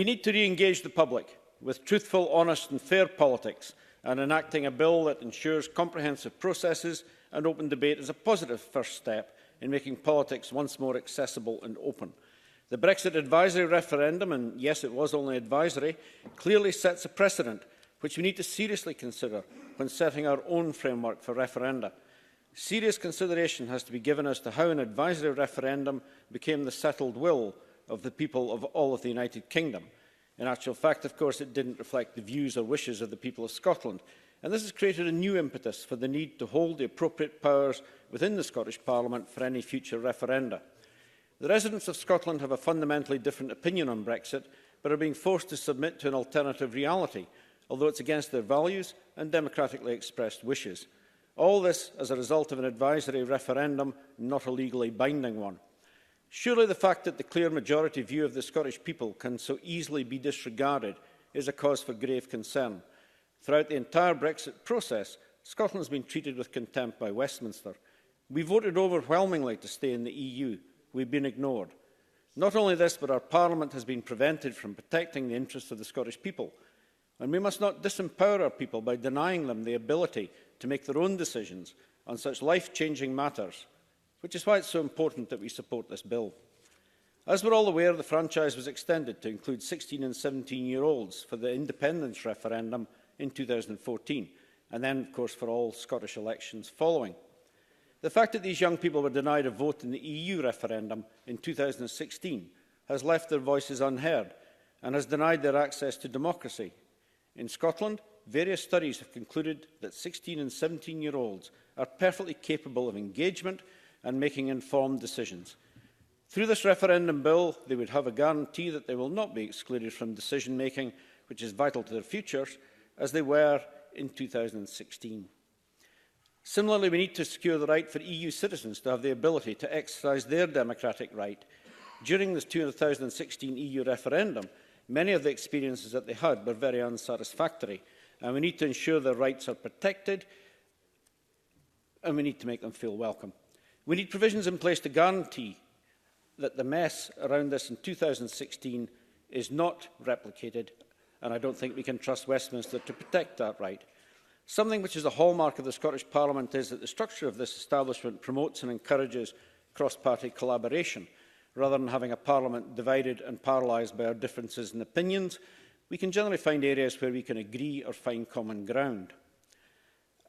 need to re-engage the public with truthful, honest and fair politics, and enacting a bill that ensures comprehensive processes and open debate is a positive first step in making politics once more accessible and open. The Brexit advisory referendum, and yes, it was only advisory, clearly sets a precedent which we need to seriously consider when setting our own framework for referenda. Serious consideration has to be given as to how an advisory referendum became the settled will of the people of all of the United Kingdom. In actual fact, of course, it didn't reflect the views or wishes of the people of Scotland, and this has created a new impetus for the need to hold the appropriate powers within the Scottish Parliament for any future referenda. The residents of Scotland have a fundamentally different opinion on Brexit, but are being forced to submit to an alternative reality, although it's against their values and democratically expressed wishes. All this as a result of an advisory referendum, not a legally binding one. Surely the fact that the clear majority view of the Scottish people can so easily be disregarded is a cause for grave concern. Throughout the entire Brexit process, Scotland has been treated with contempt by Westminster. We voted overwhelmingly to stay in the EU. We've been ignored. Not only this, but our Parliament has been prevented from protecting the interests of the Scottish people. And we must not disempower our people by denying them the ability to make their own decisions on such life-changing matters, which is why it's so important that we support this bill. As we're all aware, the franchise was extended to include 16 and 17-year-olds for the independence referendum in 2014, and then, of course, for all Scottish elections following. The fact that these young people were denied a vote in the EU referendum in 2016 has left their voices unheard and has denied their access to democracy. In Scotland, various studies have concluded that 16 and 17-year-olds are perfectly capable of engagement and making informed decisions. Through this referendum bill, they would have a guarantee that they will not be excluded from decision-making, which is vital to their futures, as they were in 2016. Similarly, we need to secure the right for EU citizens to have the ability to exercise their democratic right. During this 2016 EU referendum, many of the experiences that they had were very unsatisfactory, and we need to ensure their rights are protected, and we need to make them feel welcome. We need provisions in place to guarantee that the mess around this in 2016 is not replicated, and I don't think we can trust Westminster to protect that right. Something which is a hallmark of the Scottish Parliament is that the structure of this establishment promotes and encourages cross-party collaboration. Rather than having a Parliament divided and paralysed by our differences in opinions, we can generally find areas where we can agree or find common ground.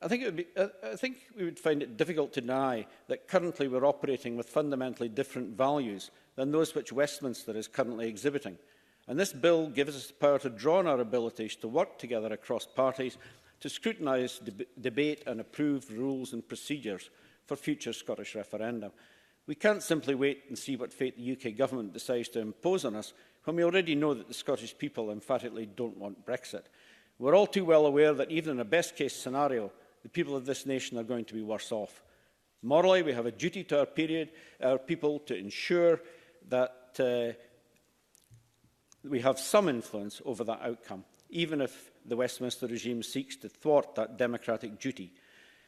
I think we would find it difficult to deny that currently we're operating with fundamentally different values than those which Westminster is currently exhibiting. And this bill gives us the power to draw on our abilities to work together across parties to scrutinise, debate and approve rules and procedures for future Scottish referendum. We can't simply wait and see what fate the UK Government decides to impose on us when we already know that the Scottish people emphatically don't want Brexit. We're all too well aware that even in a best-case scenario, the people of this nation are going to be worse off. Morally, we have a duty to our people to ensure that we have some influence over that outcome, even if the Westminster regime seeks to thwart that democratic duty.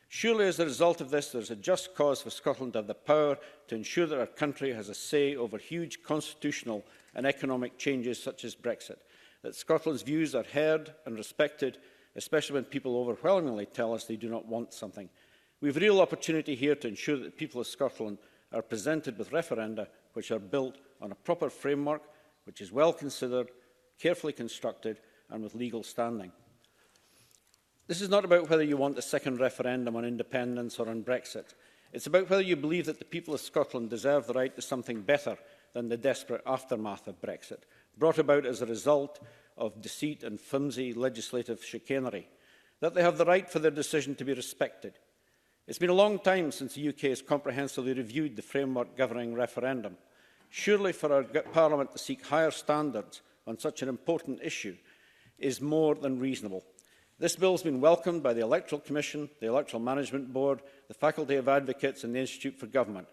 Surely, as a result of this, there is a just cause for Scotland to have the power to ensure that our country has a say over huge constitutional and economic changes such as Brexit, that Scotland's views are heard and respected, especially when people overwhelmingly tell us they do not want something. We have a real opportunity here to ensure that the people of Scotland are presented with referenda which are built on a proper framework, which is well considered, carefully constructed and with legal standing. This is not about whether you want a second referendum on independence or on Brexit. It's about whether you believe that the people of Scotland deserve the right to something better than the desperate aftermath of Brexit, brought about as a result of deceit and flimsy legislative chicanery, that they have the right for their decision to be respected. It's been a long time since the UK has comprehensively reviewed the framework governing referendum. Surely for our Parliament to seek higher standards on such an important issue is more than reasonable. This bill has been welcomed by the Electoral Commission, the Electoral Management Board, the Faculty of Advocates and the Institute for Government.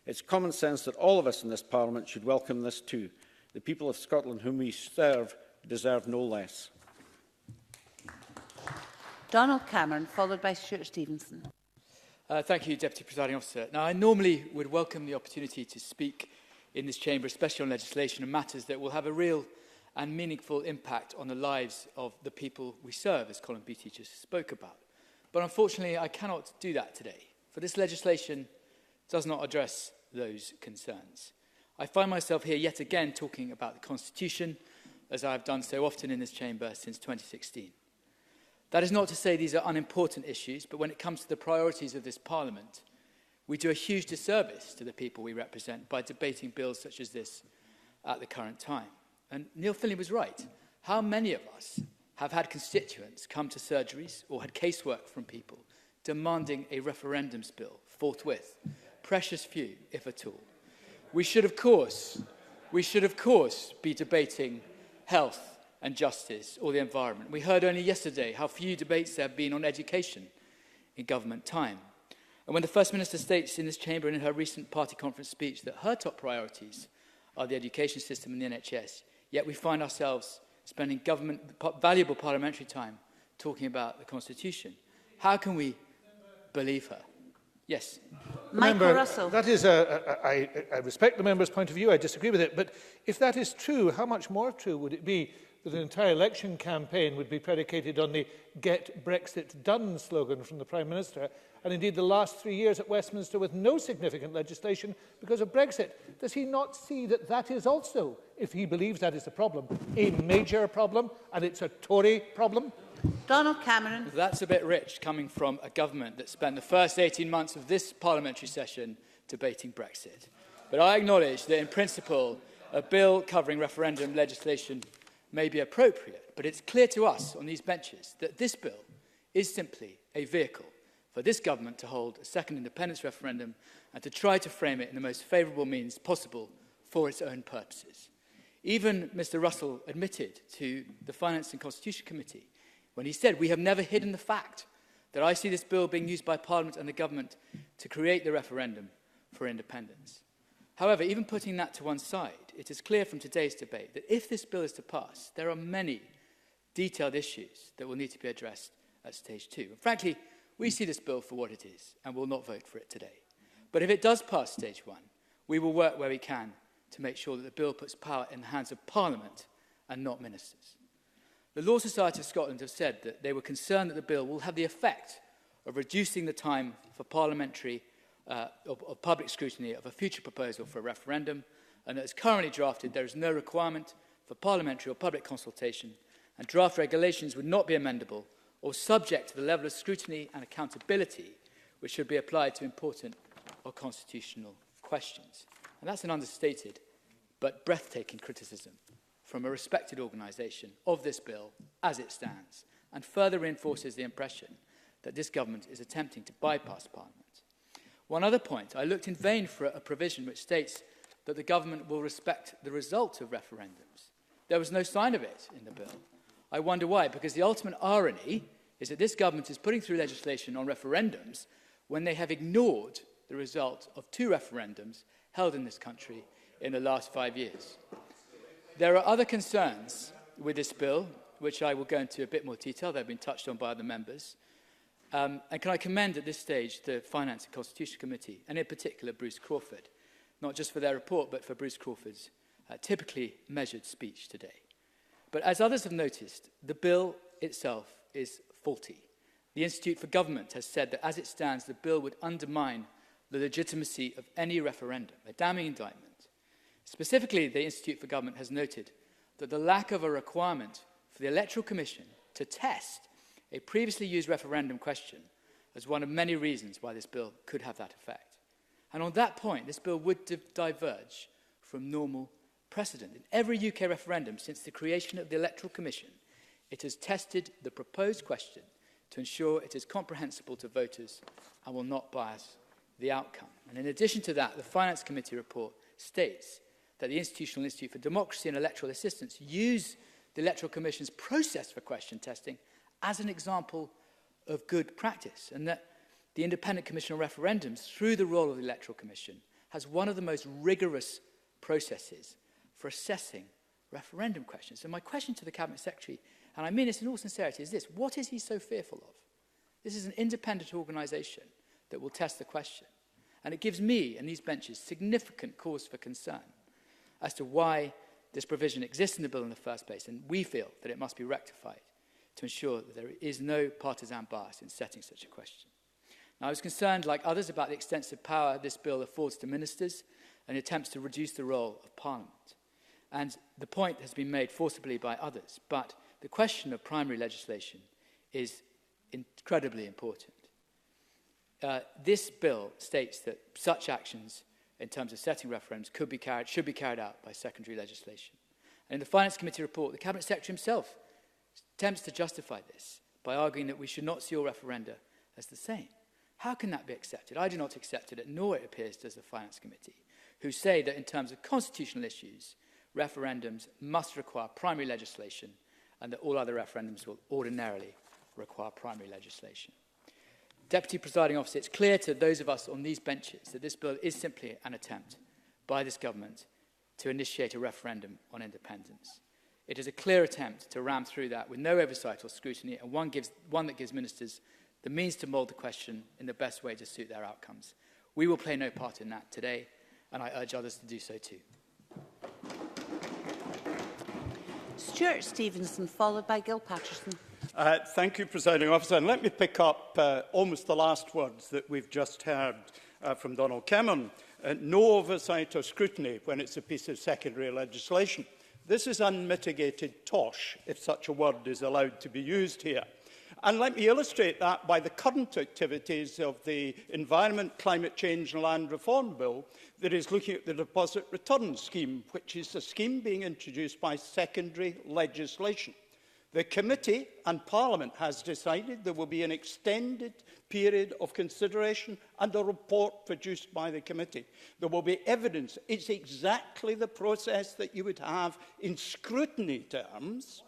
It's common sense that all of us in this Parliament should welcome this too. The people of Scotland whom we serve deserve no less. Donald Cameron, followed by Stuart Stevenson. Thank you, Deputy Presiding Officer. Now, I normally would welcome the opportunity to speak in this chamber, especially on legislation and matters that will have a real and meaningful impact on the lives of the people we serve, as Colin Beattie just spoke about. But unfortunately, I cannot do that today, for this legislation does not address those concerns. I find myself here yet again talking about the Constitution, as I have done so often in this chamber since 2016. That is not to say these are unimportant issues, but when it comes to the priorities of this Parliament, we do a huge disservice to the people we represent by debating bills such as this at the current time. And Neil Finlay was right. How many of us have had constituents come to surgeries or had casework from people demanding a referendums bill forthwith? Precious few, if at all. We should, of course, be debating health and justice or the environment. We heard only yesterday how few debates there have been on education in government time. And when the First Minister states in this chamber and in her recent party conference speech that her top priorities are the education system and the NHS, yet we find ourselves spending valuable parliamentary time talking about the Constitution. How can we believe her? Yes. Michael Russell. That is I respect the member's point of view. I disagree with it. But if that is true, how much more true would it be that an entire election campaign would be predicated on the Get Brexit Done slogan from the Prime Minister, and indeed the last 3 years at Westminster with no significant legislation because of Brexit? Does he not see that that is also, if he believes that is a problem, a major problem, and it's a Tory problem? Donald Cameron. That's a bit rich coming from a government that spent the first 18 months of this parliamentary session debating Brexit. But I acknowledge that in principle, a bill covering referendum legislation may be appropriate, but it's clear to us on these benches that this bill is simply a vehicle for this government to hold a second independence referendum and to try to frame it in the most favourable means possible for its own purposes. Even Mr Russell admitted to the Finance and Constitution Committee when he said, we have never hidden the fact that I see this bill being used by Parliament and the government to create the referendum for independence. However, even putting that to one side, it is clear from today's debate that if this bill is to pass, there are many detailed issues that will need to be addressed at stage 2. And frankly, we see this bill for what it is and will not vote for it today. But if it does pass stage 1, we will work where we can to make sure that the bill puts power in the hands of Parliament and not ministers. The Law Society of Scotland have said that they were concerned that the bill will have the effect of reducing the time for parliamentary of public scrutiny of a future proposal for a referendum, and as currently drafted, there is no requirement for parliamentary or public consultation, and draft regulations would not be amendable or subject to the level of scrutiny and accountability which should be applied to important or constitutional questions. And that's an understated but breathtaking criticism from a respected organisation of this bill as it stands, and further reinforces the impression that this government is attempting to bypass Parliament. One other point, I looked in vain for a provision which states that the government will respect the result of referendums. There was no sign of it in the bill. I wonder why, because the ultimate irony is that this government is putting through legislation on referendums when they have ignored the result of 2 referendums held in this country in the last 5 years. There are other concerns with this bill, which I will go into a bit more detail. They've been touched on by other members. And can I commend at this stage the Finance and Constitution Committee, and in particular Bruce Crawford, not just for their report, but for Bruce Crawford's typically measured speech today. But as others have noticed, the bill itself is faulty. The Institute for Government has said that as it stands, the bill would undermine the legitimacy of any referendum, a damning indictment. Specifically, the Institute for Government has noted that the lack of a requirement for the Electoral Commission to test a previously used referendum question as one of many reasons why this bill could have that effect. And on that point, this bill would diverge from normal precedent. In every UK referendum since the creation of the Electoral Commission, it has tested the proposed question to ensure it is comprehensible to voters and will not bias the outcome. And in addition to that, the Finance Committee report states that the Institutional Institute for Democracy and Electoral Assistance use the Electoral Commission's process for question testing as an example of good practice, and that the Independent Commission on Referendums, through the role of the Electoral Commission, has one of the most rigorous processes for assessing referendum questions. So my question to the Cabinet Secretary, and I mean this in all sincerity, is this: what is he so fearful of? This is an independent organisation that will test the question. And it gives me and these benches significant cause for concern as to why this provision exists in the bill in the first place, and we feel that it must be rectified to ensure that there is no partisan bias in setting such a question. Now, I was concerned, like others, about the extensive power this bill affords to ministers and attempts to reduce the role of Parliament. And the point has been made forcibly by others, but the question of primary legislation is incredibly important. This bill states that such actions in terms of setting referendums should be carried out by secondary legislation. And in the Finance Committee report, the Cabinet Secretary himself attempts to justify this by arguing that we should not see all referenda as the same. How can that be accepted? I do not accept it, nor it appears does the Finance Committee, who say that in terms of constitutional issues, referendums must require primary legislation and that all other referendums will ordinarily require primary legislation. Deputy Presiding Officer, it's clear to those of us on these benches that this bill is simply an attempt by this government to initiate a referendum on independence. It is a clear attempt to ram through that with no oversight or scrutiny, and one that gives ministers the means to mould the question in the best way to suit their outcomes. We will play no part in that today, and I urge others to do so too. Stuart Stevenson, followed by Gil Patterson. Thank you, Presiding Officer. And let me pick up almost the last words that we've just heard from Donald Cameron. No oversight or scrutiny when it's a piece of secondary legislation. This is unmitigated tosh, if such a word is allowed to be used here. And let me illustrate that by the current activities of the Environment, Climate Change and Land Reform Bill that is looking at the deposit return scheme, which is a scheme being introduced by secondary legislation. The committee and Parliament has decided there will be an extended period of consideration and a report produced by the committee. There will be evidence. It's exactly the process that you would have in scrutiny terms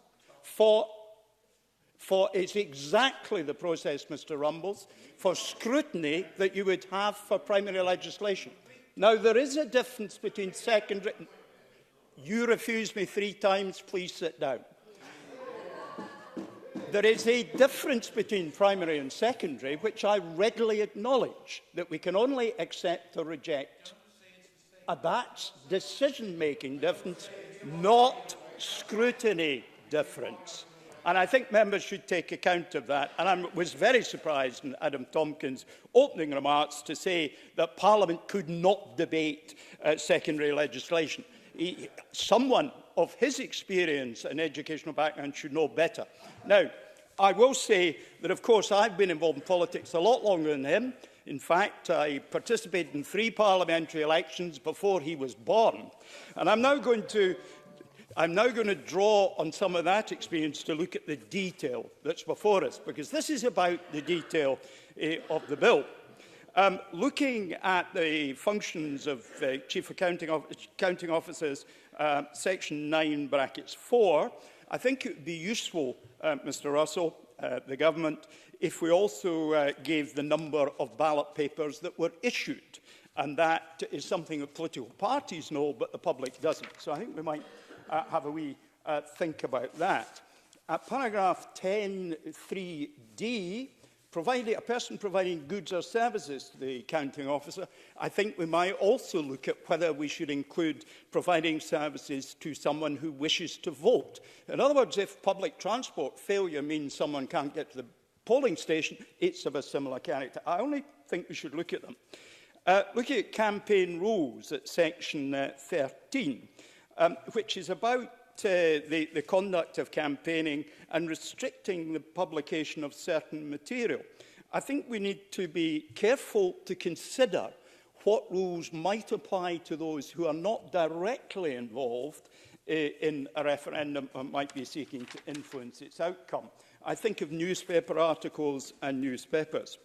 it's exactly the process, Mr Rumbles, for scrutiny that you would have for primary legislation. Now, there is a difference between secondary... You refused me 3 times, please sit down. There is a difference between primary and secondary, which I readily acknowledge, that we can only accept or reject. That's decision-making difference, not scrutiny difference. And I think members should take account of that. And I was very surprised in Adam Tompkins' opening remarks to say that Parliament could not debate secondary legislation. Someone of his experience and educational background should know better. Now, I will say that, of course, I've been involved in politics a lot longer than him. In fact, I participated in 3 parliamentary elections before he was born. And I'm now going to draw on some of that experience to look at the detail that's before us, because this is about the detail of the bill. Looking at the functions of Chief Accounting Officers, Section 9, brackets 4, I think it would be useful, Mr Russell, the Government, if we also gave the number of ballot papers that were issued. And that is something that political parties know, but the public doesn't. So I think we might have a wee think about that. Paragraph 10(3)(d), a person providing goods or services to the accounting officer, I think we might also look at whether we should include providing services to someone who wishes to vote. In other words, if public transport failure means someone can't get to the polling station, it's of a similar character. I only think we should look at them. Looking at campaign rules at section 13, which is about the conduct of campaigning and restricting the publication of certain material. I think we need to be careful to consider what rules might apply to those who are not directly involved in a referendum and might be seeking to influence its outcome. I think of newspaper articles and newspapers.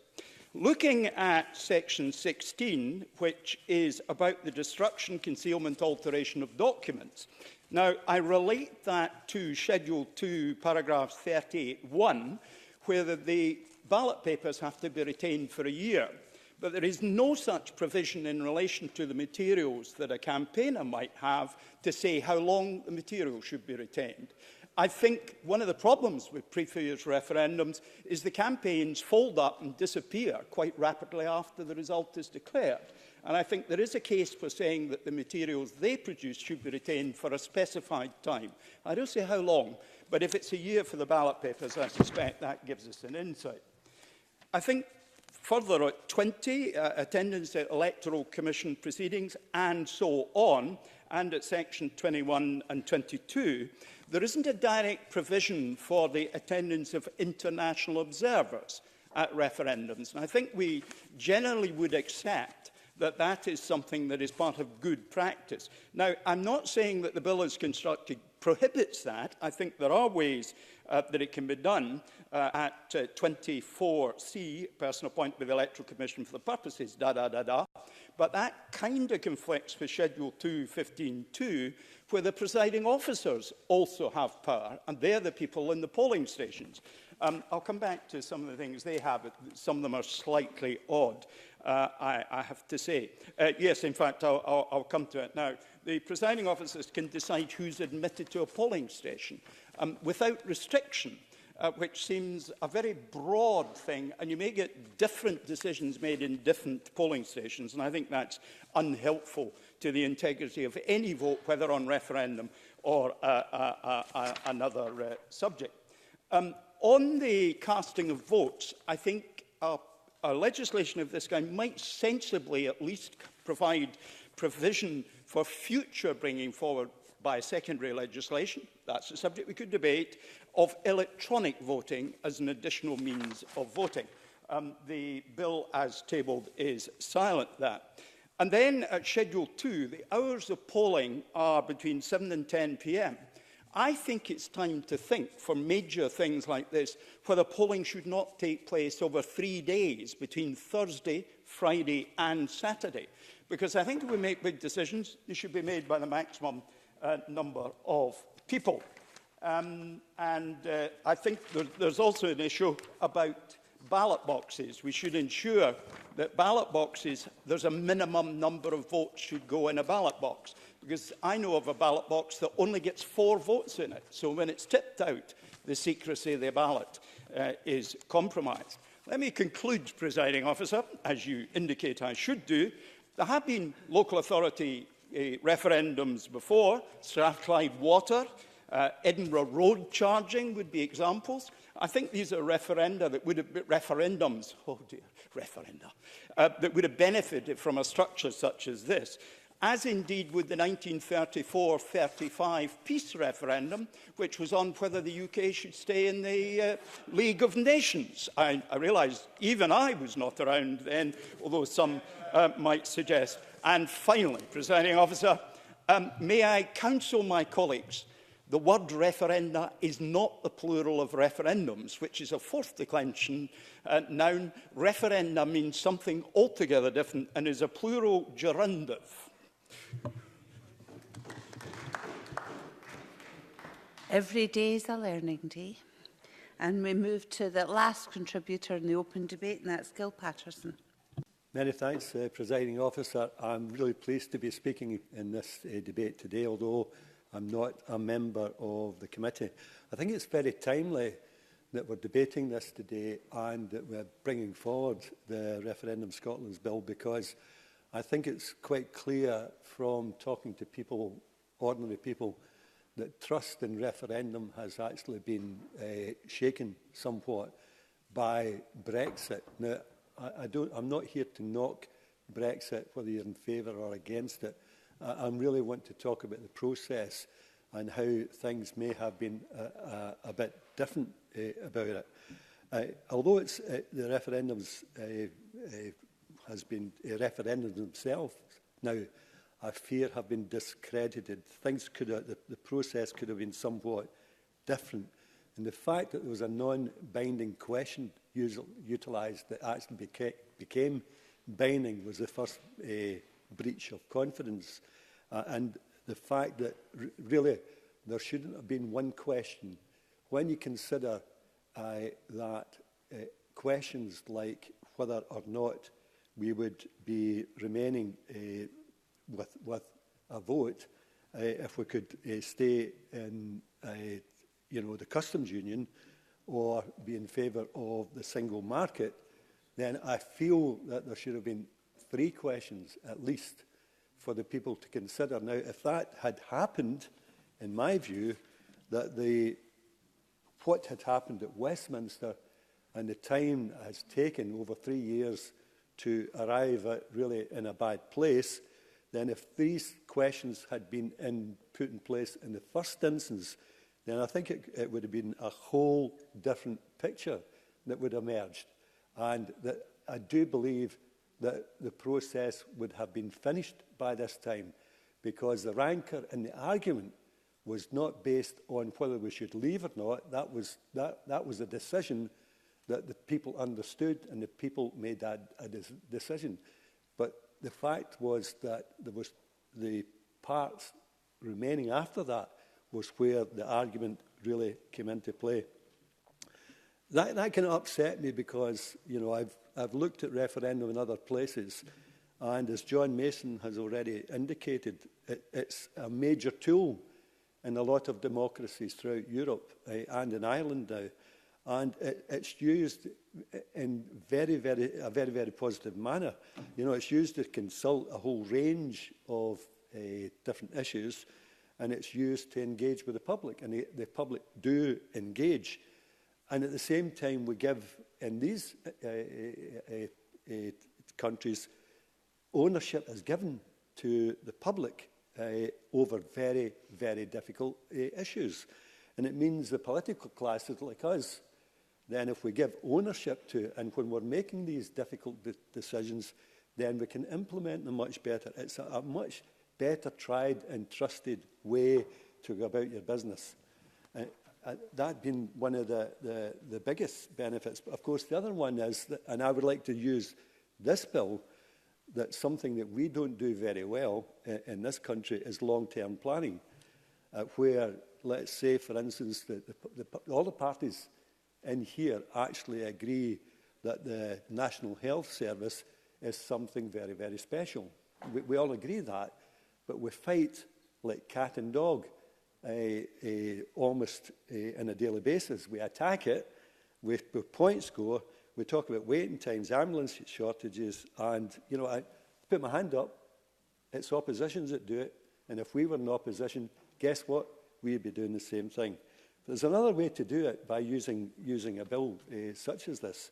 Looking at section 16, which is about the destruction, concealment, alteration of documents. Now, I relate that to Schedule 2, paragraph 38(1), where the ballot papers have to be retained for a year. But there is no such provision in relation to the materials that a campaigner might have to say how long the material should be retained. I think one of the problems with previous referendums is the campaigns fold up and disappear quite rapidly after the result is declared. And I think there is a case for saying that the materials they produce should be retained for a specified time. I don't say how long, but if it's a year for the ballot papers, I suspect that gives us an insight. I think further at 20, attendance at Electoral Commission proceedings and so on, and at section 21 and 22, there isn't a direct provision for the attendance of international observers at referendums. And I think we generally would accept that that is something that is part of good practice. Now, I'm not saying that the bill as constructed prohibits that. I think there are ways that it can be done. At 24C, person appointed by the Electoral Commission for the purposes, But that kind of conflicts with Schedule 2, 15(2), where the presiding officers also have power, and they're the people in the polling stations. I'll come back to some of the things they have. Some of them are slightly odd, I have to say. Yes, in fact, I'll come to it now. The presiding officers can decide who's admitted to a polling station without restriction. Which seems a very broad thing, and you may get different decisions made in different polling stations, and I think that's unhelpful to the integrity of any vote, whether on referendum or another subject. On the casting of votes, I think a legislation of this kind might sensibly at least provide provision for future bringing forward by secondary legislation, that's a subject we could debate, of electronic voting as an additional means of voting. The bill as tabled is silent that. And then at Schedule 2, the hours of polling are between 7 and 10 p.m. I think it's time to think, for major things like this, whether polling should not take place over 3 days between Thursday, Friday and Saturday. Because I think if we make big decisions, they should be made by the maximum number of people. I think there's also an issue about ballot boxes. We should ensure that ballot boxes, there's a minimum number of votes should go in a ballot box. Because I know of a ballot box that only gets 4 votes in it. So when it's tipped out, the secrecy of the ballot is compromised. Let me conclude, Presiding Officer, as you indicate I should do. There have been local authority referendums before, Strathclyde Water, Edinburgh road charging would be examples. I think these are referenda that would have referendums, oh dear, referenda, that would have benefited from a structure such as this. as indeed with the 1934-35 peace referendum, which was on whether the UK should stay in the League of Nations. I realise even I was not around then, although some might suggest. And finally, Presiding Officer, may I counsel my colleagues, the word referenda is not the plural of referendums, which is a fourth declension noun. Referenda means something altogether different and is a plural gerundive. Every day is a learning day. And we move to the last contributor in the open debate, and that's Gil Patterson. Many thanks, Presiding Officer. I'm really pleased to be speaking in this debate today, although I'm not a member of the committee. I think it's very timely that we're debating this today and that we're bringing forward the Referendum Scotland's Bill, because I think it's quite clear from talking to people, ordinary people, that trust in referendum has actually been shaken somewhat by Brexit. Now, I'm not here to knock Brexit, whether you're in favour or against it. I really want to talk about the process and how things may have been a bit different about it. Although it's the referendums has been referendums themselves now, I fear, have been discredited. Things could have, the process could have been somewhat different. And the fact that there was a non-binding question utilised that actually became binding was the first breach of confidence. And the fact that really there shouldn't have been one question. When you consider that questions like whether or not we would be remaining with a vote if we could stay in the customs union or be in favour of the single market, then I feel that there should have been 3 questions at least for the people to consider. Now, if that had happened, in my view, that what had happened at Westminster and the time it has taken over 3 years to arrive at really in a bad place, then if these questions had been put in place in the first instance, then I think it would have been a whole different picture that would have emerged. And that I do believe that the process would have been finished by this time, because the rancour in the argument was not based on whether we should leave or not. That was a decision that the people understood, and the people made a decision. But the fact was that there was the parts remaining after that was where the argument really came into play. That kind of upset me because, I've looked at referendum in other places, and as John Mason has already indicated, it's a major tool in a lot of democracies throughout Europe and in Ireland now. And it's used in a very, very positive manner. It's used to consult a whole range of different issues, and it's used to engage with the public, and the public do engage. And at the same time, we give, in these countries, ownership is given to the public over very, very difficult issues. And it means the political classes like us, then if we give ownership to it, and when we're making these difficult decisions, then we can implement them much better. It's a much better tried and trusted way to go about your business. That being one of the biggest benefits. But of course, the other one is, and I would like to use this bill, that something that we don't do very well in this country is long-term planning, where, let's say, for instance, all the parties in here actually agree that the National Health Service is something very, very special. We all agree that, but we fight like cat and dog almost on a daily basis. We attack it with point score. We talk about waiting times, ambulance shortages, and, I put my hand up, it's oppositions that do it, and if we were in opposition, guess what? We'd be doing the same thing. There's another way to do it by using a bill such as this.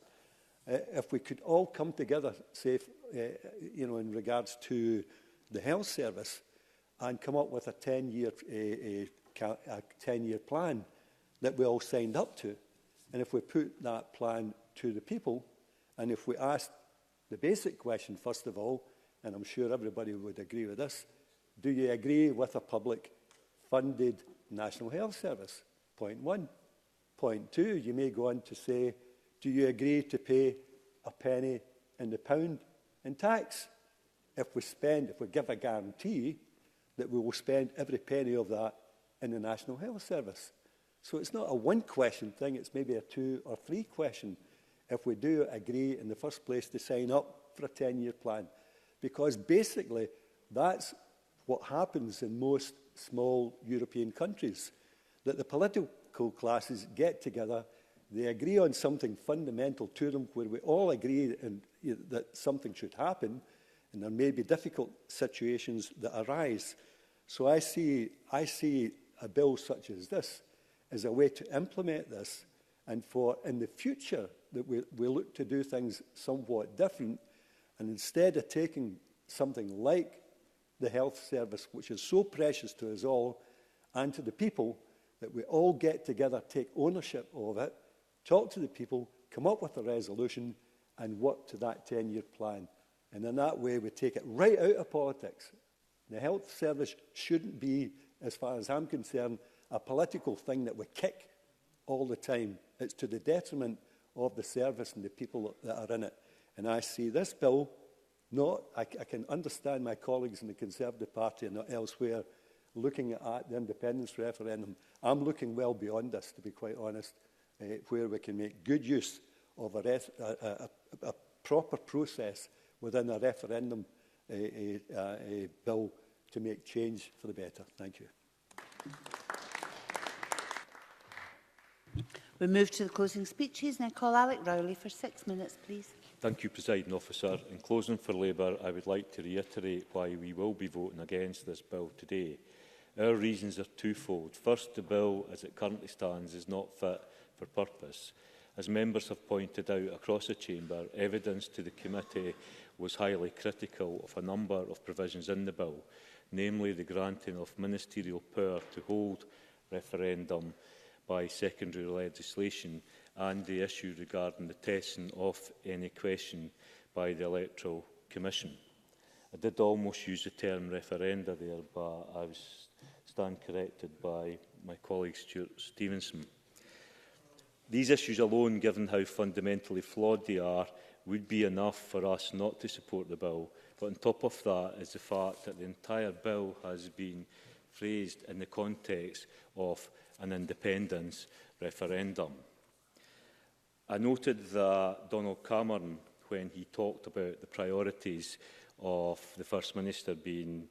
If we could all come together, say, in regards to the health service and come up with a 10-year 10-year plan that we all signed up to. And if we put that plan to the people, and if we ask the basic question, first of all, and I'm sure everybody would agree with this, do you agree with a public-funded National Health Service? Point one. Point two, you may go on to say, do you agree to pay a penny in the pound in tax? If we give a guarantee that we will spend every penny of that in the National Health Service. So it's not a one-question thing, it's maybe a two or three question if we do agree in the first place to sign up for a 10-year plan. Because basically, that's what happens in most small European countries, that the political classes get together, they agree on something fundamental to them where we all agree that something should happen, and there may be difficult situations that arise. So I see a bill such as this as a way to implement this, and for in the future that we look to do things somewhat different, and instead of taking something like the health service, which is so precious to us all and to the people, that we all get together, take ownership of it, talk to the people, come up with a resolution and work to that 10-year plan. And in that way, we take it right out of politics. The health service shouldn't be, as far as I'm concerned, a political thing that we kick all the time. It's to the detriment of the service and the people that are in it. And I see this bill, I can understand my colleagues in the Conservative Party and elsewhere looking at the independence referendum. I'm looking well beyond this, to be quite honest, where we can make good use of a proper process within a referendum bill to make change for the better. Thank you. We move to the closing speeches and I call Alec Rowley for 6 minutes, please. Thank you, Presiding Officer. In closing for Labour, I would like to reiterate why we will be voting against this bill today. Our reasons are twofold. First, the bill, as it currently stands, is not fit for purpose. As members have pointed out across the chamber, evidence to the committee was highly critical of a number of provisions in the bill, namely the granting of ministerial power to hold referendum by secondary legislation and the issue regarding the testing of any question by the Electoral Commission. I did almost use the term referenda there, but I was stand corrected by my colleague Stuart Stevenson. These issues alone, given how fundamentally flawed they are, would be enough for us not to support the bill. But on top of that is the fact that the entire bill has been phrased in the context of an independence referendum. I noted that Donald Cameron, when he talked about the priorities of the First Minister being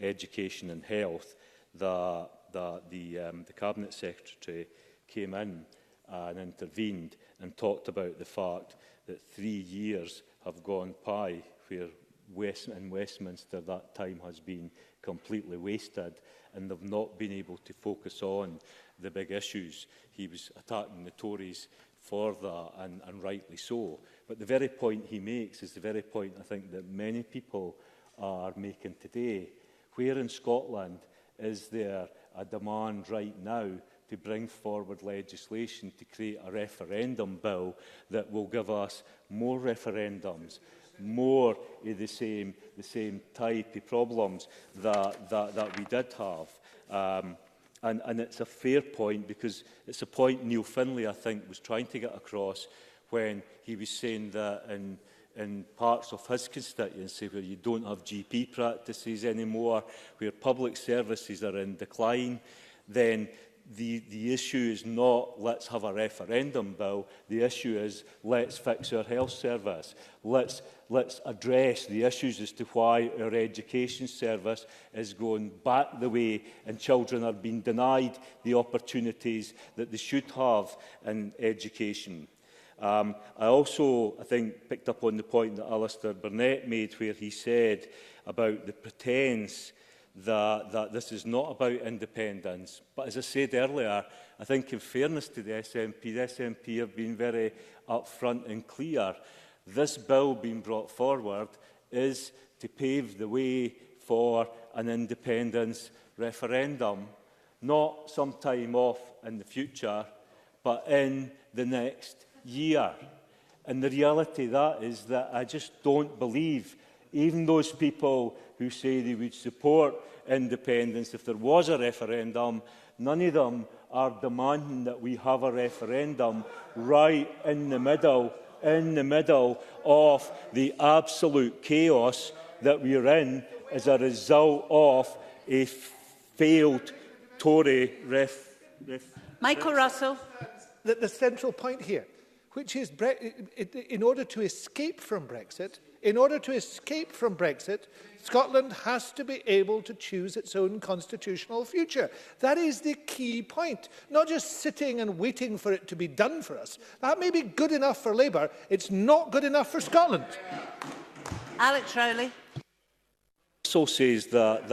education and health, that the Cabinet Secretary came in and intervened and talked about the fact that 3 years have gone by where in Westminster that time has been completely wasted and they've not been able to focus on the big issues. He was attacking the Tories for that, and rightly so. But the very point he makes is the very point I think that many people are making today. Where in Scotland is there a demand right now to bring forward legislation to create a referendum bill that will give us more referendums, more of the same type of problems that we did have? And it's a fair point, because it's a point Neil Findlay, I think, was trying to get across when he was saying that in parts of his constituency where you don't have GP practices anymore, where public services are in decline, then the issue is not let's have a referendum bill. The issue is let's fix our health service. Let's address the issues as to why our education service is going back the way and children are being denied the opportunities that they should have in education. I also, I think, picked up on the point that Alistair Burnett made, where he said about the pretense that this is not about independence. But as I said earlier, I think in fairness to the SNP have been very upfront and clear. This bill being brought forward is to pave the way for an independence referendum, not some time off in the future, but in the next year. And the reality of that is that I just don't believe, even those people who say they would support independence if there was a referendum, none of them are demanding that we have a referendum right in the middle of the absolute chaos that we are in as a result of a failed Tory Michael Russell. The central point here, which is in order to escape from Brexit, Scotland has to be able to choose its own constitutional future. That is the key point. Not just sitting and waiting for it to be done for us. That may be good enough for Labour. It's not good enough for Scotland. Alex Rowley. Also says that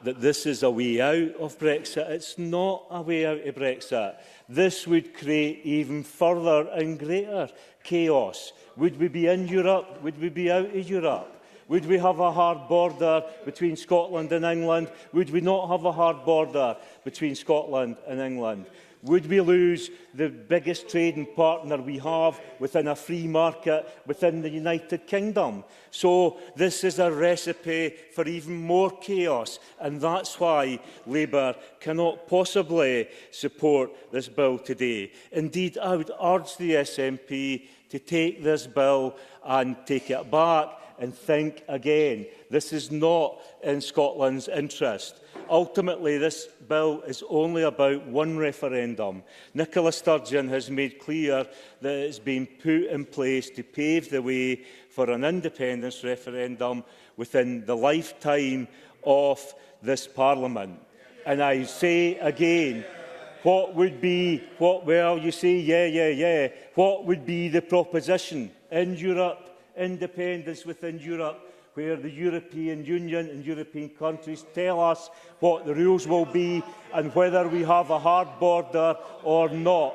this is a way out of Brexit. It's not a way out of Brexit. This would create even further and greater chaos. Would we be in Europe? Would we be out of Europe? Would we have a hard border between Scotland and England? Would we not have a hard border between Scotland and England? Would we lose the biggest trading partner we have within a free market within the United Kingdom? So this is a recipe for even more chaos, and that's why Labour cannot possibly support this bill today. Indeed, I would urge the SNP to take this bill and take it back and think again. This is not in Scotland's interest. Ultimately, this bill is only about one referendum. Nicola Sturgeon has made clear that it has been put in place to pave the way for an independence referendum within the lifetime of this Parliament. And I say again, what would be, well, you say, yeah. What would be the proposition in Europe, independence within Europe, where the European Union and European countries tell us what the rules will be and whether we have a hard border or not.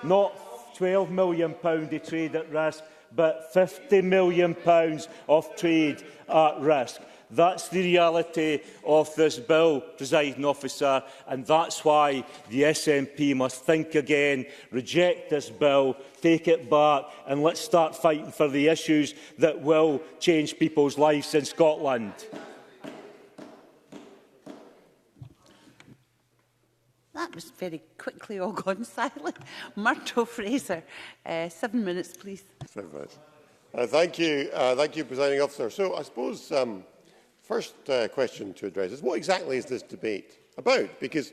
Not £12 million of trade at risk, but £50 million of trade at risk. That's the reality of this bill, Presiding Officer, and that's why the SNP must think again, reject this bill, take it back, and let's start fighting for the issues that will change people's lives in Scotland. That was very quickly all gone silent. Murdo Fraser, 7 minutes, please. Thank you, Presiding Officer. So I suppose first question to address is what exactly is this debate about? Because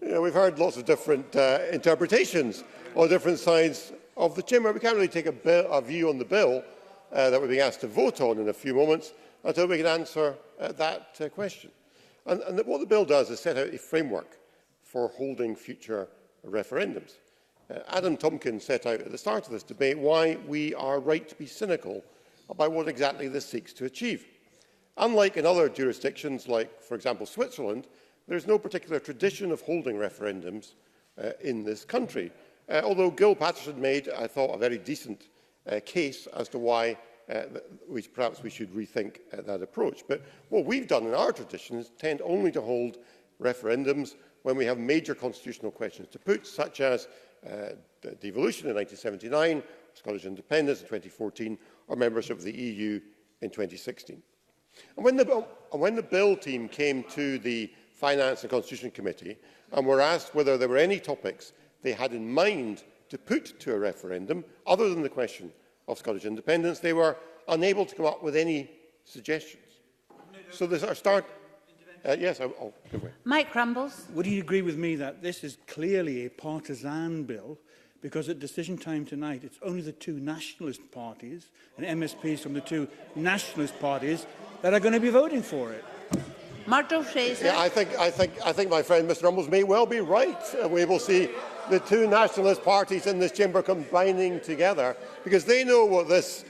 we've heard lots of different interpretations on different sides of the chamber. We can't really take a view on the bill that we're being asked to vote on in a few moments until we can answer that question. And what the bill does is set out a framework for holding future referendums. Adam Tompkins set out at the start of this debate why we are right to be cynical about what exactly this seeks to achieve. Unlike in other jurisdictions, like, for example, Switzerland, there is no particular tradition of holding referendums in this country, although Gil Patterson made, I thought, a very decent case as to why perhaps we should rethink that approach. But what we've done in our tradition is tend only to hold referendums when we have major constitutional questions to put, such as devolution in 1979, Scottish independence in 2014, or membership of the EU in 2016. And when the bill team came to the Finance and Constitution Committee and were asked whether there were any topics they had in mind to put to a referendum, other than the question of Scottish independence, they were unable to come up with any suggestions. So this our start. Yes, I'll give way. Mike Rumbles. Would you agree with me that this is clearly a partisan bill? Because at decision time tonight, it's only the two nationalist parties and MSPs from the two nationalist parties that are going to be voting for it. Murdo Fraser. Yeah, I think my friend Mr Rumbles may well be right. We will see the two nationalist parties in this chamber combining together because they know what this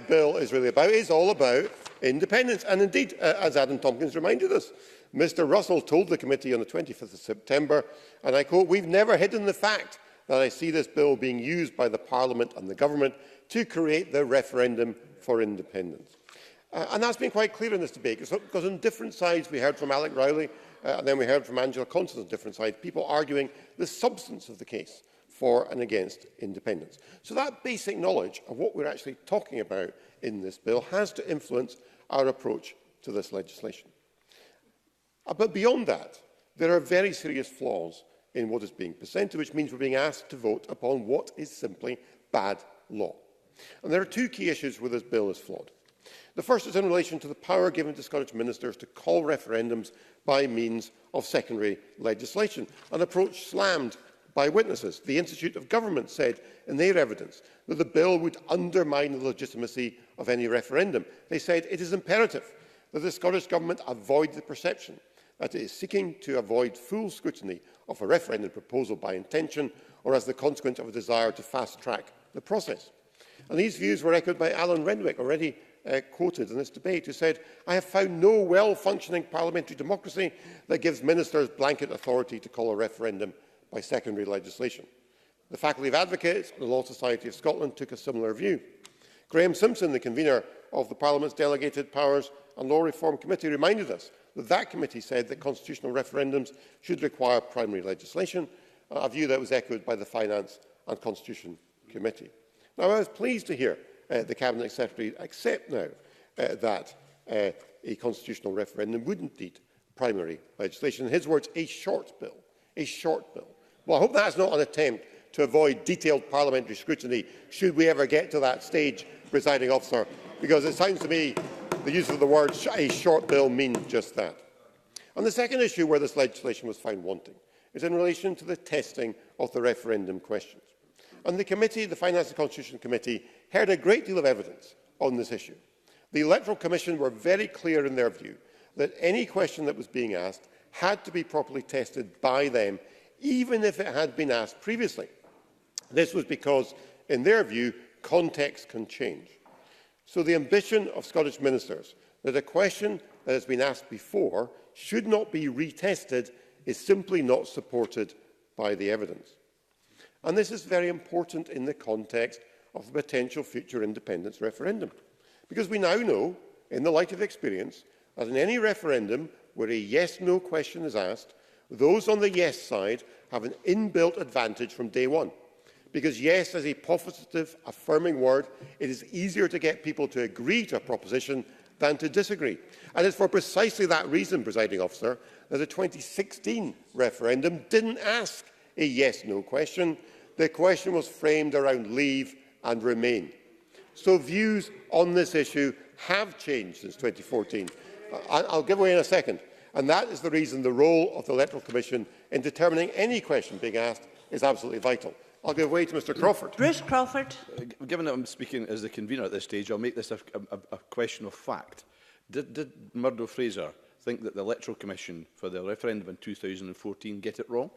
bill is really about. It's all about independence. And indeed, as Adam Tompkins reminded us, Mr Russell told the committee on the 25th of September, and I quote, "We've never hidden the fact that I see this bill being used by the Parliament and the Government to create the referendum for independence." And that's been quite clear in this debate, because on different sides we heard from Alec Rowley, and then we heard from Angela Constance on different sides, people arguing the substance of the case for and against independence. So that basic knowledge of what we're actually talking about in this bill has to influence our approach to this legislation. But beyond that, there are very serious flaws in what is being presented, which means we're being asked to vote upon what is simply bad law. And there are two key issues where this bill is flawed. The first is in relation to the power given to Scottish ministers to call referendums by means of secondary legislation, an approach slammed by witnesses. The Institute of Government said in their evidence that the bill would undermine the legitimacy of any referendum. They said it is imperative that the Scottish Government avoid the perception that it is seeking to avoid full scrutiny of a referendum proposal by intention or as the consequence of a desire to fast-track the process. And these views were echoed by Alan Renwick, already quoted in this debate, who said, "I have found no well-functioning parliamentary democracy that gives ministers blanket authority to call a referendum by secondary legislation." The Faculty of Advocates and the Law Society of Scotland took a similar view. Graham Simpson, the convener of the Parliament's Delegated Powers and Law Reform Committee, reminded us that that committee said that constitutional referendums should require primary legislation, a view that was echoed by the Finance and Constitution Committee. Now, I was pleased to hear the Cabinet Secretary accept now that a constitutional referendum would indeed primary legislation. In his words, a short bill. A short bill. Well, I hope that's not an attempt to avoid detailed parliamentary scrutiny should we ever get to that stage, presiding officer, because it sounds to me the use of the word a short bill means just that. And the second issue where this legislation was found wanting is in relation to the testing of the referendum questions. And the committee, the Finance and Constitution Committee, heard a great deal of evidence on this issue. The Electoral Commission were very clear in their view that any question that was being asked had to be properly tested by them, even if it had been asked previously. This was because, in their view, context can change. So the ambition of Scottish ministers that a question that has been asked before should not be retested is simply not supported by the evidence. And this is very important in the context of the potential future independence referendum, because we now know, in the light of experience, that in any referendum where a yes-no question is asked, those on the yes side have an inbuilt advantage from day one. Because yes is a positive, affirming word, it is easier to get people to agree to a proposition than to disagree. And it's for precisely that reason, presiding officer, that the 2016 referendum didn't ask a yes-no question. The question was framed around leave and remain. So views on this issue have changed since 2014. I'll give away in a second. And that is the reason the role of the Electoral Commission in determining any question being asked is absolutely vital. I'll give way to Mr Crawford. Bruce Crawford. Given that I'm speaking as the convener at this stage, I'll make this a question of fact. Did Murdo Fraser think that the Electoral Commission for the referendum in 2014 get it wrong?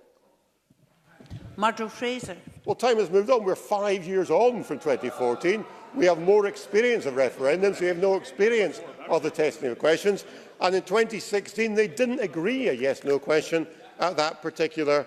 Murdo Fraser. Well, time has moved on. We're 5 years on from 2014. We have more experience of referendums. We have no experience of the testing of questions. And in 2016, they didn't agree a yes-no question at that particular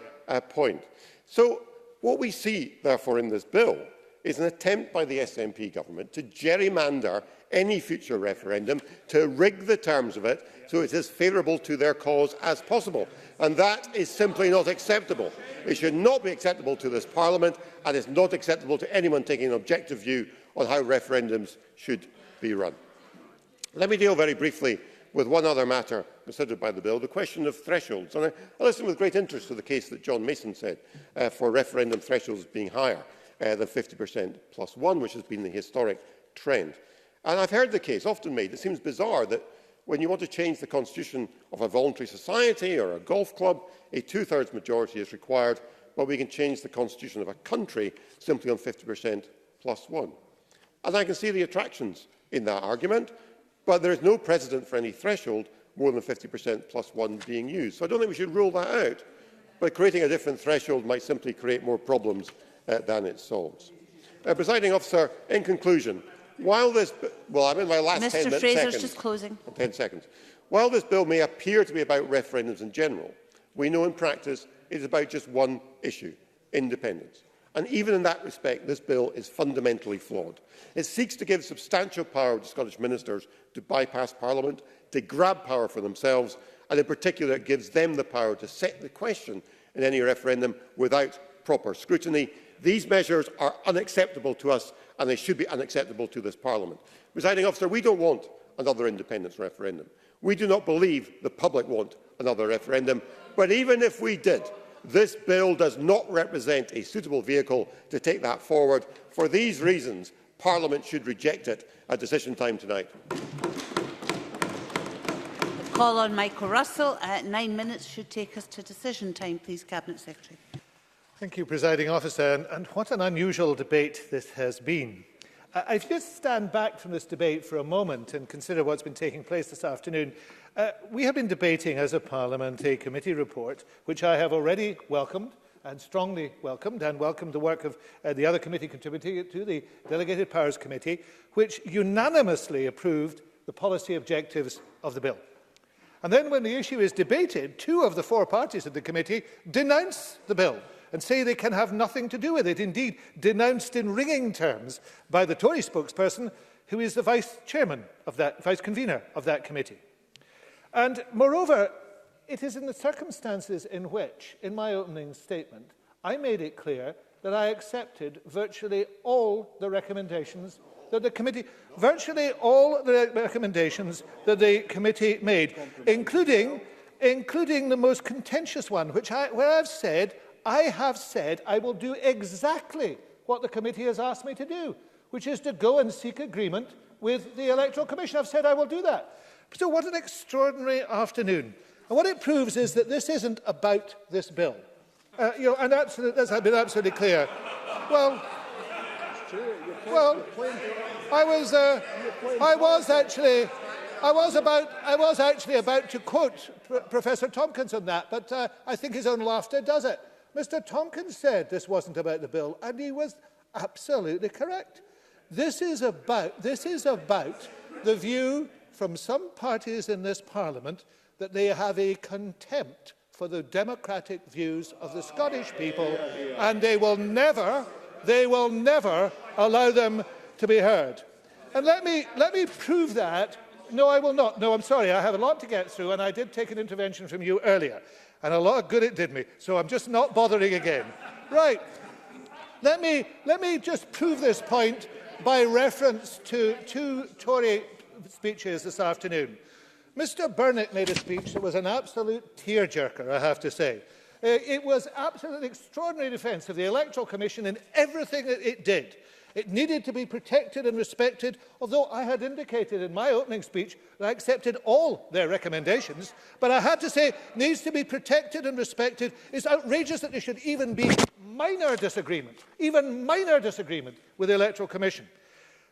point. So what we see, therefore, in this bill is an attempt by the SNP government to gerrymander any future referendum, to rig the terms of it so it is as favourable to their cause as possible. And that is simply not acceptable. It should not be acceptable to this Parliament, and it's not acceptable to anyone taking an objective view on how referendums should be run. Let me deal very briefly with one other matter considered by the bill, the question of thresholds. And I listened with great interest to the case that John Mason said for referendum thresholds being higher than 50% plus one, which has been the historic trend. And I've heard the case often made. It seems bizarre that when you want to change the constitution of a voluntary society or a golf club, a two-thirds majority is required, but we can change the constitution of a country simply on 50% plus one. And I can see the attractions in that argument, but there is no precedent for any threshold more than 50% plus one being used. So I don't think we should rule that out, but creating a different threshold might simply create more problems than it solves. Presiding officer, in conclusion, while this... Well, I'm in my last Mr. 10 Fraser's seconds. just closing. 10 seconds. While this bill may appear to be about referendums in general, we know in practice it is about just one issue, independence. And even in that respect, this bill is fundamentally flawed. It seeks to give substantial power to Scottish ministers to bypass Parliament, to grab power for themselves, and in particular it gives them the power to set the question in any referendum without proper scrutiny. These measures are unacceptable to us, and they should be unacceptable to this Parliament. Presiding Officer, we don't want another independence referendum. We do not believe the public want another referendum. But even if we did, this bill does not represent a suitable vehicle to take that forward. For these reasons, Parliament should reject it at decision time tonight. Call on Michael Russell. 9 minutes should take us to decision time, please, Cabinet Secretary. Thank you, Presiding Officer. And what an unusual debate this has been. If you just stand back from this debate for a moment and consider what's been taking place this afternoon, we have been debating as a Parliament a committee report, which I have already welcomed and strongly welcomed, and welcomed the work of the other committee contributing to the Delegated Powers Committee, which unanimously approved the policy objectives of the bill. And then when the issue is debated, 2 of the 4 parties of the committee denounce the bill and say they can have nothing to do with it, indeed denounced in ringing terms by the Tory spokesperson, who is the vice convener of that committee. And moreover, it is in the circumstances in which, in my opening statement, I made it clear that I accepted virtually all the recommendations that the committee, made, including the most contentious one, where I have said I will do exactly what the committee has asked me to do, which is to go and seek agreement with the Electoral Commission. I've said I will do that. So what an extraordinary afternoon. And what it proves is that this isn't about this bill. And that's been absolutely clear. Well, I was actually about to quote Professor Tompkins on that, but I think his own laughter does it. Mr. Tompkins said this wasn't about the bill, and he was absolutely correct. This is about the view from some parties in this Parliament that they have a contempt for the democratic views of the Scottish people, and they will never allow them to be heard. And let me prove that. No, I will not. No, I'm sorry. I have a lot to get through, and I did take an intervention from you earlier, and a lot of good it did me. So I'm just not bothering again. Right. Let me just prove this point by reference to 2 Tory speeches this afternoon. Mr. Burnett made a speech that was an absolute tearjerker, I have to say. It was absolutely extraordinary defence of the Electoral Commission in everything that it did. It needed to be protected and respected, although I had indicated in my opening speech that I accepted all their recommendations. But I had to say it needs to be protected and respected. It's outrageous that there should even be minor disagreement with the Electoral Commission.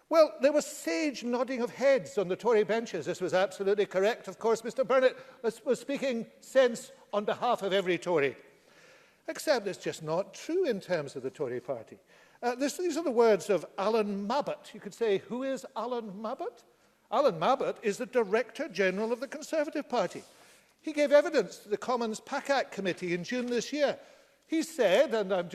Well, there was sage nodding of heads on the Tory benches. This was absolutely correct. Of course, Mr. Burnett was speaking sense on behalf of every Tory. Except it's just not true in terms of the Tory party. These are the words of Alan Mabbutt. You could say, who is Alan Mabbutt? Alan Mabbutt is the Director General of the Conservative Party. He gave evidence to the Commons PACAC Committee in June this year. He said, and I'm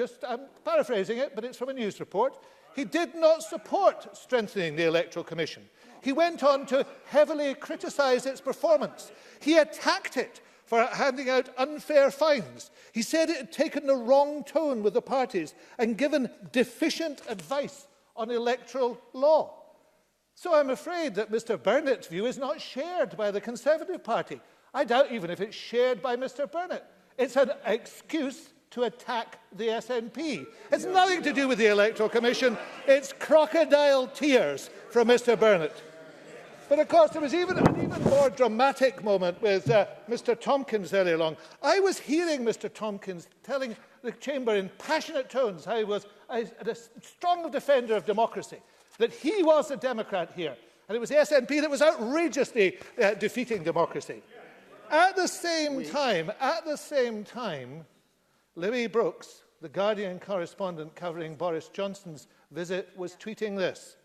paraphrasing it, but it's from a news report, he did not support strengthening the Electoral Commission. He went on to heavily criticise its performance. He attacked it for handing out unfair fines. He said it had taken the wrong tone with the parties and given deficient advice on electoral law. So I'm afraid that Mr. Burnett's view is not shared by the Conservative Party. I doubt even if it's shared by Mr. Burnett. It's an excuse to attack the SNP. It's nothing to do with the Electoral Commission. It's crocodile tears from Mr. Burnett. But of course, there was even an even more dramatic moment with Mr. Tompkins earlier on. I was hearing Mr. Tompkins telling the Chamber in passionate tones how he was a strong defender of democracy, that he was a Democrat here, and it was the SNP that was outrageously defeating democracy. At the same time, Louis Brooks, the Guardian correspondent covering Boris Johnson's visit, was tweeting this.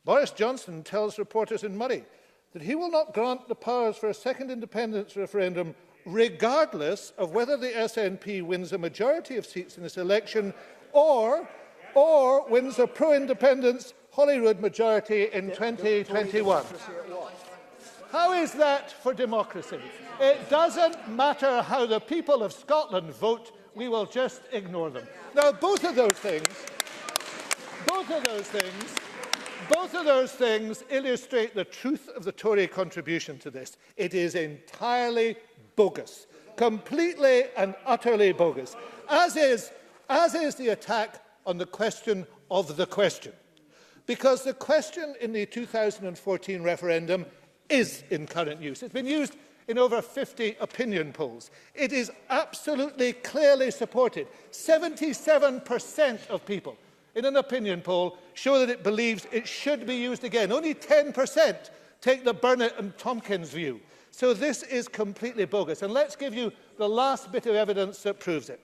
Boris Johnson tells reporters in Murray that he will not grant the powers for a second independence referendum regardless of whether the SNP wins a majority of seats in this election or wins a pro-independence Holyrood majority in 2021. How is that for democracy? It doesn't matter how the people of Scotland vote, we will just ignore them. Now, both of those things illustrate the truth of the Tory contribution to this. It is entirely bogus, completely and utterly bogus, as is the attack on the question of the question. Because the question in the 2014 referendum is in current use. It's been used in over 50 opinion polls. It is absolutely clearly supported. 77% of people in an opinion poll show that it believes it should be used again. Only 10% take the Burnett and Tompkins view. So this is completely bogus. And let's give you the last bit of evidence that proves it.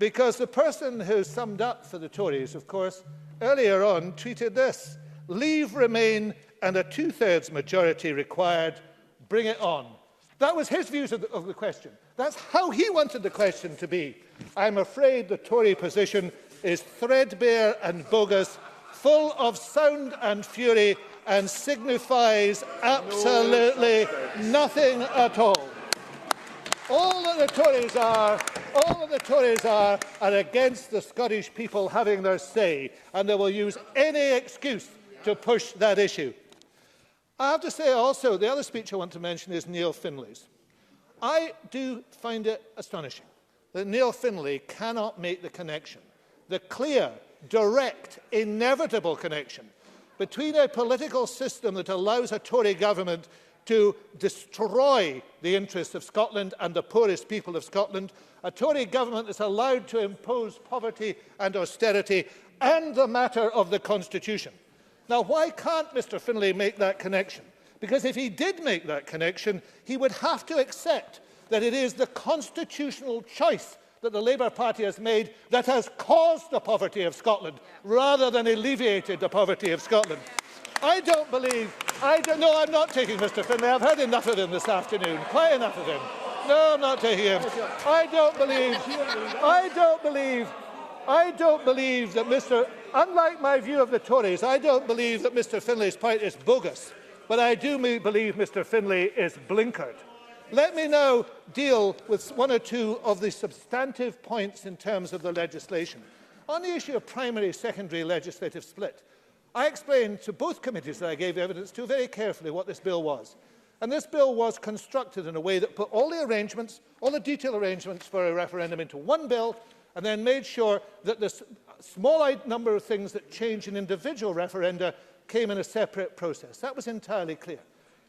Because the person who summed up for the Tories, of course, earlier on tweeted this: "Leave Remain and a two-thirds majority required. Bring it on." That was his views of the question. That's how he wanted the question to be. I'm afraid the Tory position is threadbare and bogus, full of sound and fury, and signifies absolutely nothing at all. All that the Tories are against the Scottish people having their say, and they will use any excuse to push that issue. I have to say also, the other speech I want to mention is Neil Findlay's. I do find it astonishing that Neil Findlay cannot make the connection, the clear, direct, inevitable connection between a political system that allows a Tory government to destroy the interests of Scotland and the poorest people of Scotland, a Tory government that's allowed to impose poverty and austerity, and the matter of the Constitution. Now, why can't Mr Findlay make that connection? Because if he did make that connection, he would have to accept that it is the constitutional choice that the Labour Party has made that has caused the poverty of Scotland, rather than alleviated the poverty of Scotland. I'm not taking Mr Findlay. I've heard enough of him this afternoon. Quite enough of him. No, I'm not taking him. I don't believe that unlike my view of the Tories, I don't believe that Mr Findlay's point is bogus, but I do believe Mr Findlay is blinkered. Let me now deal with one or two of the substantive points in terms of the legislation. On the issue of primary-secondary legislative split, I explained to both committees that I gave evidence to very carefully what this bill was. And this bill was constructed in a way that put all the detailed arrangements for a referendum into one bill, and then made sure that the small number of things that change in individual referenda came in a separate process. That was entirely clear.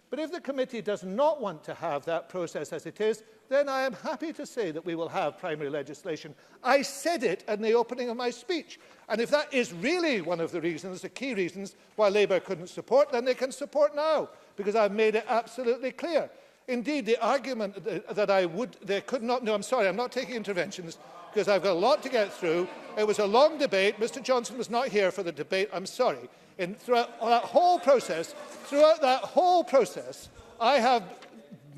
But if the committee does not want to have that process as it is, then I am happy to say that we will have primary legislation. I said it in the opening of my speech. And if that is really one of the reasons, the key reasons why Labour couldn't support, then they can support now, because I've made it absolutely clear. Indeed, the argument that they could not... No, I'm sorry, I'm not taking interventions, because I've got a lot to get through. It was a long debate. Mr Johnson was not here for the debate. I'm sorry. Throughout that whole process, I have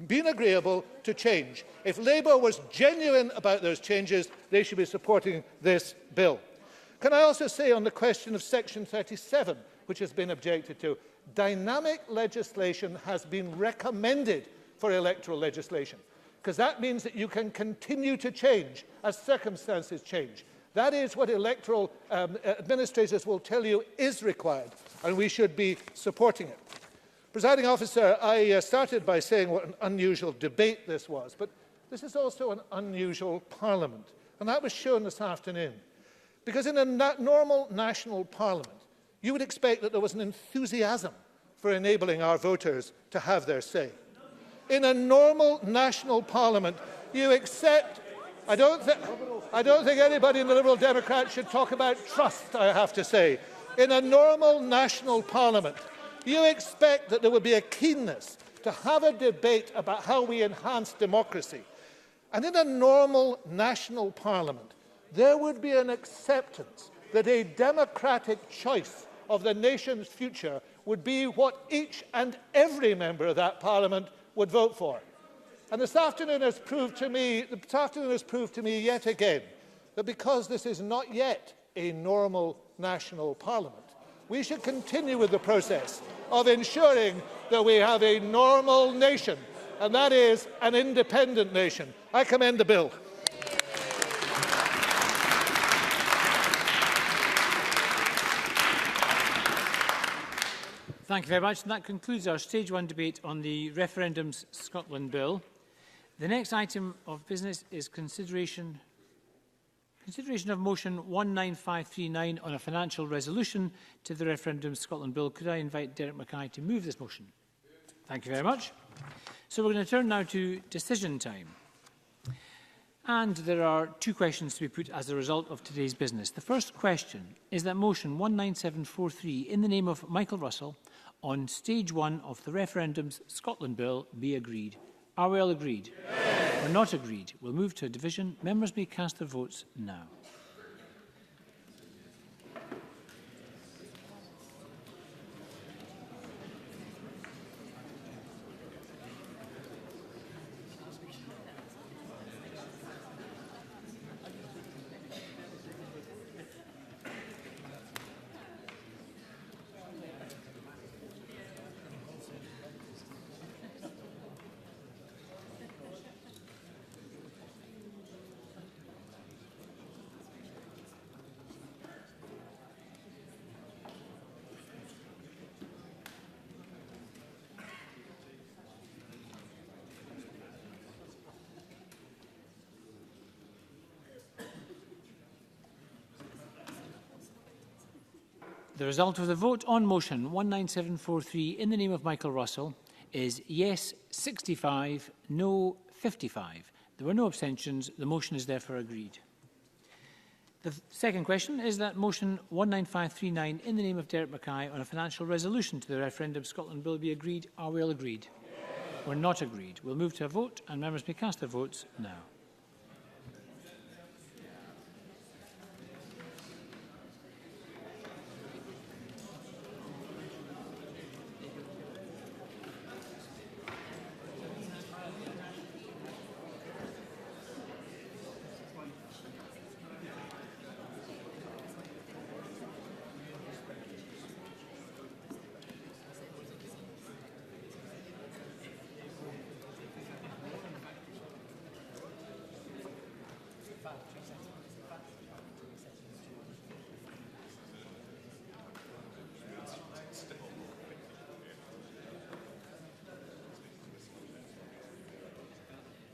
been agreeable to change. If Labour was genuine about those changes, they should be supporting this bill. Can I also say on the question of Section 37, which has been objected to, dynamic legislation has been recommended for electoral legislation, because that means that you can continue to change as circumstances change. That is what electoral administrators will tell you is required, and we should be supporting it. Presiding Officer, I started by saying what an unusual debate this was, but this is also an unusual Parliament, and that was shown this afternoon. Because in a normal national Parliament, you would expect that there was an enthusiasm for enabling our voters to have their say. In a normal national Parliament, you accept... I don't think anybody in the Liberal Democrats should talk about trust, I have to say. In a normal national Parliament, you expect that there would be a keenness to have a debate about how we enhance democracy. And in a normal national Parliament, there would be an acceptance that a democratic choice of the nation's future would be what each and every member of that Parliament would vote for. And this afternoon has proved to me yet again that because this is not yet a normal national parliament. We should continue with the process of ensuring that we have a normal nation, and that is an independent nation. I commend the bill. Thank you very much. And that concludes our Stage 1 debate on the Referendums Scotland Bill. The next item of business is consideration of motion 19539 on a financial resolution to the Referendum Scotland Bill. Could I invite Derek Mackay to move this motion? Thank you very much. So we're going to turn now to decision time. And there are two questions to be put as a result of today's business. The first question is that motion 19743 in the name of Michael Russell on Stage 1 of the Referendums Scotland Bill be agreed. Are we all agreed? Yes. We're not agreed. We'll move to a division. Members may cast their votes now. The result of the vote on motion 19743 in the name of Michael Russell is yes 65, no 55. There were no abstentions. The motion is therefore agreed. The second question is that motion 19539 in the name of Derek Mackay on a financial resolution to the Referendum Scotland Bill be agreed. Are we all agreed? Yes. We're not agreed. We'll move to a vote and members may cast their votes now.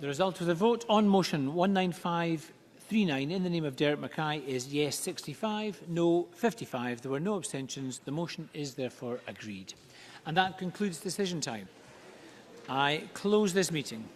The result of the vote on motion 19539 in the name of Derek Mackay is yes 65, no 55. There were no abstentions. The motion is therefore agreed. And that concludes decision time. I close this meeting.